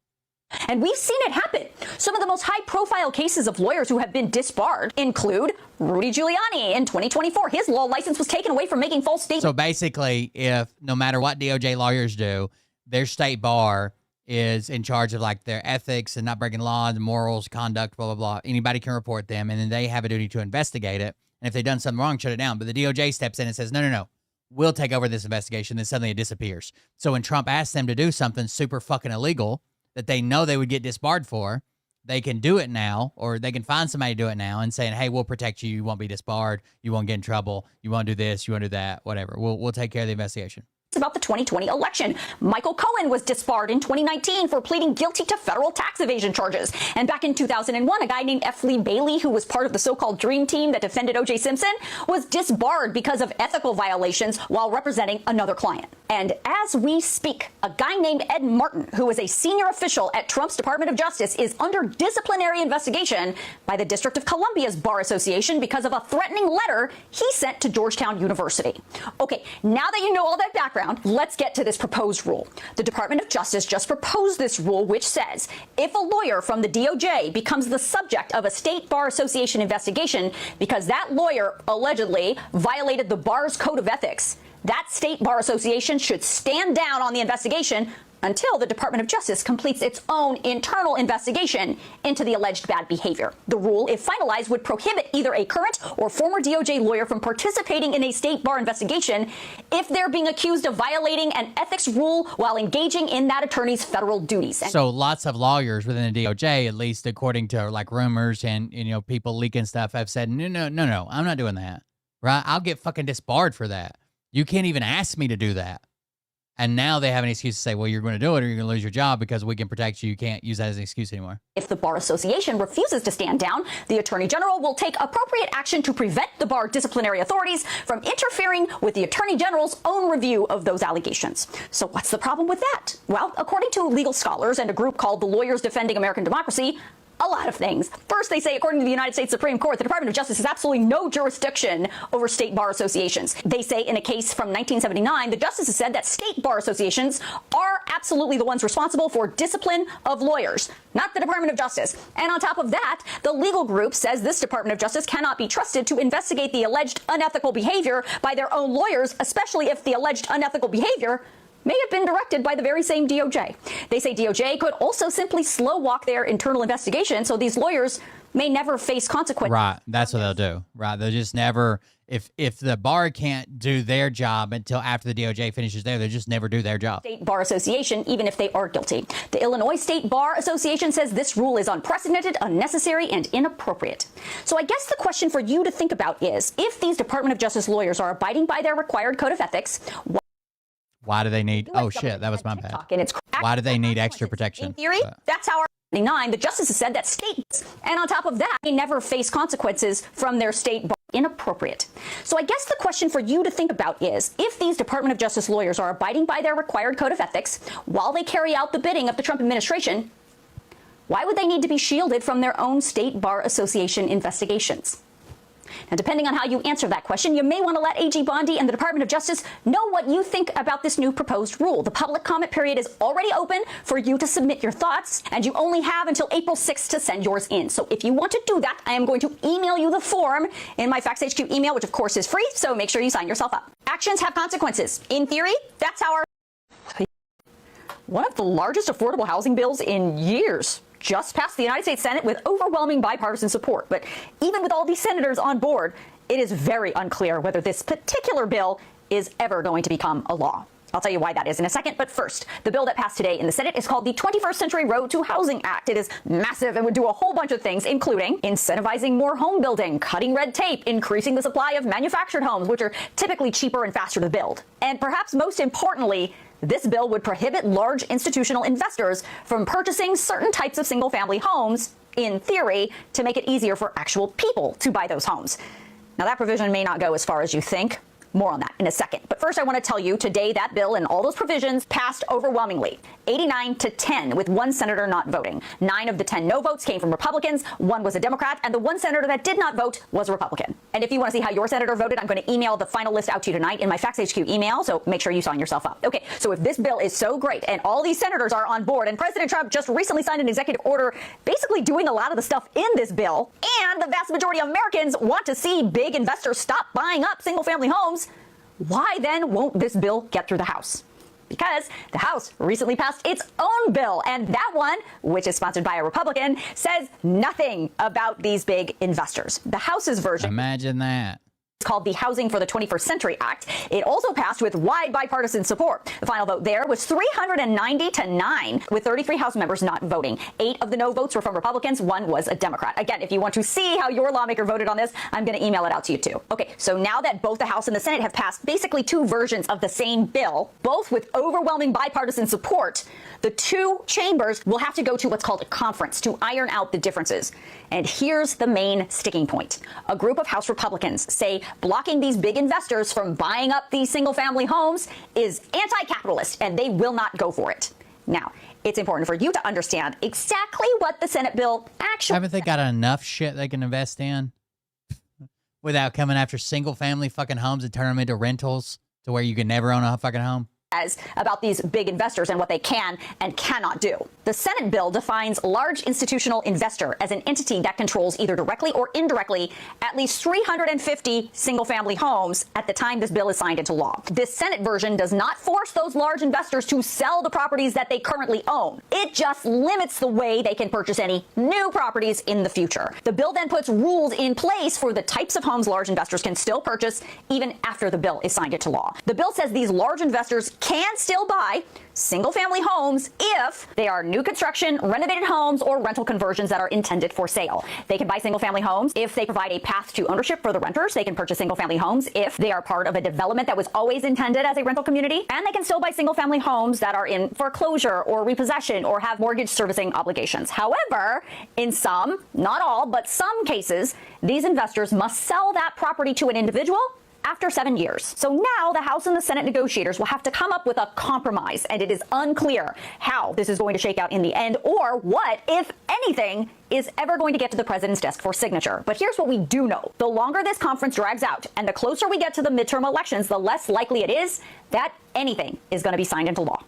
And we've seen it happen. Some of the most high-profile cases of lawyers who have been disbarred include Rudy Giuliani in 2024. His law license was taken away for making false statements. So basically, if no matter what DOJ lawyers do, their state bar is in charge of like their ethics and not breaking laws, morals, conduct, blah, blah, blah. Anybody can report them, and then they have a duty to investigate it. And if they've done something wrong, shut it down. But the DOJ steps in and says, no, we'll take over this investigation. Then suddenly it disappears. So when Trump asked them to do something super fucking illegal that they know they would get disbarred for, they can do it now, or they can find somebody to do it now and saying, hey, we'll protect you. You won't be disbarred. You won't get in trouble. You won't do this. You won't do that, whatever. We'll take care of the investigation. About the 2020 election. Michael Cohen was disbarred in 2019 for pleading guilty to federal tax evasion charges. And back in 2001, a guy named F. Lee Bailey, who was part of the so-called Dream Team that defended O.J. Simpson, was disbarred because of ethical violations while representing another client. And as we speak, a guy named Ed Martin, who is a senior official at Trump's Department of Justice, is under disciplinary investigation by the District of Columbia's Bar Association because of a threatening letter he sent to Georgetown University. Okay, now that you know all that background, let's get to this proposed rule. The Department of Justice just proposed this rule, which says if a lawyer from the DOJ becomes the subject of a state Bar Association investigation because that lawyer allegedly violated the bar's code of ethics, that state Bar Association should stand down on the investigation until the Department of Justice completes its own internal investigation into the alleged bad behavior. The rule, if finalized, would prohibit either a current or former DOJ lawyer from participating in a state bar investigation if they're being accused of violating an ethics rule while engaging in that attorney's federal duties. So lots of lawyers within the DOJ, at least according to like rumors and people leaking stuff, have said, no, I'm not doing that. Right? I'll get fucking disbarred for that. You can't even ask me to do that. And now they have an excuse to say, well, you're going to do it or you're going to lose your job because we can protect you. You can't use that as an excuse anymore. If the Bar Association refuses to stand down, the Attorney General will take appropriate action to prevent the bar disciplinary authorities from interfering with the Attorney General's own review of those allegations. So what's the problem with that? Well, according to legal scholars and a group called the Lawyers Defending American Democracy, a lot of things. First, they say, according to the United States Supreme Court, the Department of Justice has absolutely no jurisdiction over state bar associations. They say in a case from 1979, the justices said that state bar associations are absolutely the ones responsible for discipline of lawyers, not the Department of Justice. And on top of that, the legal group says this Department of Justice cannot be trusted to investigate the alleged unethical behavior by their own lawyers, especially if the alleged unethical behavior may have been directed by the very same DOJ. They say DOJ could also simply slow walk their internal investigation, so these lawyers may never face consequences. Right, that's what they'll do. Right, they'll just never, if the bar can't do their job until after the DOJ finishes theirs, they'll just never do their job. State Bar Association, even if they are guilty. The Illinois State Bar Association says this rule is unprecedented, unnecessary, and inappropriate. So I guess the question for you to think about is, if these Department of Justice lawyers are abiding by their required code of ethics, why do they need, oh shit, that was my bad. Why do they need extra protection? In theory, that's how our 99, the justices said that states, and on top of that, they never face consequences from their state bar. Inappropriate. So I guess the question for you to think about is, if these Department of Justice lawyers are abiding by their required code of ethics while they carry out the bidding of the Trump administration, why would they need to be shielded from their own state bar association investigations? Now, depending on how you answer that question, you may want to let AG Bondi and the Department of Justice know what you think about this new proposed rule. The public comment period is already open for you to submit your thoughts, and you only have until April 6th to send yours in. So if you want to do that, I am going to email you the form in my Facts HQ email, which of course is free, so make sure you sign yourself up. Actions have consequences. In theory, that's how one of the largest affordable housing bills in years just passed the United States Senate with overwhelming bipartisan support. But even with all these senators on board, it is very unclear whether this particular bill is ever going to become a law. I'll tell you why that is in a second, but first, the bill that passed today in the Senate is called the 21st Century Road to Housing Act. It is massive and would do a whole bunch of things, including incentivizing more home building, cutting red tape, increasing the supply of manufactured homes, which are typically cheaper and faster to build. And perhaps most importantly, this bill would prohibit large institutional investors from purchasing certain types of single-family homes, in theory, to make it easier for actual people to buy those homes. Now, that provision may not go as far as you think. More on that in a second. But first, I want to tell you today that bill and all those provisions passed overwhelmingly, 89-10, with one senator not voting. 9 of the 10 no votes came from Republicans, 1 was a Democrat, and the 1 senator that did not vote was a Republican. And if you want to see how your senator voted, I'm going to email the final list out to you tonight in my Facts HQ email, so make sure you sign yourself up. Okay, so if this bill is so great and all these senators are on board, and President Trump just recently signed an executive order basically doing a lot of the stuff in this bill, and the vast majority of Americans want to see big investors stop buying up single-family homes, why then won't this bill get through the House? Because the House recently passed its own bill, and that one, which is sponsored by a Republican, says nothing about these big investors. The House's version, imagine that, it's called the Housing for the 21st Century Act. It also passed with wide bipartisan support. The final vote there was 390-9, with 33 House members not voting. 8 of the no votes were from Republicans, 1 was a Democrat. Again, if you want to see how your lawmaker voted on this, I'm going to email it out to you too. Okay, so now that both the House and the Senate have passed basically 2 versions of the same bill, both with overwhelming bipartisan support, the 2 chambers will have to go to what's called a conference to iron out the differences. And here's the main sticking point. A group of House Republicans say blocking these big investors from buying up these single-family homes is anti-capitalist, and they will not go for it. Now, it's important for you to understand exactly what the Senate bill actually... Haven't they got enough shit they can invest in without coming after single-family fucking homes and turn them into rentals to where you can never own a fucking home? About these big investors and what they can and cannot do. The Senate bill defines large institutional investor as an entity that controls either directly or indirectly at least 350 single-family homes at the time this bill is signed into law. This Senate version does not force those large investors to sell the properties that they currently own. It just limits the way they can purchase any new properties in the future. The bill then puts rules in place for the types of homes large investors can still purchase even after the bill is signed into law. The bill says these large investors can still buy single-family homes if they are new construction, renovated homes, or rental conversions that are intended for sale. They can buy single-family homes if they provide a path to ownership for the renters. They can purchase single-family homes if they are part of a development that was always intended as a rental community. And they can still buy single-family homes that are in foreclosure or repossession or have mortgage servicing obligations. However, in some, not all, but some cases, these investors must sell that property to an individual after 7 years. So now the House and the Senate negotiators will have to come up with a compromise, and it is unclear how this is going to shake out in the end or what, if anything, is ever going to get to the president's desk for signature. But here's what we do know. The longer this conference drags out and the closer we get to the midterm elections, the less likely it is that anything is going to be signed into law.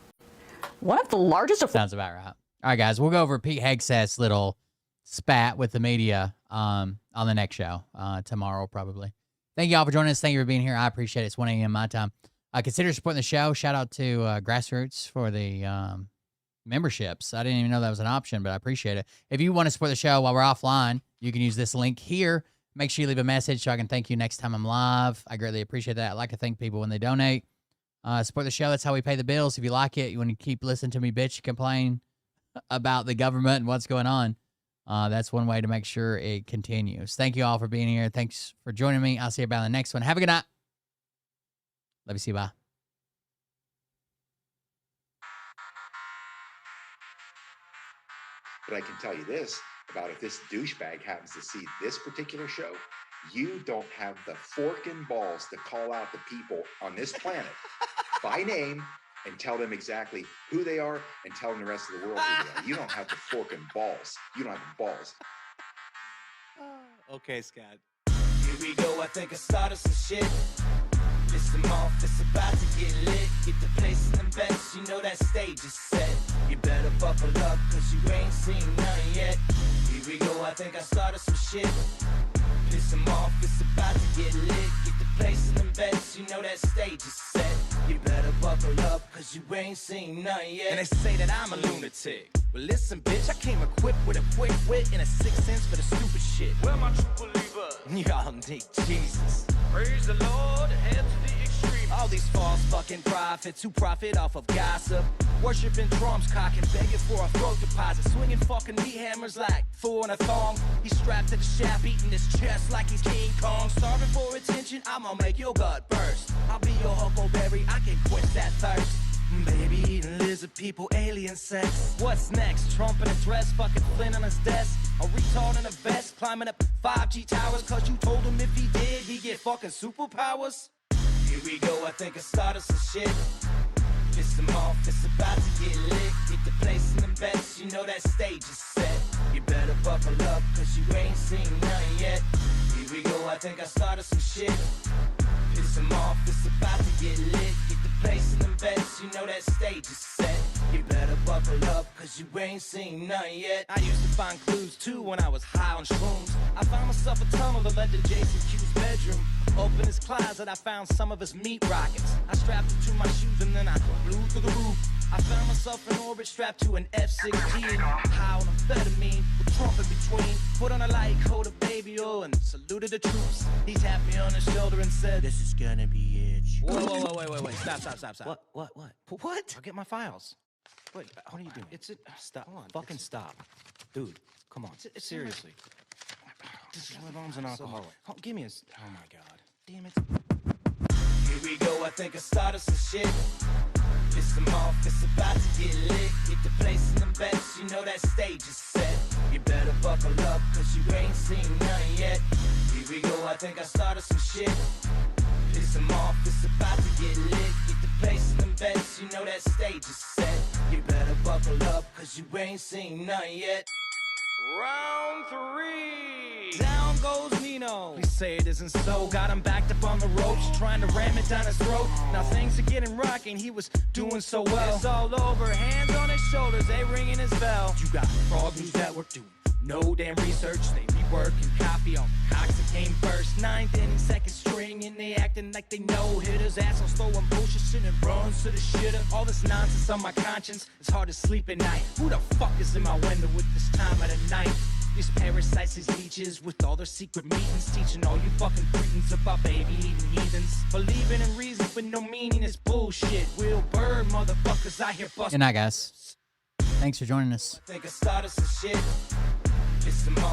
One of the largest... Sounds about right. All right, guys, we'll go over Pete Hegseth's little spat with the media on the next show tomorrow, probably. Thank you all for joining us. Thank you for being here. I appreciate it. It's 1 a.m. my time. Consider supporting the show. Shout out to Grassroots for the memberships. I didn't even know that was an option, but I appreciate it. If you want to support the show while we're offline, you can use this link here. Make sure you leave a message so I can thank you next time I'm live. I greatly appreciate that. I like to thank people when they donate. Support the show. That's how we pay the bills. If you like it, you want to keep listening to me bitch complain about the government and what's going on. That's one way to make sure it continues. Thank you all for being here. Thanks for joining me. I'll see you about the next one. Have a good night. Love you. See you. Bye. But I can tell you this about if this douchebag happens to see this particular show, you don't have the forking balls to call out the people on this planet by name and tell them exactly who they are and tell them the rest of the world who they are. You don't have the forking balls. You don't have the balls. Okay, Scott. Here we go, I think I started some shit. Listen off, it's about to get lit. Get the place in the best, you know that stage is set. You better buckle up, cause you ain't seen none yet. Here we go, I think I started some shit. Listen off, it's about to get lit. Get the place in the best, you know that stage is set. You better buckle up, cause you ain't seen none yet. And they say that I'm a lunatic. Well, listen, bitch, I came equipped with a quick wit and a 6th sense for the stupid shit. Where my true believer? Y'all need Jesus. Praise the Lord, head to the extreme. All these false fucking prophets who profit off of gossip. Worshipping drums, cocking, begging for a throat deposit. Swinging fucking meat hammers like fool in a thong. He's strapped to the shaft, eating his chest like he's King Kong. Starving for attention, I'ma make your gut burst. I'll be your huckleberry, I can quench that thirst. Baby eating lizard people, alien sex. What's next? Trump in a dress, fucking Flynn on his desk. A retard in a vest, climbing up 5G towers. Cause you told him if he did, he'd get fucking superpowers. Here we go, I think I started some shit. Listen off, it's about to get lit. Get the place in the best, you know that stage is set. You better buckle up, cause you ain't seen none yet. Here we go, I think I started some shit. Piss them off, it's about to get lit. Get the place in the best, you know that stage is set. You better buckle up, cause you ain't seen none yet. I used to find clues too when I was high on shrooms. I found myself a tunnel that led to Jason Q's bedroom. Opened his closet, I found some of his meat rockets. I strapped them to my shoes and then I flew through the roof. I found myself in orbit strapped to an F-16. High on amphetamine, with Trump in between. Put on a light coat of baby oil and saluted the troops. He tapped me on the shoulder and said, "This is gonna be it." Whoa, wait. Stop. What? What? I'll get my files. Wait, what are you doing? It's it. Stop. Hold on. Fucking stop. Dude, come on. Seriously. This is my mom's an alcoholic. Oh, give me a... Oh, my God. Damn it. Here we go, I think I started some shit. Piss them off, it's about to get lit. Get the place in the best, you know that stage is set. You better buckle up, cause you ain't seen none yet. Here Here we go, I think I started some shit. Piss them off, it's about to get lit. Get the place in them beds, you know that stage is set. You better buckle up, cause you ain't seen none yet. Round 3. Down goes Nino. Please say it isn't so. Got him backed up on the ropes, trying to ram it down his throat. Now things are getting rocking, he was doing so well. It's all over, hands on his shoulders, they ringing his bell. You got Frog News Network doing no damn research. They be working copy on cocks that came first. 9th inning, second string, and they acting like they know hitters. Assholes throwing bullshit, sending runs to the shitter. All this nonsense on my conscience, it's hard to sleep at night. Who the fuck is in my window with this time of the night? These parasites, these leeches, with all their secret meetings, teaching all you fucking cretins about baby-eating heathens. Believing in reason with no meaning is bullshit. Will Bird, motherfuckers out here busting. Good night, guys. Thanks for joining us. I think I started some shit. Piss them off.